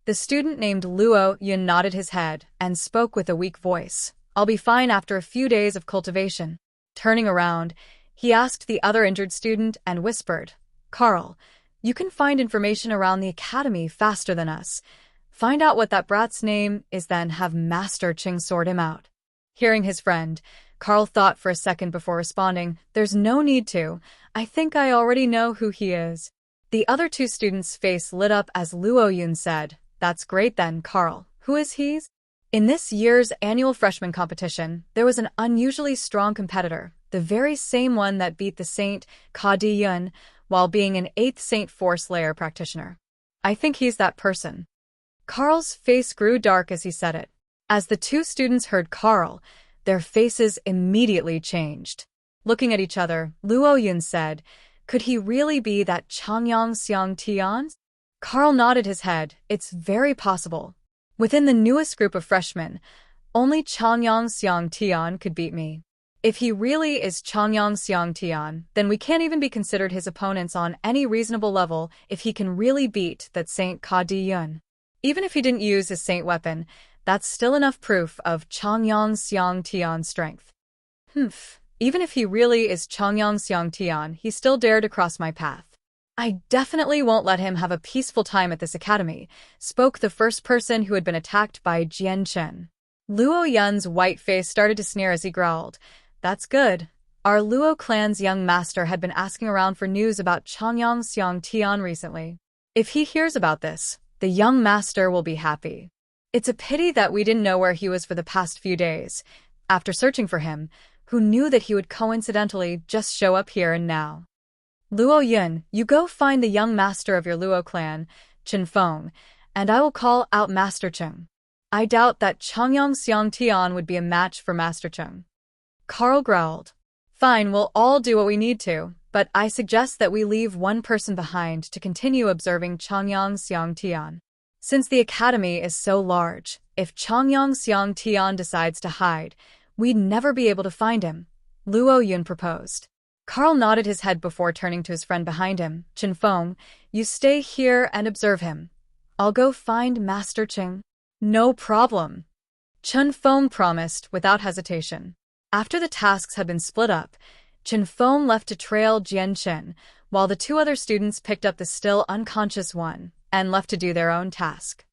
The student named Luo Yun nodded his head and spoke with a weak voice, "I'll be fine after a few days of cultivation." Turning around, he asked the other injured student and whispered, "Carl, you can find information around the academy faster than us. Find out what that brat's name is, then have Master Ching sort him out." Hearing his friend, Carl thought for a second before responding, "There's no need to. I think I already know who he is." The other two students' face lit up as Luo Yun said, "That's great then, Carl. Who is he?" In this year's annual freshman competition, there was an unusually strong competitor, the very same one that beat the Saint Ka Di Yun while being an 8th Saint Force Layer practitioner. "I think he's that person." Carl's face grew dark as he said it. As the two students heard Carl, their faces immediately changed. Looking at each other, Luo Yun said, "Could he really be that Changyang Xiang Tian?" Carl nodded his head. "It's very possible. Within the newest group of freshmen, only Changyang Xiang Tian could beat me. If he really is Changyang Xiang Tian, then we can't even be considered his opponents on any reasonable level if he can really beat that Saint Ka Di Yun. Even if he didn't use his saint weapon, that's still enough proof of Changyang Xiang Tian's strength. Even if he really is Changyang Xiang Tian, he still dared to cross my path. I definitely won't let him have a peaceful time at this academy," spoke the first person who had been attacked by Jianchen. Luo Yun's white face started to sneer as he growled, "That's good. Our Luo clan's young master had been asking around for news about Changyang Xiang Tian recently. If he hears about this, the young master will be happy. It's a pity that we didn't know where he was for the past few days. After searching for him, who knew that he would coincidentally just show up here and now? Luo Yun, you go find the young master of your Luo clan, Chen Feng, and I will call out Master Cheng. I doubt that Changyang Xiang Tian would be a match for Master Cheng." Carl growled, "Fine, we'll all do what we need to, but I suggest that we leave one person behind to continue observing Changyang Xiang Tian. Since the academy is so large, if Changyang Xiang Tian decides to hide, we'd never be able to find him," Luo Yun proposed. Carl nodded his head before turning to his friend behind him, Chen Feng, "You stay here and observe him. I'll go find Master Cheng." "No problem," Chen Feng promised without hesitation. After the tasks had been split up, Chen Feng left to trail Jianchen, while the two other students picked up the still unconscious one and left to do their own task.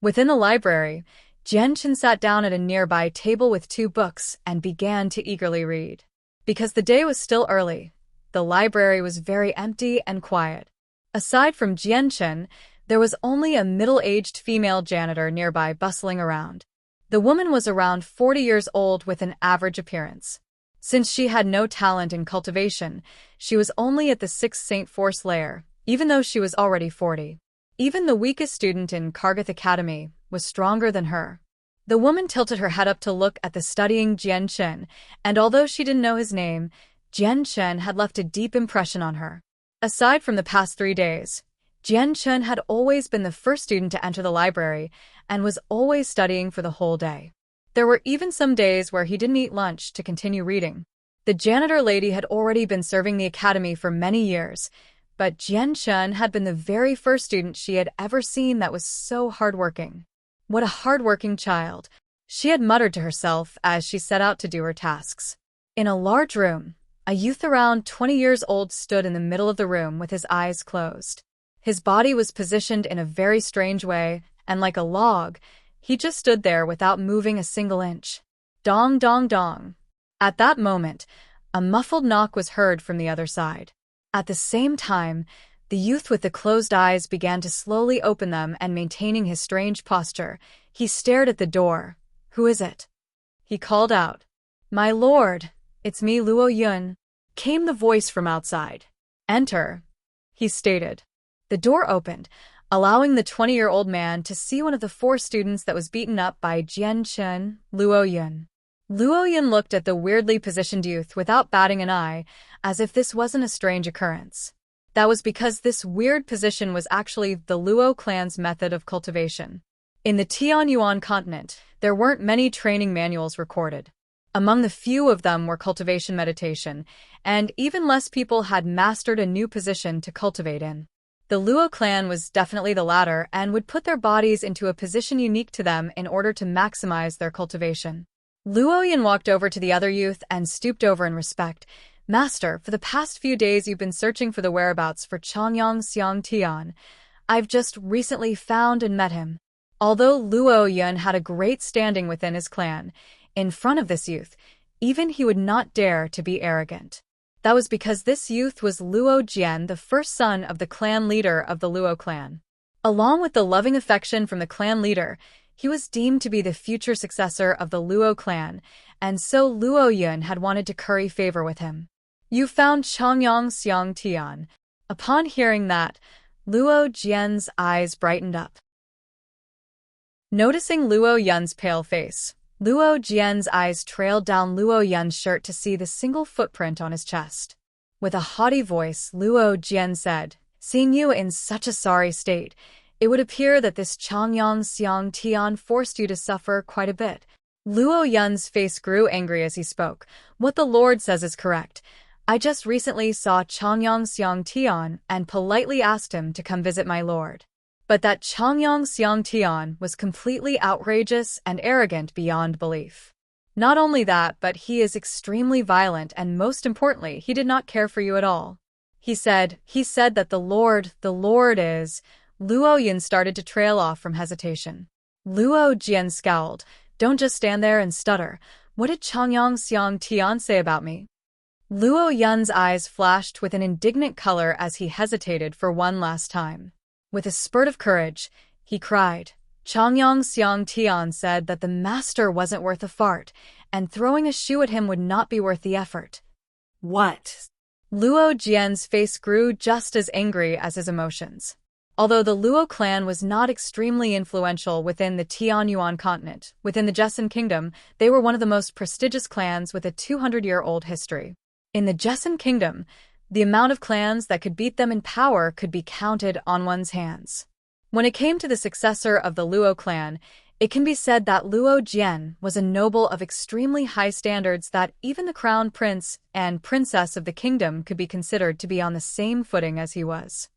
Within the library, Jianchen sat down at a nearby table with 2 books and began to eagerly read. Because the day was still early, the library was very empty and quiet. Aside from Jianchen, there was only a middle-aged female janitor nearby bustling around. The woman was around 40 years old with an average appearance. Since she had no talent in cultivation, she was only at the 6th Saint Force Layer, even though she was already 40. Even the weakest student in Kargath Academy was stronger than her. The woman tilted her head up to look at the studying Jianchen, and although she didn't know his name, Jianchen had left a deep impression on her. Aside from the past 3 days, Jianchen had always been the first student to enter the library and was always studying for the whole day. There were even some days where he didn't eat lunch to continue reading. The janitor lady had already been serving the academy for many years, but Jianchen had been the very first student she had ever seen that was so hardworking. What a hardworking child, she had muttered to herself as she set out to do her tasks. In a large room, a youth around 20 years old stood in the middle of the room with his eyes closed. His body was positioned in a very strange way, and like a log, he just stood there without moving a single inch. Dong, dong, dong. At that moment, a muffled knock was heard from the other side. At the same time, the youth with the closed eyes began to slowly open them, and maintaining his strange posture, he stared at the door. "Who is it?" he called out. "My lord, it's me, Luo Yun," came the voice from outside. "Enter," he stated. The door opened, allowing the 20-year-old man to see one of the 4 students that was beaten up by Jianchen, Luo Yun. Luo Yun looked at the weirdly positioned youth without batting an eye, as if this wasn't a strange occurrence. That was because this weird position was actually the Luo clan's method of cultivation. In the Tianyuan continent, there weren't many training manuals recorded. Among the few of them were cultivation meditation, and even less people had mastered a new position to cultivate in. The Luo clan was definitely the latter and would put their bodies into a position unique to them in order to maximize their cultivation. Luo Yin walked over to the other youth and stooped over in respect. Master, for the past few days you've been searching for the whereabouts for Changyang Xiang Tian. I've just recently found and met him. Although Luo Yun had a great standing within his clan, in front of this youth, even he would not dare to be arrogant. That was because this youth was Luo Jian, the first son of the clan leader of the Luo clan. Along with the loving affection from the clan leader, he was deemed to be the future successor of the Luo clan, and so Luo Yun had wanted to curry favor with him. You found Changyang Xiang Tian. Upon hearing that, Luo Jian's eyes brightened up. Noticing Luo Yun's pale face, Luo Jian's eyes trailed down Luo Yun's shirt to see the single footprint on his chest. With a haughty voice, Luo Jian said, "Seeing you in such a sorry state, it would appear that this Changyang Xiang Tian forced you to suffer quite a bit." Luo Yun's face grew angry as he spoke. "What the Lord says is correct. I just recently saw Changyang Xiang Tian and politely asked him to come visit my lord. But that Changyang Xiang Tian was completely outrageous and arrogant beyond belief. Not only that, but he is extremely violent and most importantly, he did not care for you at all. He said that the Lord is..." Luo Yin started to trail off from hesitation. Luo Jian scowled. "Don't just stand there and stutter. What did Changyang Xiang Tian say about me?" Luo Yun's eyes flashed with an indignant color as he hesitated for one last time. With a spurt of courage, he cried, "Changyang Xiang Tian said that the master wasn't worth a fart, and throwing a shoe at him would not be worth the effort." What? Luo Jian's face grew just as angry as his emotions. Although the Luo clan was not extremely influential within the Tianyuan continent, within the Joseon Kingdom, they were one of the most prestigious clans with a 200-year-old history. In the Joseon Kingdom, the amount of clans that could beat them in power could be counted on one's hands. When it came to the successor of the Luo clan, it can be said that Luo Jian was a noble of extremely high standards that even the crown prince and princess of the kingdom could be considered to be on the same footing as he was.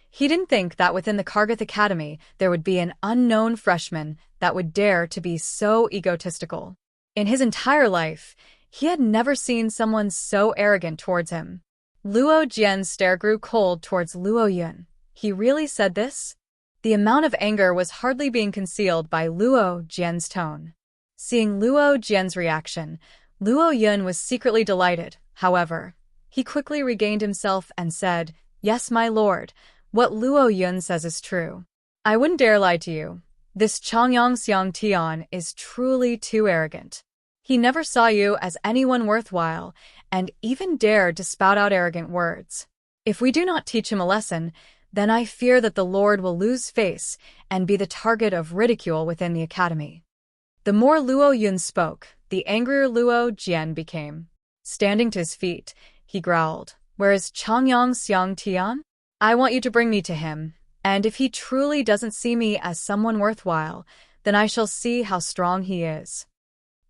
He didn't think that within the Kargath Academy there would be an unknown freshman that would dare to be so egotistical. In his entire life, he had never seen someone so arrogant towards him. Luo Jian's stare grew cold towards Luo Yun. He really said this? The amount of anger was hardly being concealed by Luo Jian's tone. Seeing Luo Jian's reaction, Luo Yun was secretly delighted. However, he quickly regained himself and said, "Yes, my lord, what Luo Yun says is true. I wouldn't dare lie to you. This Changyang Xiang Tian is truly too arrogant. He never saw you as anyone worthwhile, and even dared to spout out arrogant words. If we do not teach him a lesson, then I fear that the Lord will lose face and be the target of ridicule within the academy." The more Luo Yun spoke, the angrier Luo Jian became. Standing to his feet, he growled, "Where is Changyang Xiang Tian? I want you to bring me to him, and if he truly doesn't see me as someone worthwhile, then I shall see how strong he is."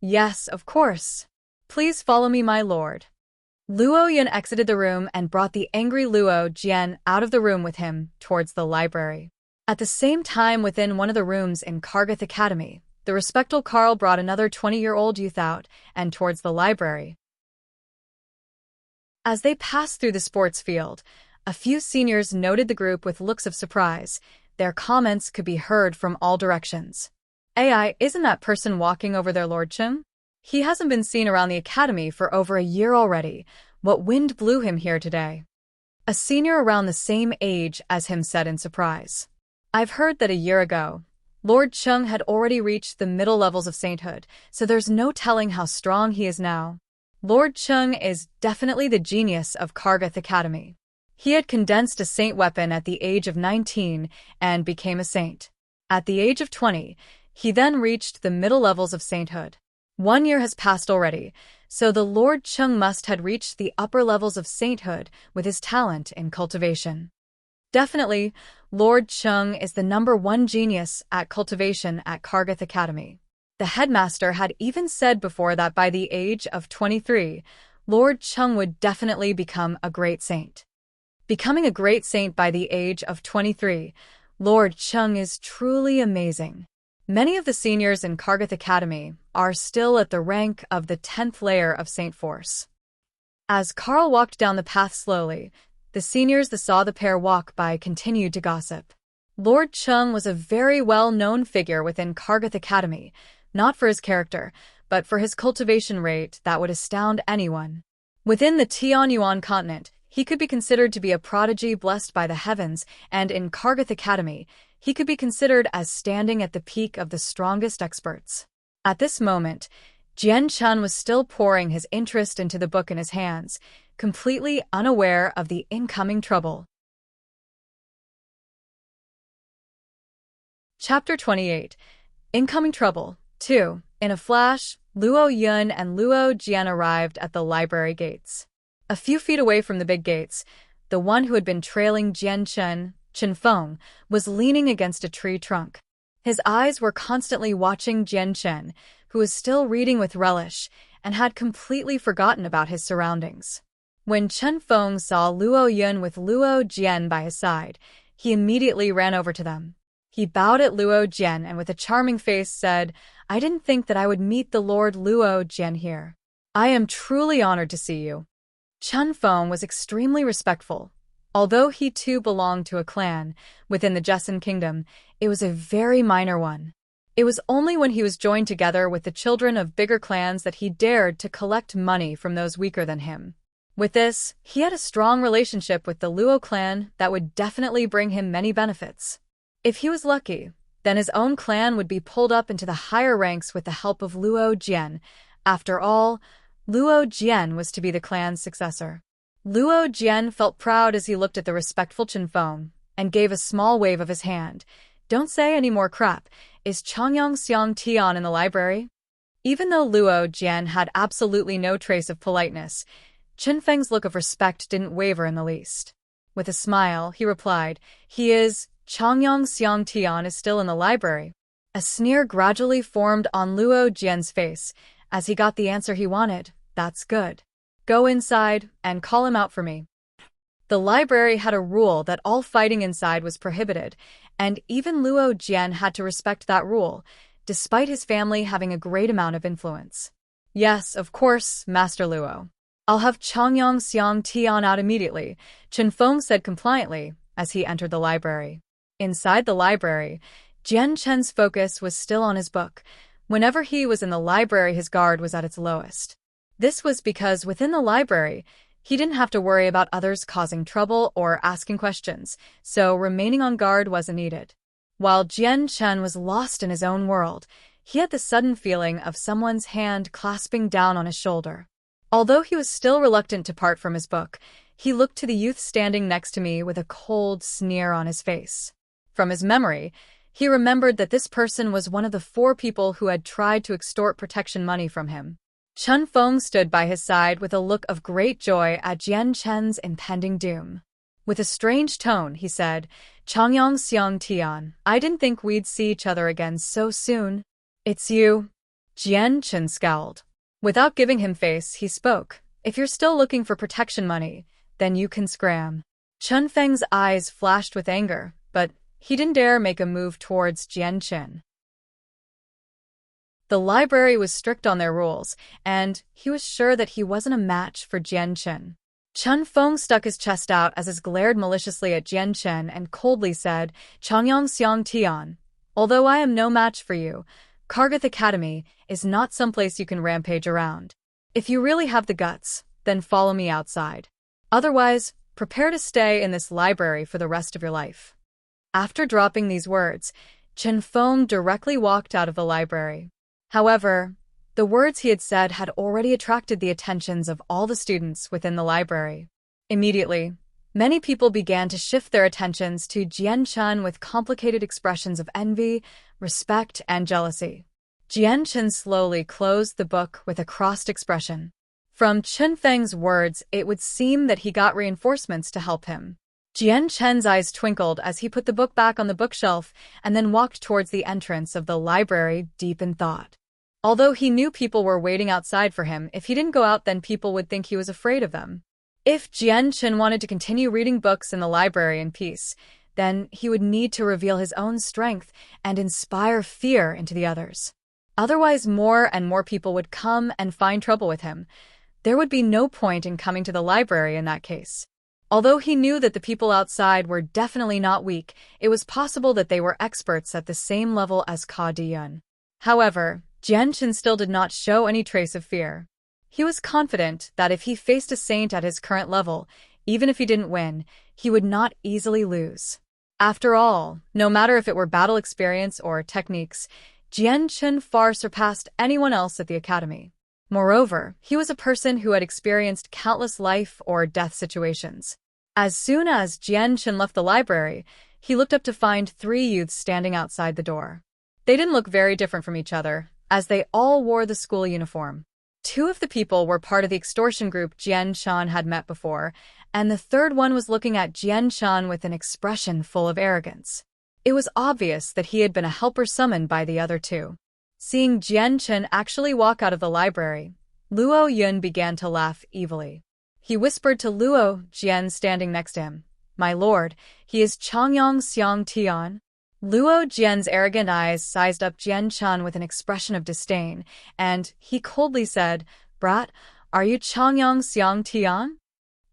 "Yes, of course. Please follow me, my lord." Luo Yun exited the room and brought the angry Luo Jian out of the room with him towards the library. At the same time, within one of the rooms in Kargath Academy, the respectable Carl brought another 20-year-old youth out and towards the library. As they passed through the sports field, a few seniors noted the group with looks of surprise. Their comments could be heard from all directions. "AI, isn't that person walking over their Lord Chung? He hasn't been seen around the academy for over a year already. What wind blew him here today?" A senior around the same age as him said in surprise. "I've heard that a year ago, Lord Chung had already reached the middle levels of sainthood, so there's no telling how strong he is now. Lord Chung is definitely the genius of Kargath Academy. He had condensed a saint weapon at the age of 19 and became a saint. At the age of 20, he then reached the middle levels of sainthood. 1 year has passed already, so the Lord Chung must had reached the upper levels of sainthood with his talent in cultivation." Definitely, Lord Chung is the #1 genius at cultivation at Kargath Academy. The headmaster had even said before that by the age of 23, Lord Chung would definitely become a great saint. Becoming a great saint by the age of 23, Lord Chung is truly amazing. Many of the seniors in Kargath Academy are still at the rank of the 10th layer of Saint Force. As Carl walked down the path slowly, the seniors that saw the pair walk by continued to gossip. Lord Chung was a very well-known figure within Kargath Academy, not for his character, but for his cultivation rate that would astound anyone. Within the Tianyuan continent, he could be considered to be a prodigy blessed by the heavens, and in Kargath Academy, he could be considered as standing at the peak of the strongest experts. At this moment, Jian Chun was still pouring his interest into the book in his hands, completely unaware of the incoming trouble. Chapter 28. Incoming Trouble 2. In a flash, Luo Yun and Luo Jian arrived at the library gates. A few feet away from the big gates, the one who had been trailing Jian Chen Feng, was leaning against a tree trunk. His eyes were constantly watching Jian Chen, who was still reading with relish and had completely forgotten about his surroundings. When Chen Feng saw Luo Yun with Luo Jian by his side, he immediately ran over to them. He bowed at Luo Jian and with a charming face said, "I didn't think that I would meet the Lord Luo Jian here. I am truly honored to see you." Chen Feng was extremely respectful. Although he too belonged to a clan within the Jessen Kingdom, it was a very minor one. It was only when he was joined together with the children of bigger clans that he dared to collect money from those weaker than him. With this, he had a strong relationship with the Luo clan that would definitely bring him many benefits. If he was lucky, then his own clan would be pulled up into the higher ranks with the help of Luo Jian. After all, Luo Jian was to be the clan's successor. Luo Jian felt proud as he looked at the respectful Chen Feng and gave a small wave of his hand. "Don't say any more crap. Is Changyang Xiang Tian in the library?" Even though Luo Jian had absolutely no trace of politeness, Chen Feng's look of respect didn't waver in the least. With a smile, he replied, "He is. Changyang Xiang Tian is still in the library." A sneer gradually formed on Luo Jian's face as he got the answer he wanted. "That's good. Go inside and call him out for me." The library had a rule that all fighting inside was prohibited, and even Luo Jian had to respect that rule, despite his family having a great amount of influence. "Yes, of course, Master Luo. I'll have Changyang Xiang Tian out immediately," Chen Feng said compliantly as he entered the library. Inside the library, Jian Chen's focus was still on his book. Whenever he was in the library, his guard was at its lowest. This was because within the library, he didn't have to worry about others causing trouble or asking questions, so remaining on guard wasn't needed. While Jian Chen was lost in his own world, he had the sudden feeling of someone's hand clasping down on his shoulder. Although he was still reluctant to part from his book, he looked to the youth standing next to me with a cold sneer on his face. From his memory, he remembered that this person was one of the 4 people who had tried to extort protection money from him. Chen Feng stood by his side with a look of great joy at Jian Chen's impending doom. With a strange tone, he said, "Changyang Xiang Tian, I didn't think we'd see each other again so soon." "It's you." Jian Chen scowled. Without giving him face, he spoke, "If you're still looking for protection money, then you can scram." Chen Feng's eyes flashed with anger, but he didn't dare make a move towards Jian Chen. The library was strict on their rules, and he was sure that he wasn't a match for Jian Chen. Chen Feng stuck his chest out as he glared maliciously at Jian Chen and coldly said, "Changyang Xiang Tian, although I am no match for you, Kargath Academy is not someplace you can rampage around. If you really have the guts, then follow me outside. Otherwise, prepare to stay in this library for the rest of your life." After dropping these words, Chen Feng directly walked out of the library. However, the words he had said had already attracted the attentions of all the students within the library. Immediately, many people began to shift their attentions to Jian Chen with complicated expressions of envy, respect, and jealousy. Jian Chen slowly closed the book with a crossed expression. From Chen Feng's words, it would seem that he got reinforcements to help him. Jian Chen's eyes twinkled as he put the book back on the bookshelf and then walked towards the entrance of the library, deep in thought. Although he knew people were waiting outside for him, if he didn't go out then people would think he was afraid of them. If Jian Chen wanted to continue reading books in the library in peace, then he would need to reveal his own strength and inspire fear into the others. Otherwise, more and more people would come and find trouble with him. There would be no point in coming to the library in that case. Although he knew that the people outside were definitely not weak, it was possible that they were experts at the same level as Ka Diyun. However, Jian Chen still did not show any trace of fear. He was confident that if he faced a saint at his current level, even if he didn't win, he would not easily lose. After all, no matter if it were battle experience or techniques, Jian Chen far surpassed anyone else at the academy. Moreover, he was a person who had experienced countless life or death situations. As soon as Jian Chen left the library, he looked up to find 3 youths standing outside the door. They didn't look very different from each other, as they all wore the school uniform. 2 of the people were part of the extortion group Jian Shan had met before, and the third one was looking at Jian Shan with an expression full of arrogance. It was obvious that he had been a helper summoned by the other 2. Seeing Jian Chen actually walk out of the library, Luo Yun began to laugh evilly. He whispered to Luo Jian standing next to him, "My lord, he is Changyang Xiang Tian." Luo Jian's arrogant eyes sized up Jian Chen with an expression of disdain, and he coldly said, "Brat, are you Changyang Xiang Tian?"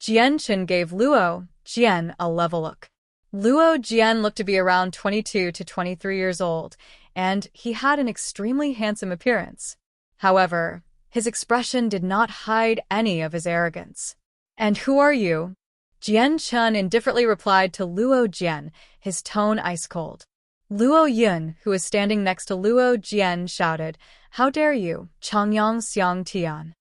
Jian Chen gave Luo Jian a level look. Luo Jian looked to be around 22 to 23 years old, and he had an extremely handsome appearance. However, his expression did not hide any of his arrogance. "And who are you?" Jian Chen indifferently replied to Luo Jian, his tone ice-cold. Luo Yun, who was standing next to Luo Jian, shouted, "How dare you, Changyang Xiang Tian?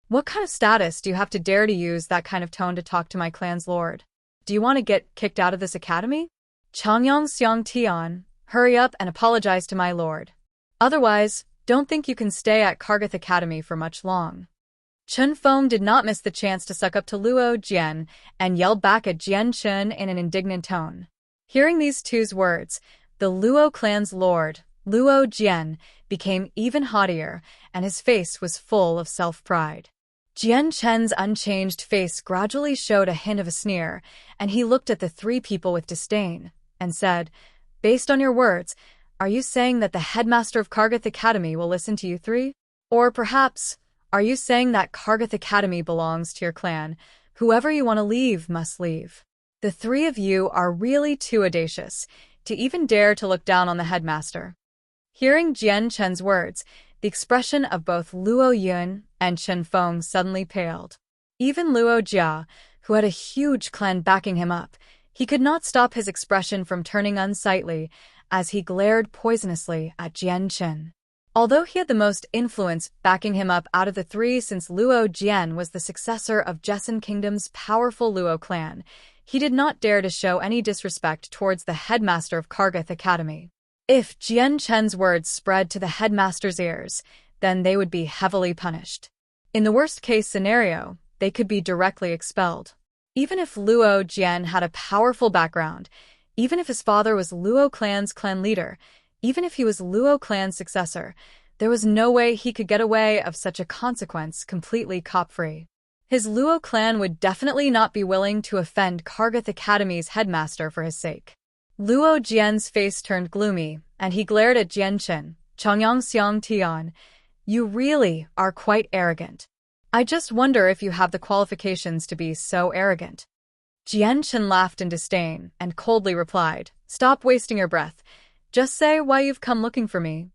What kind of status do you have to dare to use that kind of tone to talk to my clan's lord? Do you want to get kicked out of this academy? Changyang Xiang Tian, hurry up and apologize to my lord. Otherwise, don't think you can stay at Kargath Academy for much long." Chen Feng did not miss the chance to suck up to Luo Jian and yelled back at Jian Chen in an indignant tone. Hearing these 2's words, the Luo clan's lord, Luo Jian, became even haughtier, and his face was full of self-pride. Jian Chen's unchanged face gradually showed a hint of a sneer, and he looked at the 3 people with disdain, and said, "Based on your words, are you saying that the headmaster of Kargath Academy will listen to you 3? Or perhaps, are you saying that Kargath Academy belongs to your clan? Whoever you want to leave must leave. The 3 of you are really too audacious to even dare to look down on the headmaster." Hearing Jian Chen's words, the expression of both Luo Yun and Chen Feng suddenly paled. Even Luo Jia, who had a huge clan backing him up, he could not stop his expression from turning unsightly as he glared poisonously at Jian Chen. Although he had the most influence backing him up out of the 3 since Luo Jian was the successor of Jessen Kingdom's powerful Luo clan, he did not dare to show any disrespect towards the headmaster of Kargath Academy. If Jian Chen's words spread to the headmaster's ears, then they would be heavily punished. In the worst-case scenario, they could be directly expelled. Even if Luo Jian had a powerful background, even if his father was Luo clan's clan leader, even if he was Luo clan's successor, there was no way he could get away of such a consequence completely cop-free. His Luo clan would definitely not be willing to offend Kargath Academy's headmaster for his sake. Luo Jian's face turned gloomy, and he glared at Jian Chen. "Changyang Xiang Tian, you really are quite arrogant. I just wonder if you have the qualifications to be so arrogant." Jian Chen laughed in disdain and coldly replied, "Stop wasting your breath. Just say why you've come looking for me."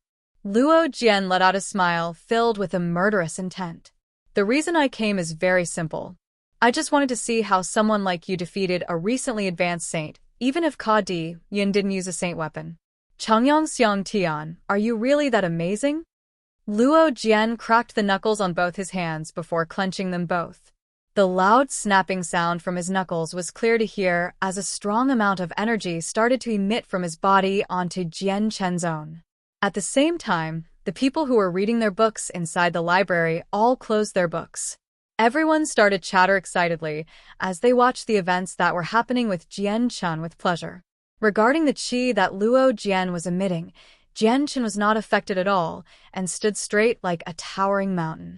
Luo Jian let out a smile filled with a murderous intent. "The reason I came is very simple. I just wanted to see how someone like you defeated a recently advanced saint, even if Ka Diyun didn't use a saint weapon. Changyang Xiang Tian, are you really that amazing?" Luo Jian cracked the knuckles on both his hands before clenching them both. The loud snapping sound from his knuckles was clear to hear as a strong amount of energy started to emit from his body onto Jian Chen's own. At the same time, the people who were reading their books inside the library all closed their books. Everyone started chatter excitedly as they watched the events that were happening with Jian Chun with pleasure. Regarding the qi that Luo Jian was emitting, Jian Chun was not affected at all and stood straight like a towering mountain.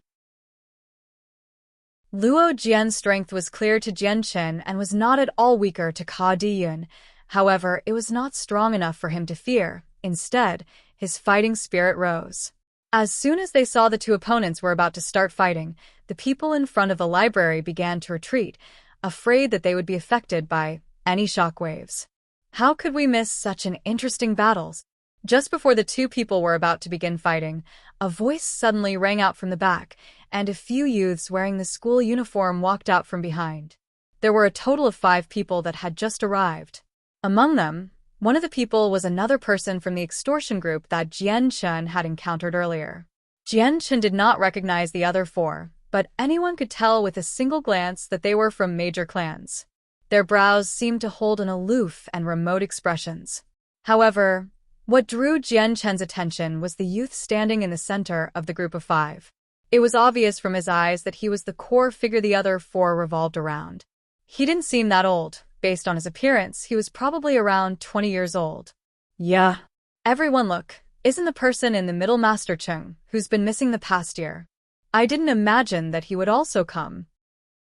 Luo Jian's strength was clear to Jian Chun and was not at all weaker to Ka Diyun. However, it was not strong enough for him to fear. Instead, his fighting spirit rose. As soon as they saw the two opponents were about to start fighting, the people in front of the library began to retreat, afraid that they would be affected by any shockwaves. How could we miss such an interesting battle? Just before the two people were about to begin fighting, a voice suddenly rang out from the back, and a few youths wearing the school uniform walked out from behind. There were a total of 5 people that had just arrived. Among them, one of the people was another person from the extortion group that Jian Chun had encountered earlier. Jian Chun did not recognize the other 4, but anyone could tell with a single glance that they were from major clans. Their brows seemed to hold an aloof and remote expressions. However, what drew Jian Chun's attention was the youth standing in the center of the group of 5. It was obvious from his eyes that he was the core figure the other 4 revolved around. He didn't seem that old. Based on his appearance, he was probably around 20 years old. Yeah. Everyone look, isn't the person in the middle Master Chung, who's been missing the past year? I didn't imagine that he would also come.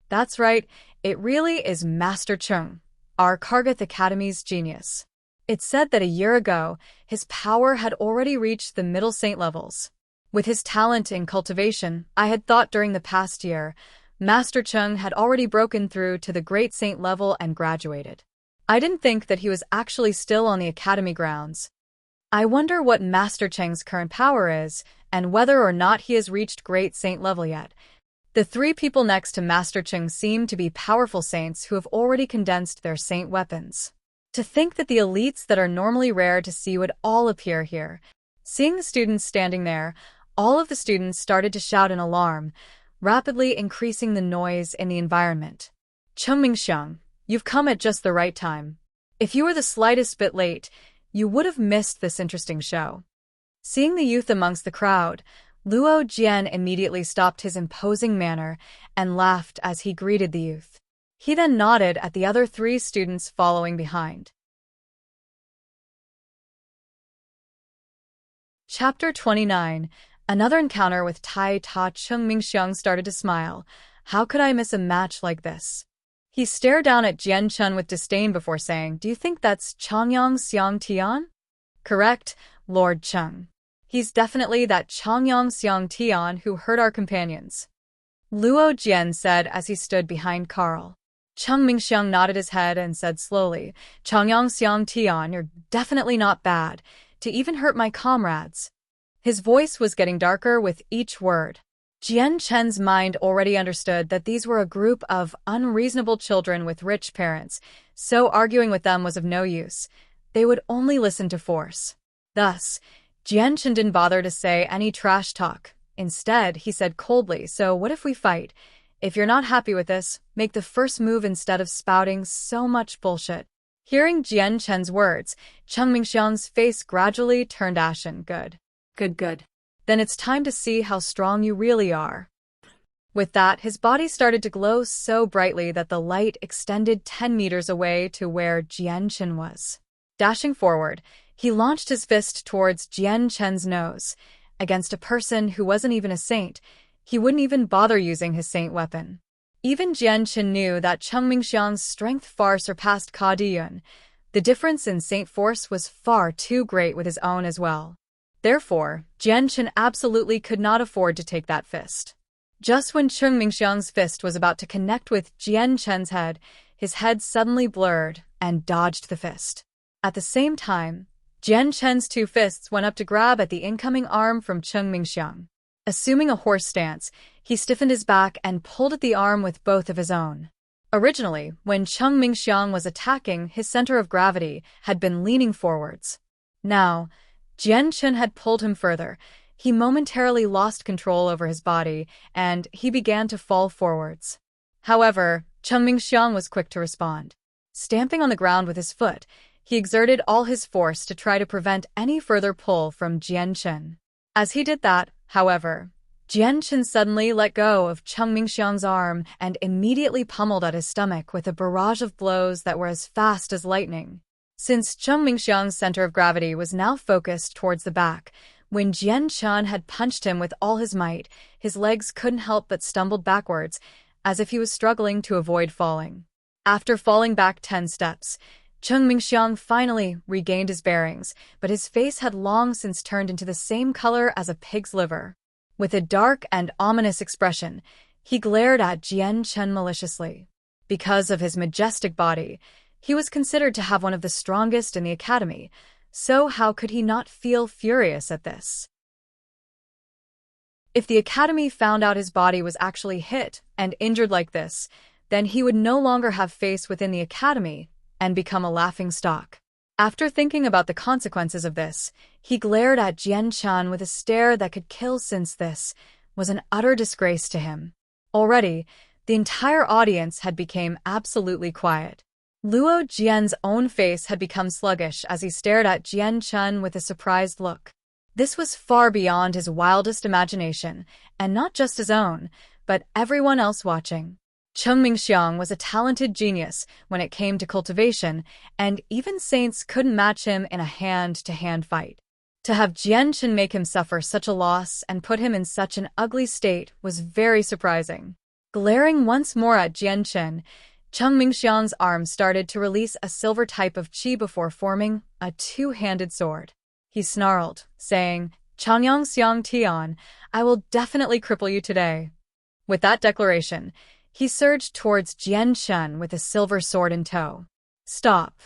That's right, it really is Master Chung, our Kargath Academy's genius. It's said that a year ago, his power had already reached the middle saint levels. With his talent in cultivation, I had thought during the past year, Master Chung had already broken through to the great saint level and graduated. I didn't think that he was actually still on the academy grounds. I wonder what Master Cheng's current power is, and whether or not he has reached great saint level yet. The 3 people next to Master Cheng seemed to be powerful saints who have already condensed their saint weapons. To think that the elites that are normally rare to see would all appear here. Seeing the students standing there, all of the students started to shout in alarm, rapidly increasing the noise in the environment. Cheng Mingxiang, you've come at just the right time. If you were the slightest bit late, you would have missed this interesting show. Seeing the youth amongst the crowd, Luo Jian immediately stopped his imposing manner and laughed as he greeted the youth. He then nodded at the other 3 students following behind. Chapter 29. Another encounter with Tai Ta. Cheng Mingxiang started to smile. How could I miss a match like this? He stared down at Jian Chun with disdain before saying, Do you think that's Changyang Xiang Tian? Correct, Lord Cheng. He's definitely that Changyang Xiang Tian who hurt our companions. Luo Jian said as he stood behind Carl. Cheng Mingxiang nodded his head and said slowly, Changyang Xiang Tian, you're definitely not bad, to even hurt my comrades. His voice was getting darker with each word. Jian Chen's mind already understood that these were a group of unreasonable children with rich parents, so arguing with them was of no use. They would only listen to force. Thus, Jian Chen didn't bother to say any trash talk. Instead, he said coldly, So what if we fight? If you're not happy with this, make the first move instead of spouting so much bullshit. Hearing Jian Chen's words, Cheng Mingxiang's face gradually turned ashen. Good. Then it's time to see how strong you really are. With that, his body started to glow so brightly that the light extended 10 meters away to where Jian Chen was. Dashing forward, he launched his fist towards Jian Chen's nose. Against a person who wasn't even a saint, he wouldn't even bother using his saint weapon. Even Jian Chen knew that Cheng Mingxiang's strength far surpassed Ka Diyun. The difference in saint force was far too great with his own as well. Therefore, Jian Chen absolutely could not afford to take that fist. Just when Cheng Mingxiang's fist was about to connect with Jian Chen's head, his head suddenly blurred and dodged the fist. At the same time, Jian Chen's 2 fists went up to grab at the incoming arm from Cheng Mingxiang. Assuming a horse stance, he stiffened his back and pulled at the arm with both of his own. Originally, when Cheng Mingxiang was attacking, his center of gravity had been leaning forwards. Now, Jian Chen had pulled him further. He momentarily lost control over his body, and he began to fall forwards. However, Cheng Mingxiang was quick to respond. Stamping on the ground with his foot, he exerted all his force to try to prevent any further pull from Jian Chen. As he did that, however, Jianchen suddenly let go of Cheng Mingxiang's arm and immediately pummeled at his stomach with a barrage of blows that were as fast as lightning. Since Cheng Mingxiang's center of gravity was now focused towards the back, when Jianchen had punched him with all his might, his legs couldn't help but stumbled backwards, as if he was struggling to avoid falling. After falling back 10 steps, Cheng Mingxiang finally regained his bearings, but his face had long since turned into the same color as a pig's liver. With a dark and ominous expression, he glared at Jianchen maliciously. Because of his majestic body, he was considered to have one of the strongest in the academy, so how could he not feel furious at this? If the academy found out his body was actually hit and injured like this, then he would no longer have face within the academy and become a laughingstock. After thinking about the consequences of this, he glared at Jianchen with a stare that could kill, since this was an utter disgrace to him. Already, the entire audience had become absolutely quiet. Luo Jian's own face had become sluggish as he stared at Jianchen with a surprised look. This was far beyond his wildest imagination, and not just his own, but everyone else watching. Cheng Mingxiang was a talented genius when it came to cultivation, and even saints couldn't match him in a hand-to-hand fight. To have Jianchen make him suffer such a loss and put him in such an ugly state was very surprising. Glaring once more at Jianchen, Cheng Mingxiang's arm started to release a silver type of qi before forming a two-handed sword. He snarled, saying, "Changyang Xiang Tian, I will definitely cripple you today." With that declaration, he surged towards Jianchen with a silver sword in tow. "Stop!"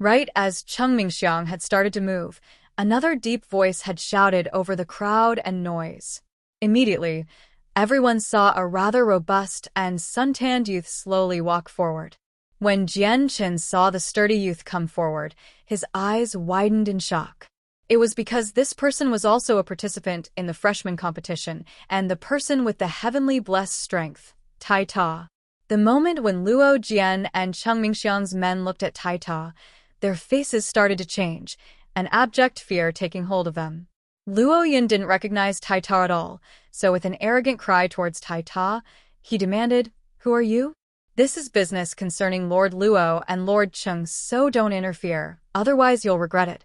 Right as Cheng Mingxiang had started to move, another deep voice had shouted over the crowd and noise. Immediately, everyone saw a rather robust and suntanned youth slowly walk forward. When Jianchen saw the sturdy youth come forward, his eyes widened in shock. It was because this person was also a participant in the freshman competition, and the person with the heavenly blessed strength, Tai Ta. The moment when Luo Jian and Cheng Mingxiang's men looked at Tai Ta, their faces started to change, an abject fear taking hold of them. Luo Yin didn't recognize Tai Ta at all, so with an arrogant cry towards Tai Ta, he demanded, "Who are you?" "This is business concerning Lord Luo and Lord Cheng, so don't interfere, otherwise you'll regret it.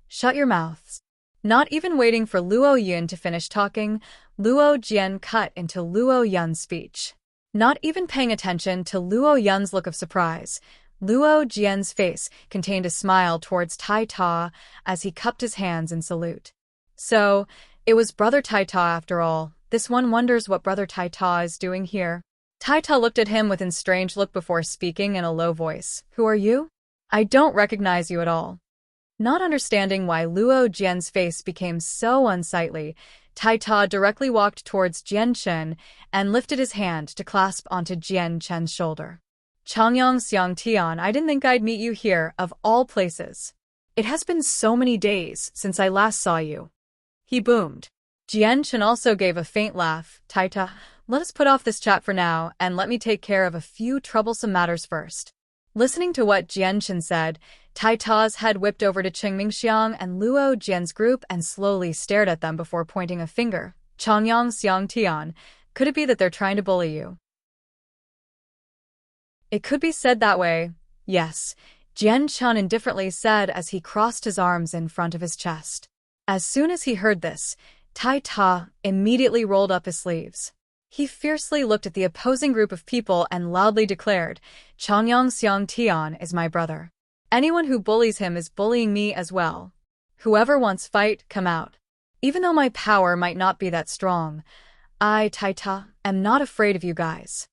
Shut your mouths." Not even waiting for Luo Yin to finish talking, Luo Jian cut into Luo Yun's speech. Not even paying attention to Luo Yun's look of surprise, Luo Jian's face contained a smile towards Tai Ta as he cupped his hands in salute. So, it was Brother Tai Ta after all. This one wonders what Brother Tai Ta is doing here. Tai Ta looked at him with a strange look before speaking in a low voice. "Who are you? I don't recognize you at all." Not understanding why Luo Jian's face became so unsightly, Tai Ta directly walked towards Jianchen and lifted his hand to clasp onto Jianchen's shoulder. "Changyang Xiang Tian, I didn't think I'd meet you here, of all places. It has been so many days since I last saw you," he boomed. Jianchen also gave a faint laugh. "Tai Ta, let us put off this chat for now, and let me take care of a few troublesome matters first." Listening to what Jianchen said, Tai Ta's head whipped over to Cheng Mingxiang and Luo Jian's group and slowly stared at them before pointing a finger. "Changyang Xiang Tian, could it be that they're trying to bully you?" "It could be said that way, yes," Jianchen indifferently said as he crossed his arms in front of his chest. As soon as he heard this, Tai Ta immediately rolled up his sleeves. He fiercely looked at the opposing group of people and loudly declared, "Changyang Xiang Tian is my brother. Anyone who bullies him is bullying me as well. Whoever wants fight, come out. Even though my power might not be that strong, I, Tai Ta, am not afraid of you guys."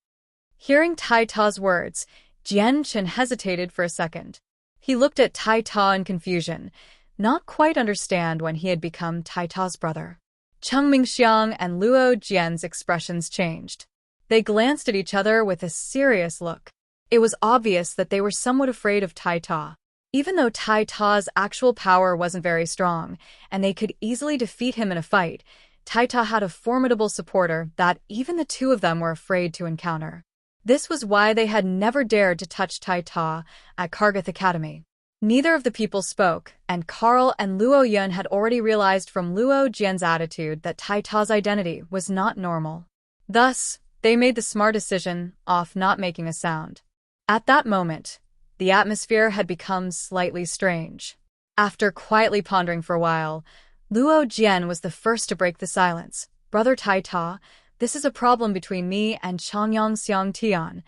Hearing Tai Ta's words, Jianchen hesitated for a second. He looked at Tai Ta in confusion, not quite understand when he had become Tai Ta's brother. Cheng Mingxiang and Luo Jian's expressions changed. They glanced at each other with a serious look. It was obvious that they were somewhat afraid of Tai Ta. Even though Tai Ta's actual power wasn't very strong, and they could easily defeat him in a fight, Tai Ta had a formidable supporter that even the two of them were afraid to encounter. This was why they had never dared to touch Tai Ta at Kargath Academy. Neither of the people spoke, and Carl and Luo Yun had already realized from Luo Jian's attitude that Tai Ta's identity was not normal. Thus, they made the smart decision of not making a sound. At that moment, the atmosphere had become slightly strange. After quietly pondering for a while, Luo Jian was the first to break the silence. "Brother Tai Ta, this is a problem between me and Changyang Xiang Tian.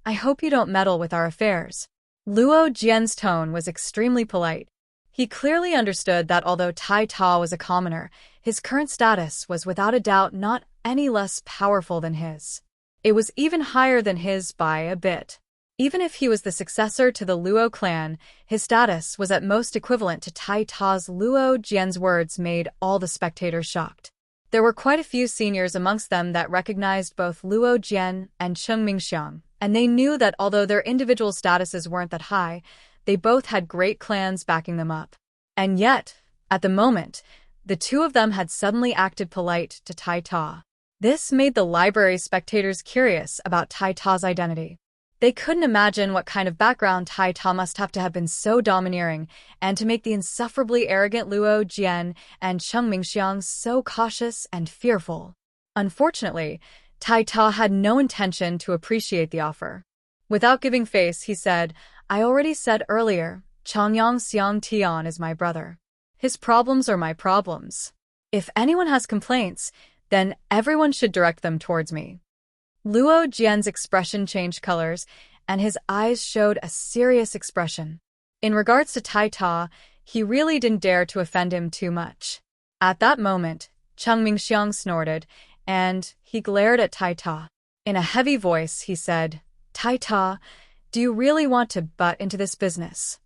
I hope you don't meddle with our affairs." Luo Jian's tone was extremely polite. He clearly understood that although Tai Ta was a commoner, his current status was without a doubt not any less powerful than his. It was even higher than his by a bit. Even if he was the successor to the Luo clan, his status was at most equivalent to Tai Ta's. Luo Jian's words made all the spectators shocked. There were quite a few seniors amongst them that recognized both Luo Jian and Cheng Mingxiang, and they knew that although their individual statuses weren't that high, they both had great clans backing them up. And yet, at the moment, the two of them had suddenly acted polite to Tai Ta. This made the library spectators curious about Tai Ta's identity. They couldn't imagine what kind of background Tai Ta must have to have been so domineering and to make the insufferably arrogant Luo Jian and Cheng Mingxiang so cautious and fearful. Unfortunately, Tai Ta had no intention to appreciate the offer. Without giving face, he said, "I already said earlier, Changyang Xiang Tian is my brother. His problems are my problems. If anyone has complaints, then everyone should direct them towards me." Luo Jian's expression changed colors, and his eyes showed a serious expression. In regards to Tai Ta, he really didn't dare to offend him too much. At that moment, Cheng Mingxiang snorted, and he glared at Tai Ta. In a heavy voice, he said, "Tai Ta, do you really want to butt into this business?"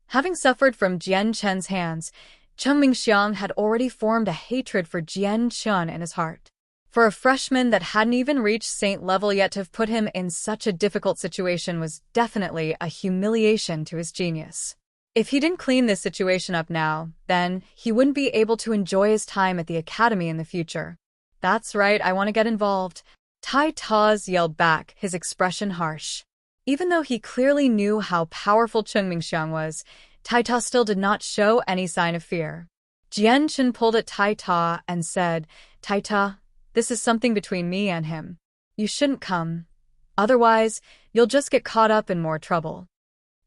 Having suffered from Jian Chen's hands, Cheng Mingxiang had already formed a hatred for Jian Chen in his heart. For a freshman that hadn't even reached saint level yet to have put him in such a difficult situation was definitely a humiliation to his genius. If he didn't clean this situation up now, then he wouldn't be able to enjoy his time at the academy in the future. "That's right, I want to get involved." Tai Ta's yelled back, his expression harsh. Even though he clearly knew how powerful Cheng Mingxiang was, Tai Ta still did not show any sign of fear. Jian Chen pulled at Tai Ta and said, "Tai Ta, this is something between me and him. You shouldn't come. Otherwise, you'll just get caught up in more trouble."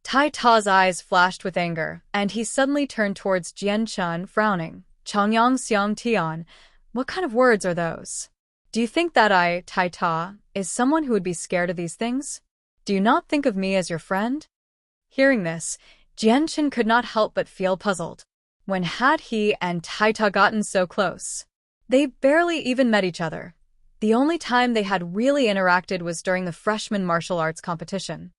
Tai Ta's eyes flashed with anger, and he suddenly turned towards Jian Chen, frowning. "Changyang Xiang Tian, what kind of words are those? Do you think that I, Tai Ta, is someone who would be scared of these things? Do you not think of me as your friend?" Hearing this, Jian Chen could not help but feel puzzled. When had he and Tai Ta gotten so close? They barely even met each other. The only time they had really interacted was during the freshman martial arts competition.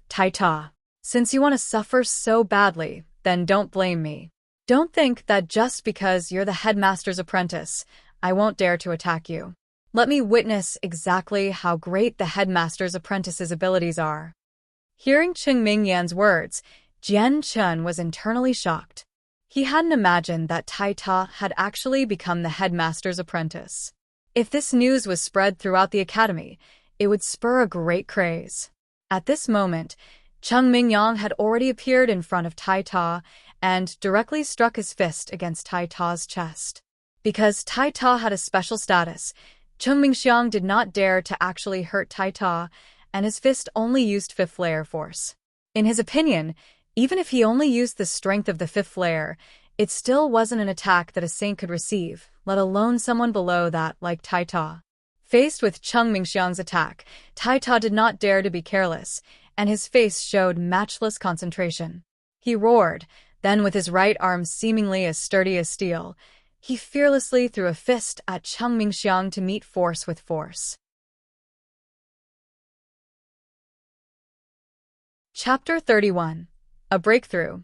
Tai Ta, since you want to suffer so badly, then don't blame me. Don't think that just because you're the headmaster's apprentice, I won't dare to attack you. Let me witness exactly how great the headmaster's apprentice's abilities are." Hearing Cheng Mingyan's words, Jian Chen was internally shocked. He hadn't imagined that Tai Ta had actually become the headmaster's apprentice. If this news was spread throughout the academy, it would spur a great craze. At this moment, Cheng Mingyang had already appeared in front of Tai Ta and directly struck his fist against Tai Ta's chest. Because Tai Ta had a special status, Cheng Mingxiang did not dare to actually hurt Tai Ta, and his fist only used fifth layer force. In his opinion, even if he only used the strength of the fifth layer, it still wasn't an attack that a saint could receive, let alone someone below that like Tai Ta. Faced with Cheng Mingxiang's attack, Tai Ta did not dare to be careless, and his face showed matchless concentration. He roared, then with his right arm seemingly as sturdy as steel, he fearlessly threw a fist at Cheng Mingxiang to meet force with force. Chapter 31. A Breakthrough.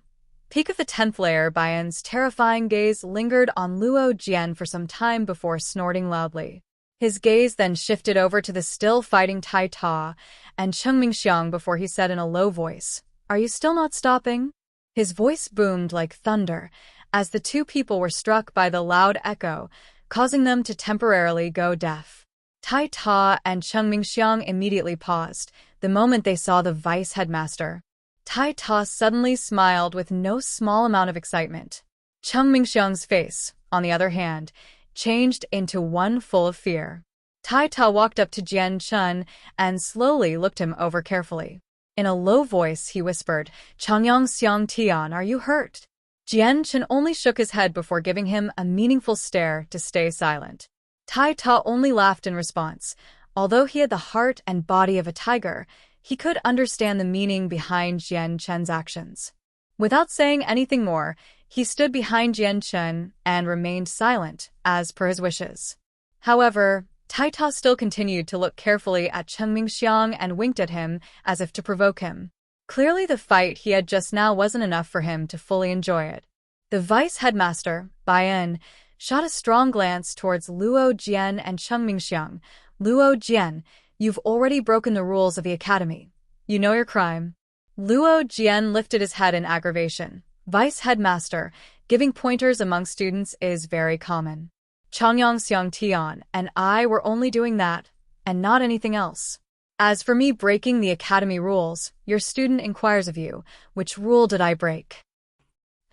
Peak of the 10th layer. Bian's terrifying gaze lingered on Luo Jian for some time before snorting loudly. His gaze then shifted over to the still fighting Tai Ta and Cheng Mingxiang before he said in a low voice, "Are you still not stopping?" His voice boomed like thunder as the two people were struck by the loud echo, causing them to temporarily go deaf. Tai Ta and Cheng Mingxiang immediately paused the moment they saw the vice headmaster. Tai Ta suddenly smiled with no small amount of excitement. Cheng Mingxiang's face, on the other hand, changed into one full of fear. Tai Ta walked up to Jian Chen and slowly looked him over carefully. In a low voice, he whispered, "Changyang Xiang Tian, are you hurt?" Jian Chen only shook his head before giving him a meaningful stare to stay silent. Tai Ta only laughed in response. Although he had the heart and body of a tiger, he could understand the meaning behind Jian Chen's actions. Without saying anything more, he stood behind Jian Chen and remained silent, as per his wishes. However, Tai Ta still continued to look carefully at Cheng Mingxiang and winked at him as if to provoke him. Clearly the fight he had just now wasn't enough for him to fully enjoy it. The vice headmaster, Bai En, shot a strong glance towards Luo Jian and Cheng Mingxiang. "Luo Jian, you've already broken the rules of the academy. You know your crime." Luo Jian lifted his head in aggravation. Vice headmaster, giving pointers among students is very common. Changyang Xiang Tian and I were only doing that, and not anything else. As for me breaking the academy rules, your student inquires of you, which rule did I break?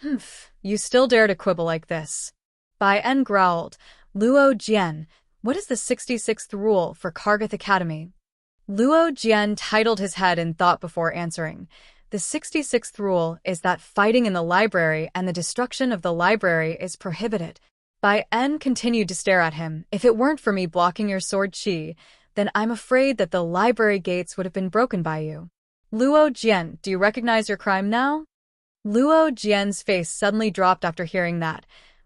"Humph, you still dare to quibble like this." Bai En growled. "Luo Jian, what is the 66th rule for Kargath Academy?" Luo Jian titled his head in thought before answering. "The 66th rule is that fighting in the library and the destruction of the library is prohibited." Bai En continued to stare at him. "If it weren't for me blocking your sword qi, then I'm afraid that the library gates would have been broken by you." "Luo Jian, do you recognize your crime now?" Luo Jian's face suddenly dropped after hearing that.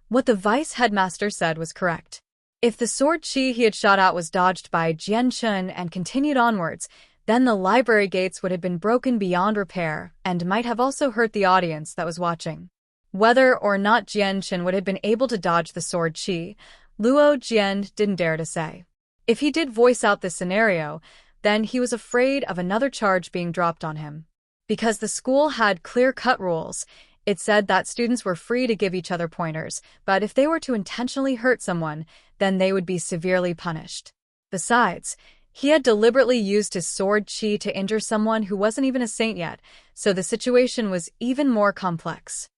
What the vice headmaster said was correct. If the sword qi he had shot out was dodged by Jian Chen and continued onwards, then the library gates would have been broken beyond repair and might have also hurt the audience that was watching. Whether or not Jian Chen would have been able to dodge the sword qi, Luo Jian didn't dare to say. If he did voice out this scenario, then he was afraid of another charge being dropped on him. Because the school had clear-cut rules, it said that students were free to give each other pointers, but if they were to intentionally hurt someone, then they would be severely punished. Besides, he had deliberately used his sword qi to injure someone who wasn't even a saint yet, so the situation was even more complex.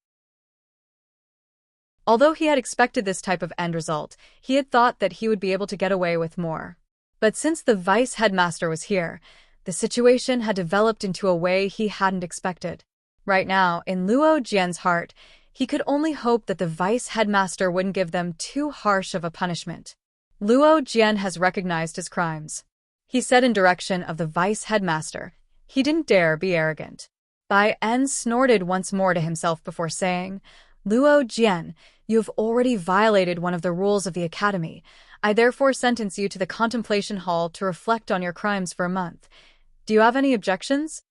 Although he had expected this type of end result, he had thought that he would be able to get away with more. But since the vice headmaster was here, the situation had developed into a way he hadn't expected. Right now, in Luo Jian's heart, he could only hope that the vice headmaster wouldn't give them too harsh of a punishment. "Luo Jian has recognized his crimes," he said in direction of the vice headmaster. He didn't dare be arrogant. Bai En snorted once more to himself before saying, "Luo Jian, you have already violated one of the rules of the academy. I therefore sentence you to the contemplation hall to reflect on your crimes for a month. Do you have any objections?"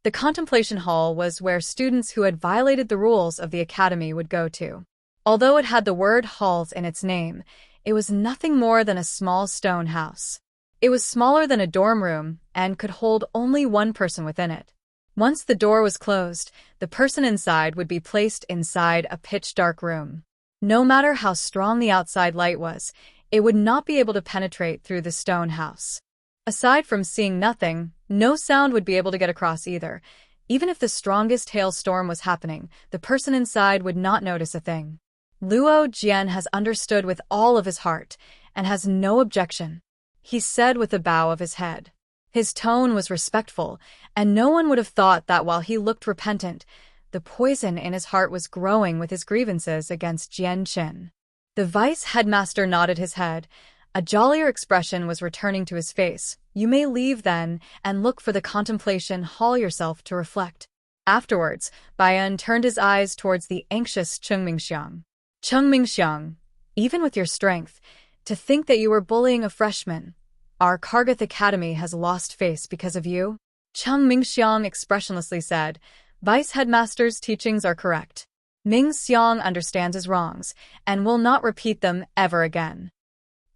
The contemplation hall was where students who had violated the rules of the academy would go to. Although it had the word halls in its name, it was nothing more than a small stone house. It was smaller than a dorm room and could hold only one person within it. Once the door was closed, the person inside would be placed inside a pitch-dark room. No matter how strong the outside light was, it would not be able to penetrate through the stone house. Aside from seeing nothing, no sound would be able to get across either. Even if the strongest hailstorm was happening, the person inside would not notice a thing. Luo Jian has understood with all of his heart and has no objection, he said with a bow of his head. His tone was respectful, and no one would have thought that while he looked repentant, the poison in his heart was growing with his grievances against Jian Chen. The vice headmaster nodded his head. A jollier expression was returning to his face. "You may leave then, and look for the contemplation hall yourself to reflect." Afterwards, Bai En turned his eyes towards the anxious Cheng Mingxiang. "Cheng Mingxiang, even with your strength, to think that you were bullying a freshman. Our Kargath Academy has lost face because of you." Cheng Mingxiang expressionlessly said, "Vice headmaster's teachings are correct. Ming Xiang understands his wrongs, and will not repeat them ever again.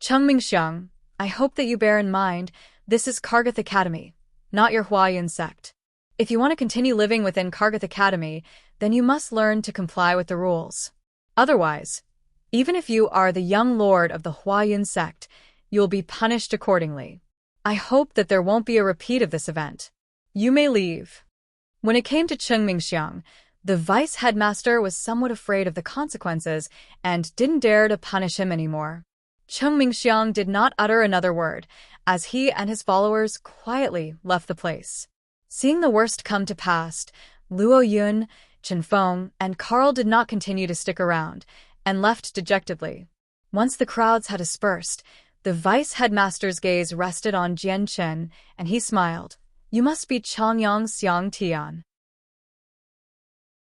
Cheng Mingxiang, I hope that you bear in mind, this is Kargath Academy, not your Huayan sect. If you want to continue living within Kargath Academy, then you must learn to comply with the rules. Otherwise, even if you are the young lord of the Huayan sect, you'll be punished accordingly. I hope that there won't be a repeat of this event. You may leave." When it came to Cheng Mingxiang, the vice headmaster was somewhat afraid of the consequences and didn't dare to punish him anymore. Cheng Mingxiang did not utter another word, as he and his followers quietly left the place. Seeing the worst come to pass, Luo Yun, Chen Feng, and Carl did not continue to stick around, and left dejectedly. Once the crowds had dispersed, the vice headmaster's gaze rested on Jian Chen, and he smiled. "You must be Changyang Xiang Tian."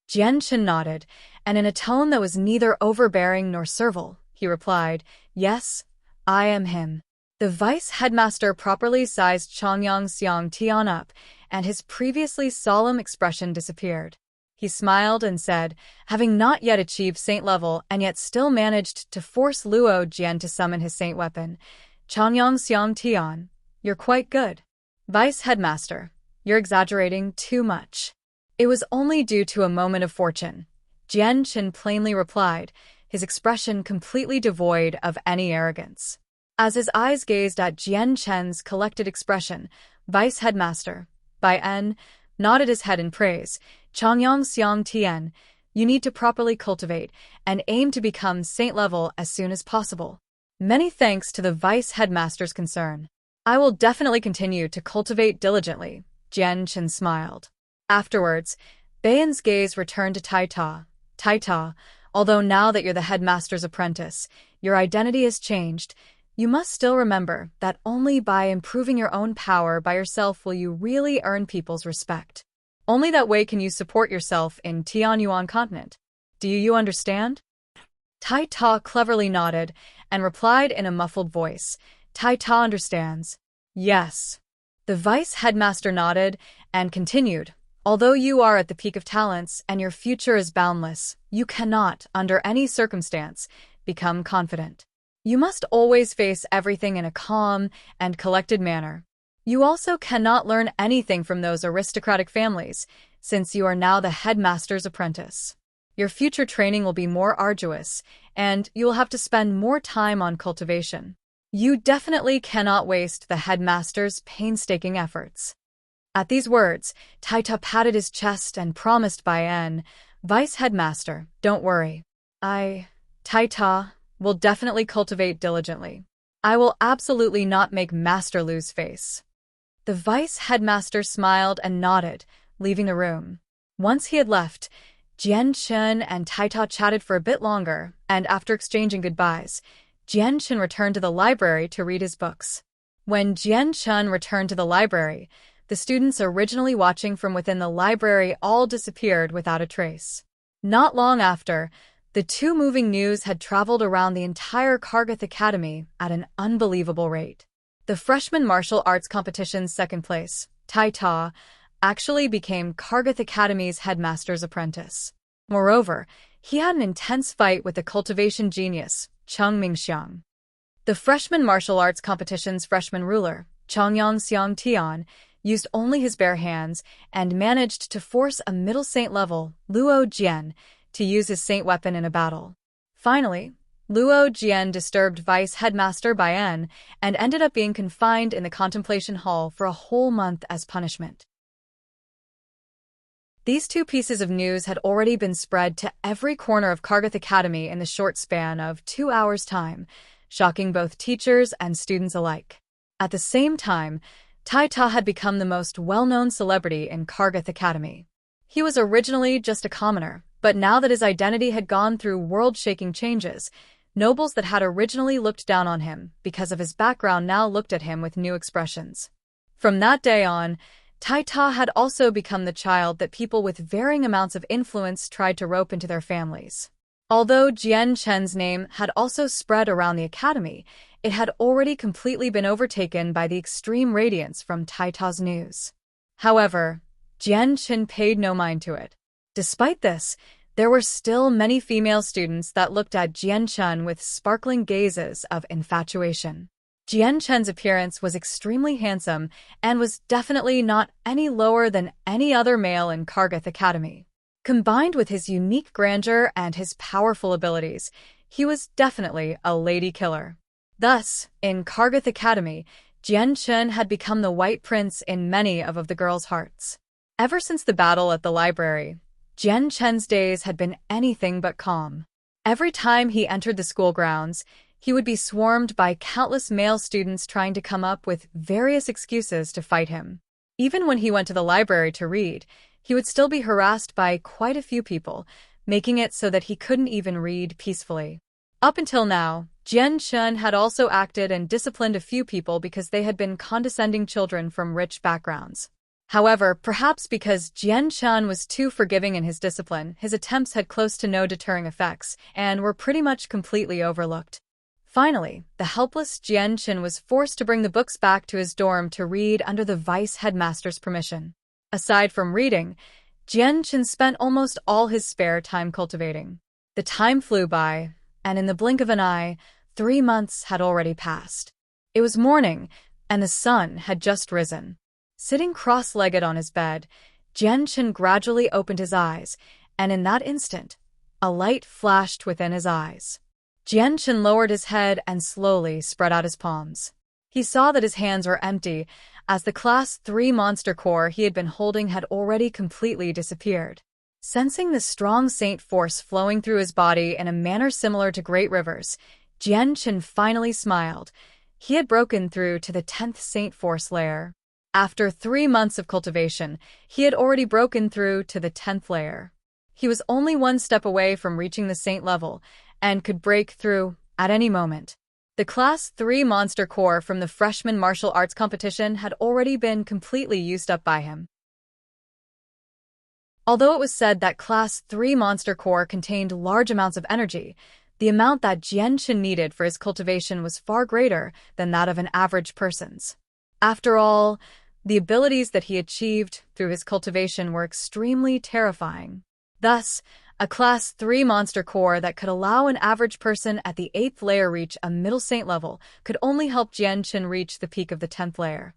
Jian Chen nodded, and in a tone that was neither overbearing nor servile, he replied, "Yes, I am him." The vice headmaster properly sized Changyang Xiang Tian up, and his previously solemn expression disappeared. He smiled and said, having not yet achieved saint level and yet still managed to force Luo Jian to summon his saint weapon, "Changyang Xiang Tian, you're quite good." "Vice headmaster, you're exaggerating too much." "It was only due to a moment of fortune," Jian Chen plainly replied, his expression completely devoid of any arrogance. As his eyes gazed at Jian Chen's collected expression, vice headmaster, Bai En, nodded his head in praise. "Changyang Xiang Tian, you need to properly cultivate and aim to become saint level as soon as possible." "Many thanks to the vice headmaster's concern. I will definitely continue to cultivate diligently," Jian Chen smiled. Afterwards, Bai En's gaze returned to Tai Ta. "Tai Ta, although now that you're the headmaster's apprentice, your identity has changed, you must still remember that only by improving your own power by yourself will you really earn people's respect. Only that way can you support yourself in Tianyuan continent. Do you understand?" Tai Ta cleverly nodded and replied in a muffled voice, "Tai Ta understands." "Yes." The vice headmaster nodded and continued, "Although you are at the peak of talents and your future is boundless, you cannot, under any circumstance, become confident. You must always face everything in a calm and collected manner. You also cannot learn anything from those aristocratic families, since you are now the headmaster's apprentice. Your future training will be more arduous, and you will have to spend more time on cultivation. You definitely cannot waste the headmaster's painstaking efforts." At these words, Tai Ta patted his chest and promised Bai En, "Vice headmaster, don't worry. Tai Ta, will definitely cultivate diligently. I will absolutely not make master lose face." The vice headmaster smiled and nodded, leaving the room. Once he had left, Jian Chen and Tai Ta chatted for a bit longer, and after exchanging goodbyes, Jian Chen returned to the library to read his books. When Jian Chen returned to the library, the students originally watching from within the library all disappeared without a trace. Not long after, the two moving news had traveled around the entire Kargath Academy at an unbelievable rate. The freshman martial arts competition's second place, Tai Ta, actually became Kargath Academy's headmaster's apprentice. Moreover, he had an intense fight with the cultivation genius, Cheng Mingxiang. The freshman martial arts competition's freshman ruler, Changyang Xiang Tian, used only his bare hands and managed to force a middle saint level, Luo Jian, to use his saint weapon in a battle. Finally, Luo Jian disturbed vice headmaster Bai En and ended up being confined in the contemplation hall for a whole month as punishment. These two pieces of news had already been spread to every corner of Kargath Academy in the short span of 2 hours' time, shocking both teachers and students alike. At the same time, Tai Ta had become the most well-known celebrity in Kargath Academy. He was originally just a commoner, but now that his identity had gone through world-shaking changes, nobles that had originally looked down on him because of his background now looked at him with new expressions. From that day on, Tai Ta had also become the child that people with varying amounts of influence tried to rope into their families. Although Jian Chen's name had also spread around the academy, it had already completely been overtaken by the extreme radiance from Tai Ta's news. However, Jian Chen paid no mind to it. Despite this, there were still many female students that looked at Jian Chen with sparkling gazes of infatuation. Jian Chen's appearance was extremely handsome and was definitely not any lower than any other male in Kargath Academy. Combined with his unique grandeur and his powerful abilities, he was definitely a lady killer. Thus, in Kargath Academy, Jian Chen had become the white prince in many of the girls' hearts. Ever since the battle at the library, Jian Chen's days had been anything but calm. Every time he entered the school grounds, he would be swarmed by countless male students trying to come up with various excuses to fight him. Even when he went to the library to read, he would still be harassed by quite a few people, making it so that he couldn't even read peacefully. Up until now, Jian Chen had also acted and disciplined a few people because they had been condescending children from rich backgrounds. However, perhaps because Jian Chen was too forgiving in his discipline, his attempts had close to no deterring effects and were pretty much completely overlooked. Finally, the helpless Jian Chen was forced to bring the books back to his dorm to read under the vice headmaster's permission. Aside from reading, Jian Chen spent almost all his spare time cultivating. The time flew by, and in the blink of an eye, 3 months had already passed. It was morning, and the sun had just risen. Sitting cross-legged on his bed, Jian Chen gradually opened his eyes, and in that instant, a light flashed within his eyes. Jian Chen lowered his head and slowly spread out his palms. He saw that his hands were empty, as the Class 3 monster core he had been holding had already completely disappeared. Sensing the strong saint force flowing through his body in a manner similar to great rivers, Jian Chen finally smiled. He had broken through to the 10th saint force layer. After 3 months of cultivation, he had already broken through to the 10th layer. He was only 1 step away from reaching the saint level, and could break through at any moment. The Class 3 monster core from the freshman martial arts competition had already been completely used up by him. Although it was said that Class 3 monster core contained large amounts of energy, the amount that Jian Chen needed for his cultivation was far greater than that of an average person's. After all, the abilities that he achieved through his cultivation were extremely terrifying. Thus, a Class 3 monster core that could allow an average person at the 8th layer reach a middle saint level could only help Jian Chen reach the peak of the 10th layer.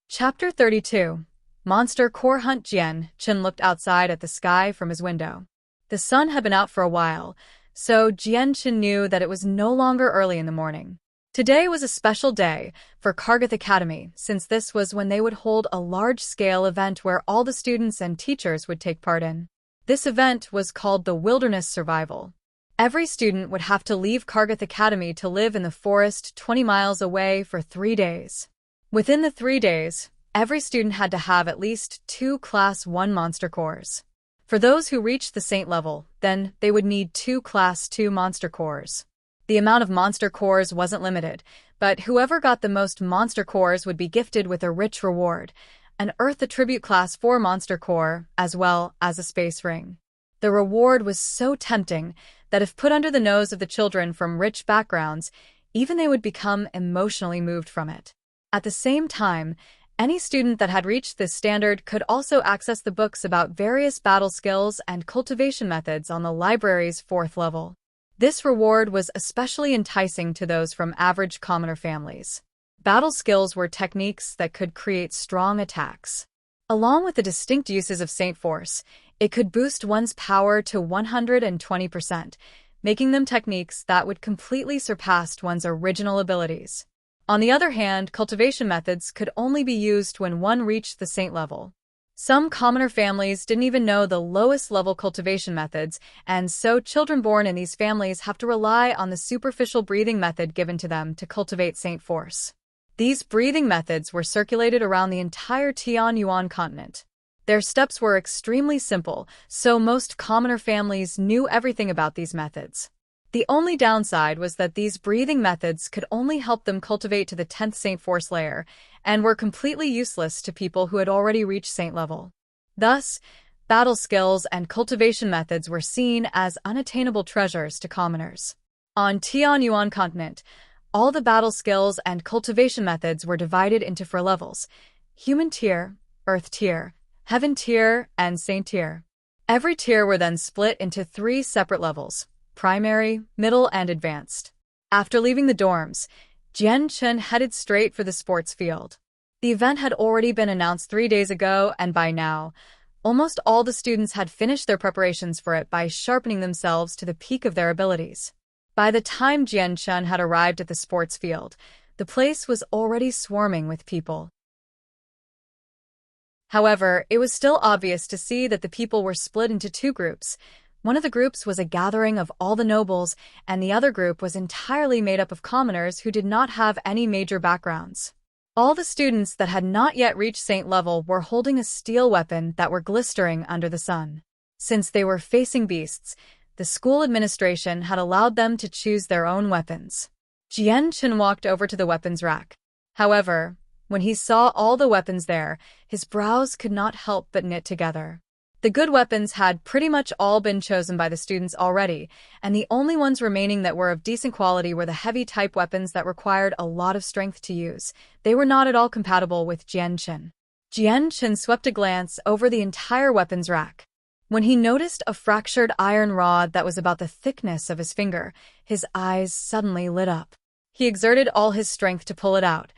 Chapter 32. Monster Core Hunt. Jian Chen looked outside at the sky from his window. The sun had been out for a while, so Jian Chen knew that it was no longer early in the morning. Today was a special day for Kargath Academy, since this was when they would hold a large-scale event where all the students and teachers would take part in. This event was called the Wilderness Survival. Every student would have to leave Kargath Academy to live in the forest 20 miles away for 3 days. Within the 3 days, every student had to have at least 2 Class 1 monster cores. For those who reached the saint level, then they would need 2 Class 2 monster cores. The amount of monster cores wasn't limited, but whoever got the most monster cores would be gifted with a rich reward, an Earth Attribute Class 4 monster core, as well as a space ring. The reward was so tempting that if put under the nose of the children from rich backgrounds, even they would become emotionally moved from it. At the same time, any student that had reached this standard could also access the books about various battle skills and cultivation methods on the library's 4th level. This reward was especially enticing to those from average commoner families. Battle skills were techniques that could create strong attacks. Along with the distinct uses of Saint Force, it could boost one's power to 120%, making them techniques that would completely surpass one's original abilities. On the other hand, cultivation methods could only be used when one reached the saint level. Some commoner families didn't even know the lowest level cultivation methods, and so children born in these families have to rely on the superficial breathing method given to them to cultivate Saint Force. These breathing methods were circulated around the entire Tianyuan continent. Their steps were extremely simple, so most commoner families knew everything about these methods. The only downside was that these breathing methods could only help them cultivate to the 10th Saint Force layer, and were completely useless to people who had already reached Saint level. Thus, battle skills and cultivation methods were seen as unattainable treasures to commoners. On Tianyuan continent, all the battle skills and cultivation methods were divided into 4 levels: Human Tier, Earth Tier, Heaven Tier, and Saint Tier. Every tier were then split into 3 separate levels: Primary, Middle, and Advanced. After leaving the dorms, Jian Chen headed straight for the sports field. The event had already been announced 3 days ago, and by now, almost all the students had finished their preparations for it by sharpening themselves to the peak of their abilities. By the time Jian Chen had arrived at the sports field, The place was already swarming with people. However, it was still obvious to see that the people were split into two groups. One of the groups was a gathering of all the nobles, and the other group was entirely made up of commoners who did not have any major backgrounds. All the students that had not yet reached saint level were holding a steel weapon that were glistering under the sun. Since they were facing beasts, the school administration had allowed them to choose their own weapons. Jian Chen walked over to the weapons rack. However, when he saw all the weapons there, his brows could not help but knit together. The good weapons had pretty much all been chosen by the students already, and the only ones remaining that were of decent quality were the heavy-type weapons that required a lot of strength to use. They were not at all compatible with Jian Chen. Jian Chen swept a glance over the entire weapons rack. When he noticed a fractured iron rod that was about the thickness of his finger, his eyes suddenly lit up. He exerted all his strength to pull it out,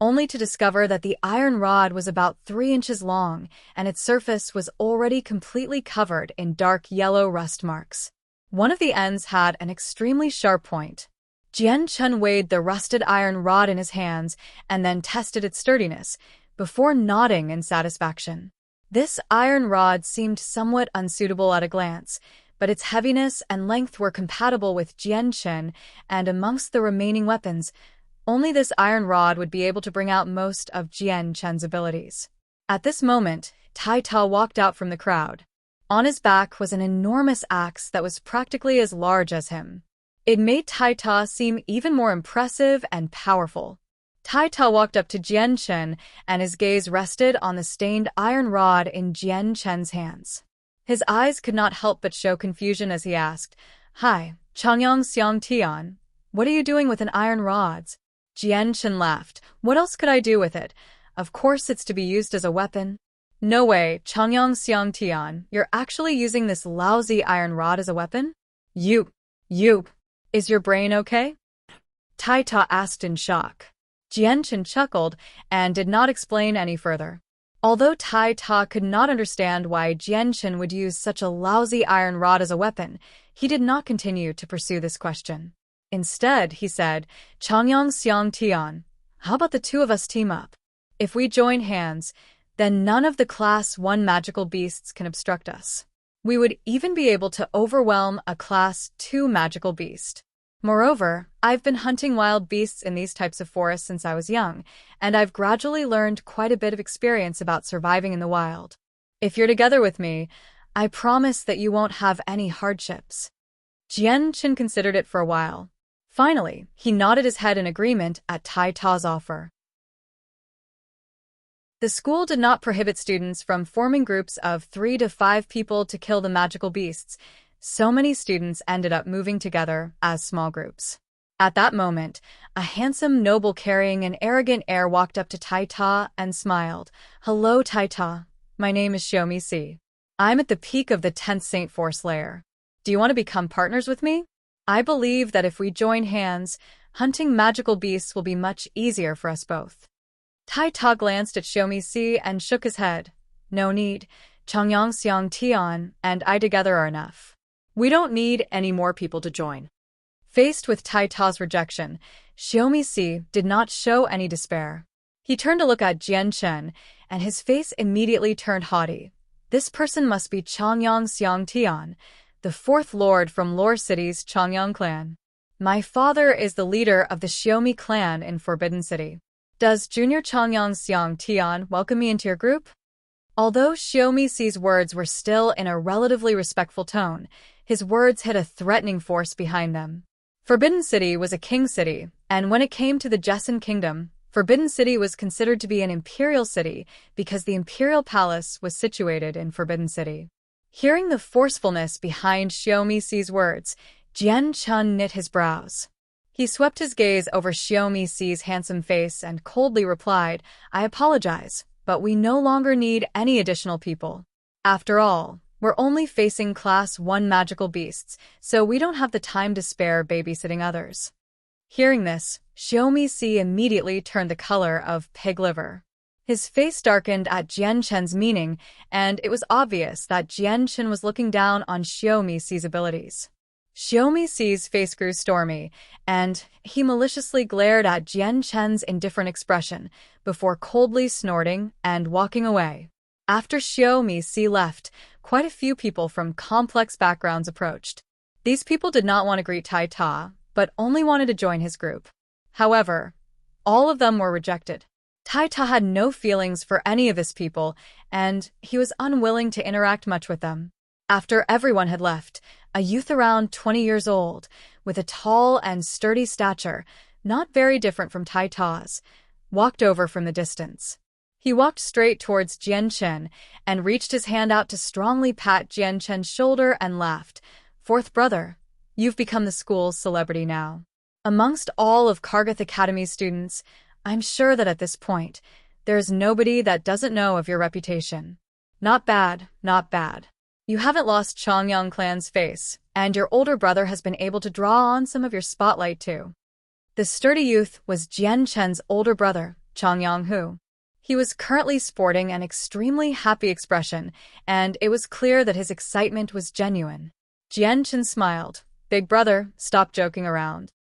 only to discover that the iron rod was about 3 inches long, and its surface was already completely covered in dark yellow rust marks. One of the ends had an extremely sharp point. Jian Chen weighed the rusted iron rod in his hands and then tested its sturdiness, before nodding in satisfaction. This iron rod seemed somewhat unsuitable at a glance, but its heaviness and length were compatible with Jian Chen, and amongst the remaining weapons, only this iron rod would be able to bring out most of Jian Chen's abilities. At this moment, Tai Ta walked out from the crowd. On his back was an enormous axe that was practically as large as him. It made Tai Ta seem even more impressive and powerful. Tai Ta walked up to Jian Chen, and his gaze rested on the stained iron rod in Jian Chen's hands. His eyes could not help but show confusion as he asked, "Hi, Changyang Xiang Tian, what are you doing with an iron rod?" Jian Chen laughed. "What else could I do with it? Of course it's to be used as a weapon." "No way, Changyang Xiang Tian, you're actually using this lousy iron rod as a weapon? You, is your brain okay?" Tai Ta asked in shock. Jian Chen chuckled and did not explain any further. Although Tai Ta could not understand why Jian Chen would use such a lousy iron rod as a weapon, he did not continue to pursue this question. Instead, he said, "Changyang Xiang Tian, how about the two of us team up? If we join hands, then none of the Class 1 magical beasts can obstruct us. We would even be able to overwhelm a Class 2 magical beast. Moreover, I've been hunting wild beasts in these types of forests since I was young, and I've gradually learned quite a bit of experience about surviving in the wild. If you're together with me, I promise that you won't have any hardships." Jian Chen considered it for a while. Finally, he nodded his head in agreement at Tai Ta's offer. The school did not prohibit students from forming groups of 3 to 5 people to kill the magical beasts. So many students ended up moving together as small groups. At that moment, a handsome noble carrying an arrogant air walked up to Tai Ta and smiled. "Hello, Tai Ta. My name is Xiaomi Si. I'm at the peak of the 10th Saint Force layer. Do you want to become partners with me? I believe that if we join hands, hunting magical beasts will be much easier for us both." Tai Ta glanced at Xiaomi Si and shook his head. "No need. Changyang Xiang Tian and I together are enough. We don't need any more people to join." Faced with Tai Ta's rejection, Xiaomi Si did not show any despair. He turned to look at Jian Chen, and his face immediately turned haughty. This person must be Changyang Xiang Tian, the 4th lord from Lore City's Changyang clan. My father is the leader of the Xiaomi clan in Forbidden City. Does Junior Changyang Xiang Tian welcome me into your group?" Although Xiaomi Si's words were still in a relatively respectful tone, his words had a threatening force behind them. Forbidden City was a king city, and when it came to the Jesson Kingdom, Forbidden City was considered to be an imperial city because the imperial palace was situated in Forbidden City. Hearing the forcefulness behind Xiaomi Si's words, Jian Chen knit his brows. He swept his gaze over Xiaomi Si's handsome face and coldly replied, "I apologize, but we no longer need any additional people. After all, we're only facing Class 1 magical beasts, so we don't have the time to spare babysitting others." Hearing this, Xiaomi Si immediately turned the color of pig liver. His face darkened at Jian Chen's meaning, and it was obvious that Jian Chen was looking down on Xiaomi Si's abilities. Xiaomi's face grew stormy, and he maliciously glared at Jian Chen's indifferent expression before coldly snorting and walking away. After Xiaomi left, quite a few people from complex backgrounds approached. These people did not want to greet Tai Ta, but only wanted to join his group. However, all of them were rejected. Tai Ta had no feelings for any of his people, and he was unwilling to interact much with them. After everyone had left, a youth around 20 years old, with a tall and sturdy stature, not very different from Tai Ta's, walked over from the distance. He walked straight towards Jian Chen and reached his hand out to strongly pat Jian Chen's shoulder and laughed. "Fourth brother, you've become the school's celebrity now. Amongst all of Kargath Academy's students, I'm sure that at this point, there's nobody that doesn't know of your reputation. Not bad, not bad. You haven't lost Changyang clan's face, and your older brother has been able to draw on some of your spotlight too." The sturdy youth was Jian Chen's older brother, Changyang Hu. He was currently sporting an extremely happy expression, and it was clear that his excitement was genuine. Jian Chen smiled. "Big brother, stop joking around.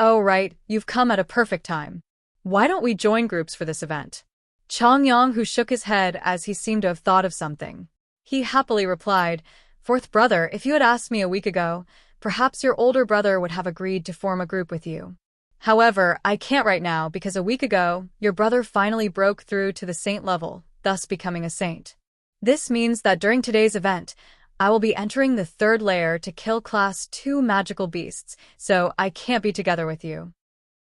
Oh right, you've come at a perfect time. Why don't we join groups for this event?" Changyang Hu shook his head as he seemed to have thought of something. He happily replied, "Fourth brother, if you had asked me a week ago, perhaps your older brother would have agreed to form a group with you. However, I can't right now because a week ago, your brother finally broke through to the saint level, thus becoming a saint. This means that during today's event, I will be entering the 3rd layer to kill Class 2 magical beasts, so I can't be together with you."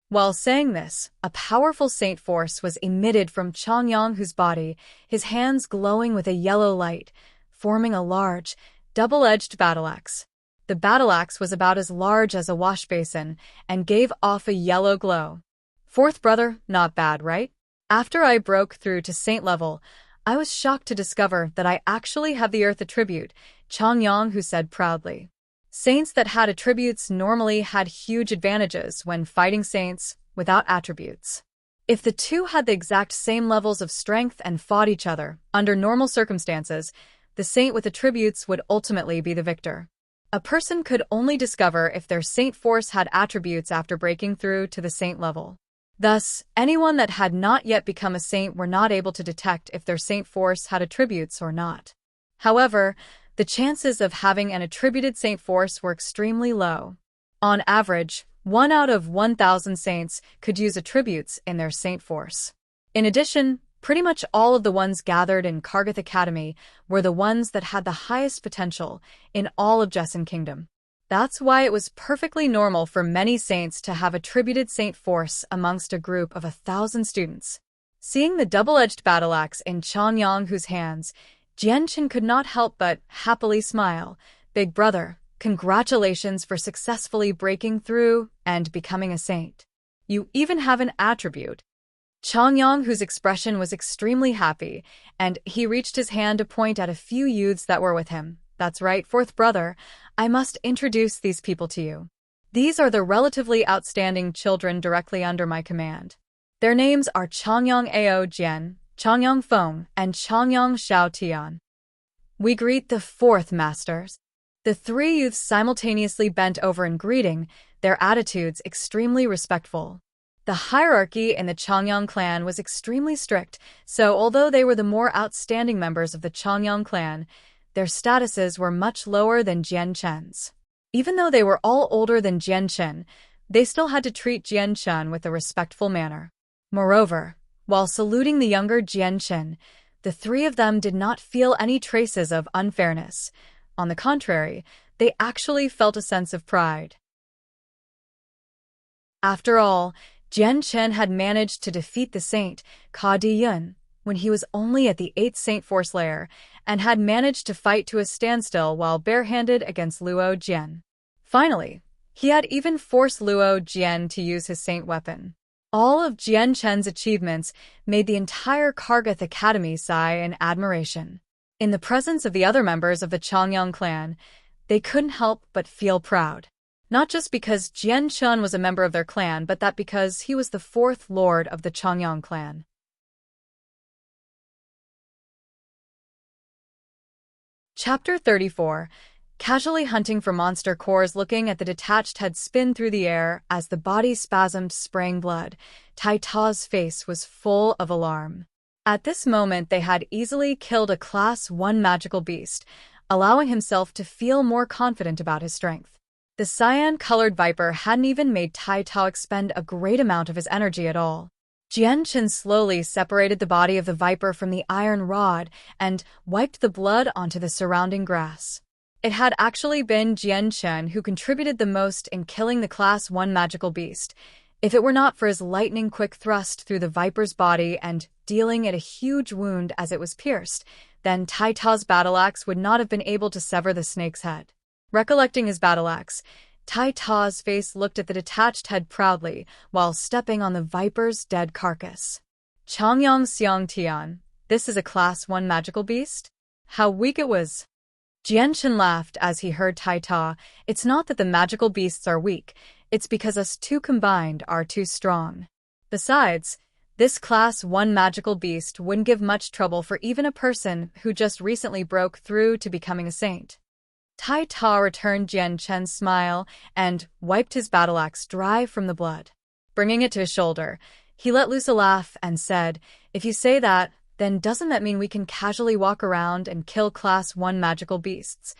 While saying this, a powerful saint force was emitted from Changyang Hu's body, his hands glowing with a yellow light, forming a large, double-edged battle axe. The battle axe was about as large as a wash basin and gave off a yellow glow. "Fourth brother, not bad, right? After I broke through to saint level, I was shocked to discover that I actually have the earth attribute," Changyang Hu said proudly. Saints that had attributes normally had huge advantages when fighting saints without attributes. If the two had the exact same levels of strength and fought each other, under normal circumstances, the saint with attributes would ultimately be the victor. A person could only discover if their saint force had attributes after breaking through to the saint level. Thus, anyone that had not yet become a saint were not able to detect if their saint force had attributes or not. However, the chances of having an attributed saint force were extremely low. On average, 1 out of 1,000 saints could use attributes in their saint force. In addition, pretty much all of the ones gathered in Kargath Academy were the ones that had the highest potential in all of Jesson Kingdom. That's why it was perfectly normal for many saints to have attributed saint force amongst a group of 1,000 students. Seeing the double-edged battle axe in Changyang Hu's hands, Jian Chen could not help but happily smile. "Big brother, congratulations for successfully breaking through and becoming a saint. You even have an attribute." Changyang Hu's expression was extremely happy, and he reached his hand to point at a few youths that were with him. "That's right, fourth brother, I must introduce these people to you. These are the relatively outstanding children directly under my command. Their names are Changyang Ao Jian, Changyang Feng, and Changyang Xiao Tian. We greet the 4th masters." The 3 youths simultaneously bent over in greeting, their attitudes extremely respectful. The hierarchy in the Changyang clan was extremely strict, so although they were the more outstanding members of the Changyang clan, their statuses were much lower than Jian Chen's. Even though they were all older than Jian Chen, they still had to treat Jian Chen with a respectful manner. Moreover, while saluting the younger Jian Chen, the 3 of them did not feel any traces of unfairness. On the contrary, they actually felt a sense of pride. After all, Jian Chen had managed to defeat the saint, Ka Di Yun, when he was only at the 8th Saint Force layer, and had managed to fight to a standstill while barehanded against Luo Jian. Finally, he had even forced Luo Jian to use his saint weapon. All of Jian Chen's achievements made the entire Kargath Academy sigh in admiration. In the presence of the other members of the Changyang clan, they couldn't help but feel proud. Not just because Jian Chen was a member of their clan, but that because he was the 4th lord of the Changyang clan. Chapter 34. casually hunting for monster cores, looking at the detached head spin through the air as the body spasmed, spraying blood. Tai Ta's face was full of alarm. At this moment, they had easily killed a Class 1 magical beast, allowing himself to feel more confident about his strength. The cyan-colored viper hadn't even made Tai Ta expend a great amount of his energy at all. Jian Chen slowly separated the body of the viper from the iron rod and wiped the blood onto the surrounding grass. It had actually been Jian Chen who contributed the most in killing the Class 1 magical beast. If it were not for his lightning-quick thrust through the viper's body and dealing it a huge wound as it was pierced, then Tai Ta's battle axe would not have been able to sever the snake's head. Recollecting his battle axe, Tai Ta's face looked at the detached head proudly while stepping on the viper's dead carcass. Changyang Xiang Tian, this is a Class 1 magical beast? How weak it was! Jian Chen laughed as he heard Tai Ta. It's not that the magical beasts are weak, it's because us two combined are too strong. Besides, this Class 1 magical beast wouldn't give much trouble for even a person who just recently broke through to becoming a saint. Tai Ta returned Jian Chen's smile and wiped his battle axe dry from the blood. Bringing it to his shoulder, he let loose a laugh and said, "If you say that, then doesn't that mean we can casually walk around and kill Class 1 magical beasts?"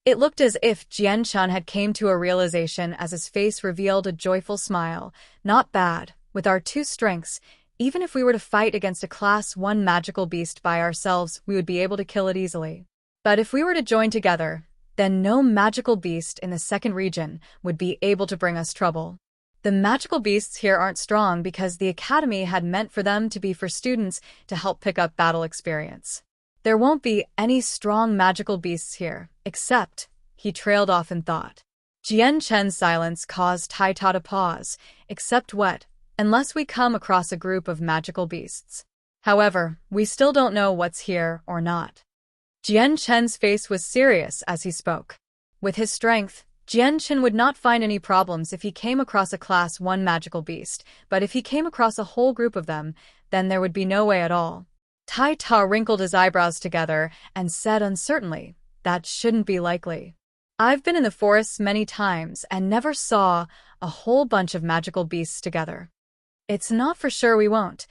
It looked as if Jian Chen had came to a realization as his face revealed a joyful smile. Not bad. With our two strengths, even if we were to fight against a Class 1 magical beast by ourselves, we would be able to kill it easily. But if we were to join together, then no magical beast in the second region would be able to bring us trouble. The magical beasts here aren't strong because the academy had meant for them to be for students to help pick up battle experience. There won't be any strong magical beasts here, except, he trailed off in thought. Jian Chen's silence caused Tai Ta to pause. Except what? Unless we come across a group of magical beasts. However, we still don't know what's here or not. Jian Chen's face was serious as he spoke. With his strength, Jian Chen would not find any problems if he came across a Class 1 magical beast, but if he came across a whole group of them, then there would be no way at all. Tai Ta wrinkled his eyebrows together and said uncertainly, "That shouldn't be likely. I've been in the forests many times and never saw a whole bunch of magical beasts together. It's not for sure we won't.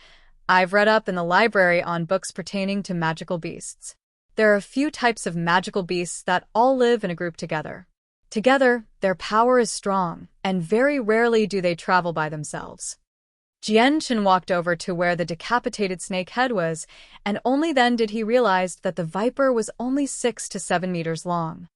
I've read up in the library on books pertaining to magical beasts. There are a few types of magical beasts that all live in a group together. Together, their power is strong, and very rarely do they travel by themselves." Jian Chen walked over to where the decapitated snake head was, and only then did he realize that the viper was only 6 to 7 meters long.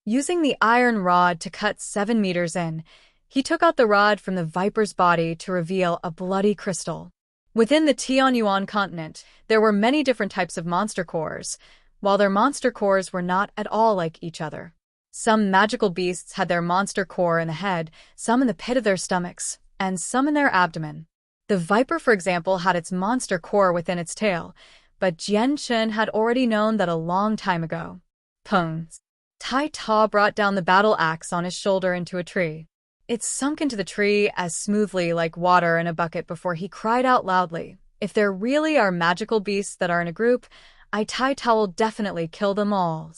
Using the iron rod to cut 7 meters in, he took out the rod from the viper's body to reveal a bloody crystal. Within the Tianyuan continent, there were many different types of monster cores, while their monster cores were not at all like each other. Some magical beasts had their monster core in the head, some in the pit of their stomachs, and some in their abdomen. The viper, for example, had its monster core within its tail, but Jian Chen had already known that a long time ago. Pung! Tai Ta brought down the battle axe on his shoulder into a tree. It sunk into the tree as smoothly like water in a bucket before he cried out loudly, "If there really are magical beasts that are in a group, Tai Ta will definitely kill them all."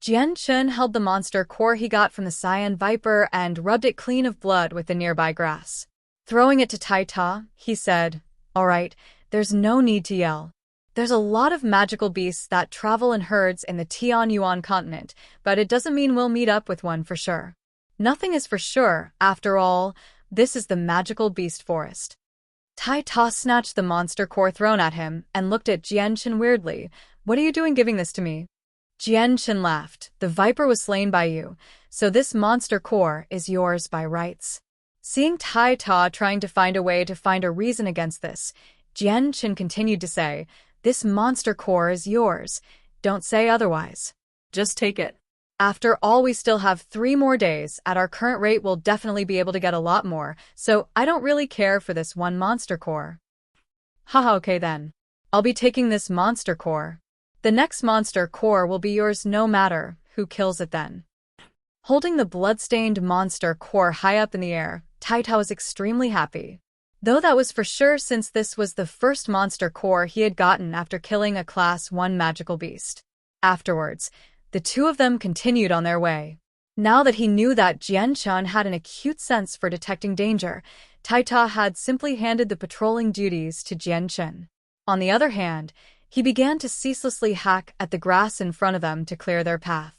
Jian Chen held the monster core he got from the cyan viper and rubbed it clean of blood with the nearby grass. Throwing it to Tai Ta, he said, "All right, there's no need to yell. There's a lot of magical beasts that travel in herds in the Tianyuan continent, but it doesn't mean we'll meet up with one for sure. Nothing is for sure, after all, this is the magical beast forest." Tai Ta snatched the monster core thrown at him and looked at Jian Chen weirdly. "What are you doing giving this to me?" Jian Chen laughed. "The viper was slain by you, so this monster core is yours by rights." Seeing Tai Ta trying to find a way to find a reason against this, Jian Chen continued to say, "This monster core is yours. Don't say otherwise. Just take it. After all, we still have 3 more days. At our current rate, we'll definitely be able to get a lot more, so I don't really care for this one monster core." "Haha, okay then. I'll be taking this monster core. The next monster core will be yours no matter who kills it then." Holding the blood-stained monster core high up in the air, Tai Ta was extremely happy. Though that was for sure since this was the first monster core he had gotten after killing a Class 1 magical beast. Afterwards, the two of them continued on their way. Now that he knew that Jian-Chun had an acute sense for detecting danger, Taita had simply handed the patrolling duties to Jian-Chun. On the other hand, he began to ceaselessly hack at the grass in front of them to clear their path.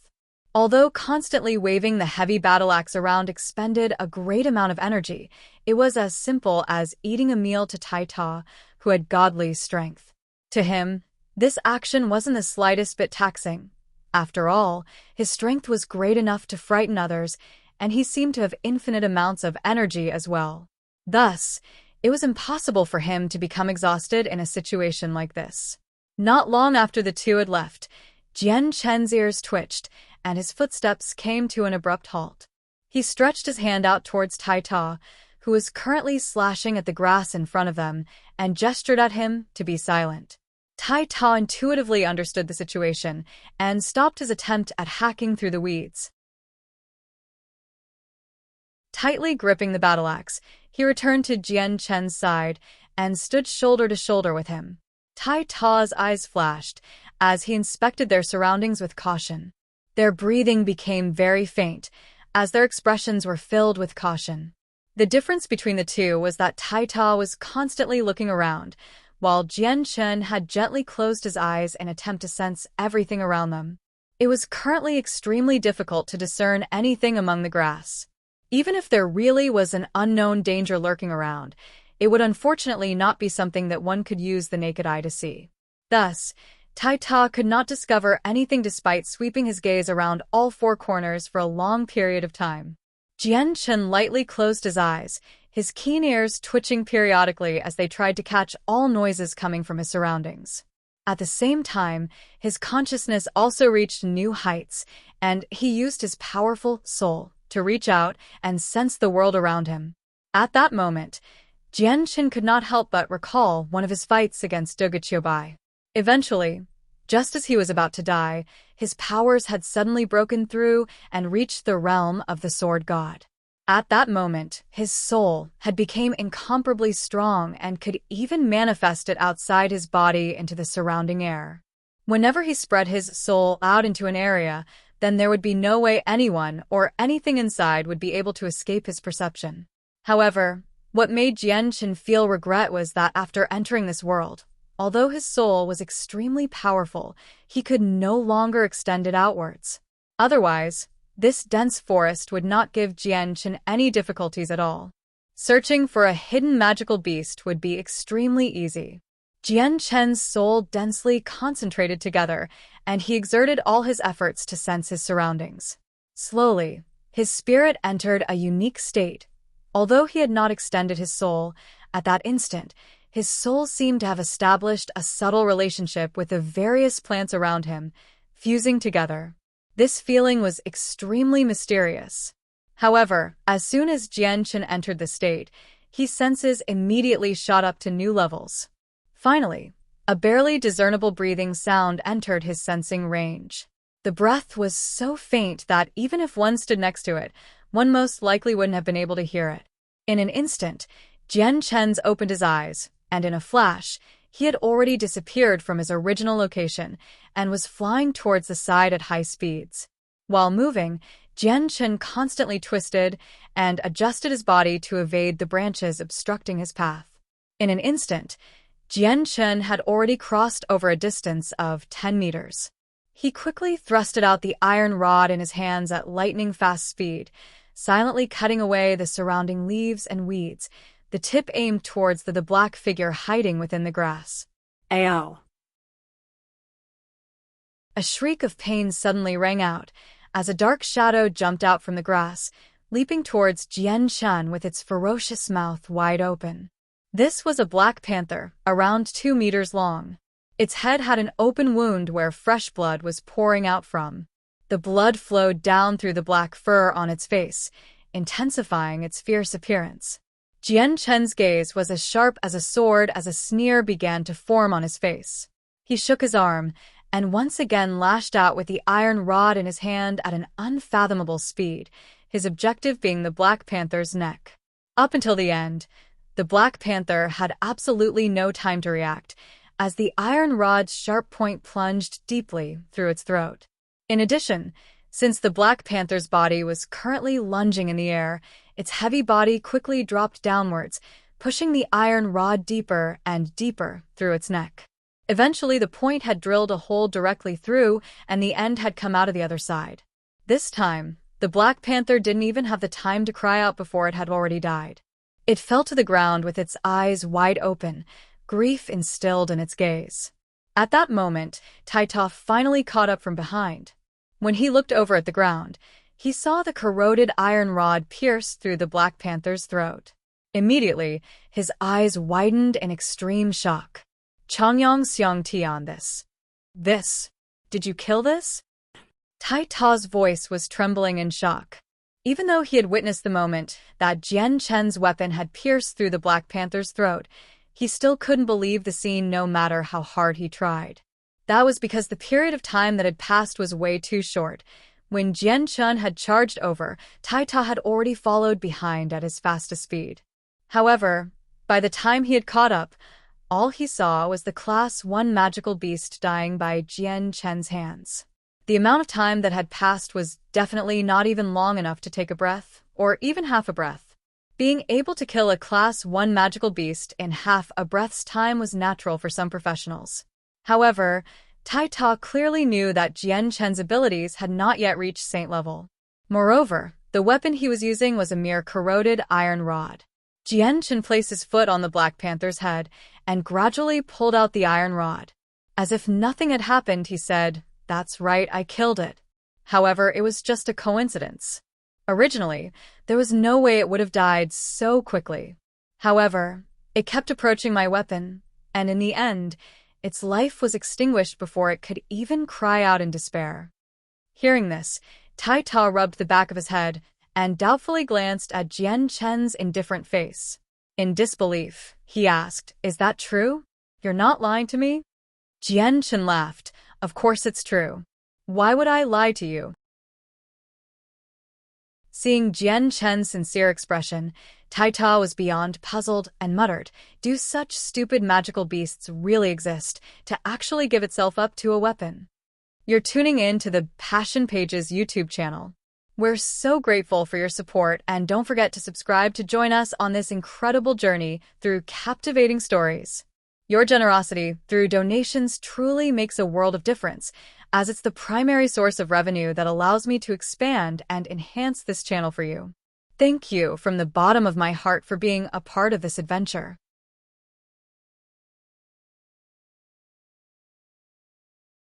Although constantly waving the heavy battle axe around expended a great amount of energy, it was as simple as eating a meal to Taita, who had godly strength. To him, this action wasn't the slightest bit taxing. After all, his strength was great enough to frighten others, and he seemed to have infinite amounts of energy as well. Thus, it was impossible for him to become exhausted in a situation like this. Not long after the two had left, Jian-Chen's ears twitched, and his footsteps came to an abrupt halt. He stretched his hand out towards Taita, who was currently slashing at the grass in front of them, and gestured at him to be silent. Taita intuitively understood the situation and stopped his attempt at hacking through the weeds. Tightly gripping the battle axe, he returned to Jian-Chen's side and stood shoulder to shoulder with him. Taita's eyes flashed as he inspected their surroundings with caution. Their breathing became very faint, as their expressions were filled with caution. The difference between the two was that Taita was constantly looking around, while Jian-Chen had gently closed his eyes in an attempt to sense everything around them. It was currently extremely difficult to discern anything among the grass. Even if there really was an unknown danger lurking around, it would unfortunately not be something that one could use the naked eye to see. Thus, Taita could not discover anything despite sweeping his gaze around all four corners for a long period of time. Jian-Chen lightly closed his eyes, his keen ears twitching periodically as they tried to catch all noises coming from his surroundings. At the same time, his consciousness also reached new heights, and he used his powerful soul to reach out and sense the world around him. At that moment, Jian-Chen could not help but recall one of his fights against Duge Qiubai. Eventually, just as he was about to die, his powers had suddenly broken through and reached the realm of the Sword God. At that moment, his soul had become incomparably strong and could even manifest it outside his body into the surrounding air. Whenever he spread his soul out into an area, then there would be no way anyone or anything inside would be able to escape his perception. However, what made Jian-Chen feel regret was that after entering this world, although his soul was extremely powerful, he could no longer extend it outwards. Otherwise, this dense forest would not give Jian-Chen any difficulties at all. Searching for a hidden magical beast would be extremely easy. Jian-Chen's soul densely concentrated together, and he exerted all his efforts to sense his surroundings. Slowly, his spirit entered a unique state. Although he had not extended his soul, at that instant, his soul seemed to have established a subtle relationship with the various plants around him, fusing together. This feeling was extremely mysterious. However, as soon as Jian-Chen entered the state, his senses immediately shot up to new levels. Finally, a barely discernible breathing sound entered his sensing range. The breath was so faint that even if one stood next to it, one most likely wouldn't have been able to hear it. In an instant, Jian-Chen's opened his eyes, and in a flash, he had already disappeared from his original location and was flying towards the side at high speeds. While moving, Jian-Chen constantly twisted and adjusted his body to evade the branches obstructing his path. In an instant, Jian-Chen had already crossed over a distance of 10 meters. He quickly thrusted out the iron rod in his hands at lightning-fast speed, silently cutting away the surrounding leaves and weeds, the tip aimed towards the black figure hiding within the grass. Ow! A shriek of pain suddenly rang out, as a dark shadow jumped out from the grass, leaping towards Jian-Chen with its ferocious mouth wide open. This was a black panther, around 2 meters long. Its head had an open wound where fresh blood was pouring out from. The blood flowed down through the black fur on its face, intensifying its fierce appearance. Jian-Chen's gaze was as sharp as a sword as a sneer began to form on his face. He shook his arm, and once again lashed out with the iron rod in his hand at an unfathomable speed, his objective being the Black Panther's neck. Up until the end, the Black Panther had absolutely no time to react, as the iron rod's sharp point plunged deeply through its throat. In addition, since the Black Panther's body was currently lunging in the air, its heavy body quickly dropped downwards, pushing the iron rod deeper and deeper through its neck. Eventually, the point had drilled a hole directly through, and the end had come out of the other side. This time, the Black Panther didn't even have the time to cry out before it had already died. It fell to the ground with its eyes wide open, grief instilled in its gaze. At that moment, Taita finally caught up from behind. When he looked over at the ground, he saw the corroded iron rod pierce through the Black Panther's throat. Immediately, his eyes widened in extreme shock. "Changyang Xiang Tian this. Did you kill this?" Taita's voice was trembling in shock. Even though he had witnessed the moment that Jian Chen's weapon had pierced through the Black Panther's throat, he still couldn't believe the scene no matter how hard he tried. That was because the period of time that had passed was way too short. When Jian Chen had charged over, Taita had already followed behind at his fastest speed. However, by the time he had caught up, all he saw was the Class 1 magical beast dying by Jian Chen's hands. The amount of time that had passed was definitely not even long enough to take a breath, or even half a breath. Being able to kill a Class 1 magical beast in half a breath's time was natural for some professionals. However, Taita clearly knew that Jian Chen's abilities had not yet reached saint level. Moreover, the weapon he was using was a mere corroded iron rod. Jian Chen placed his foot on the Black Panther's head and gradually pulled out the iron rod. As if nothing had happened, he said, "That's right, I killed it." However, it was just a coincidence. Originally, there was no way it would have died so quickly. However, it kept approaching my weapon, and in the end, its life was extinguished before it could even cry out in despair. Hearing this, Taita rubbed the back of his head and doubtfully glanced at Jian Chen's indifferent face. In disbelief, he asked, "Is that true? You're not lying to me?" Jian Chen laughed. "Of course it's true. Why would I lie to you?" Seeing Jian Chen's sincere expression, Taita was beyond puzzled and muttered, "Do such stupid magical beasts really exist to actually give itself up to a weapon?" You're tuning in to the Passion Pages YouTube channel. We're so grateful for your support, and don't forget to subscribe to join us on this incredible journey through captivating stories. Your generosity through donations truly makes a world of difference, as it's the primary source of revenue that allows me to expand and enhance this channel for you. Thank you from the bottom of my heart for being a part of this adventure.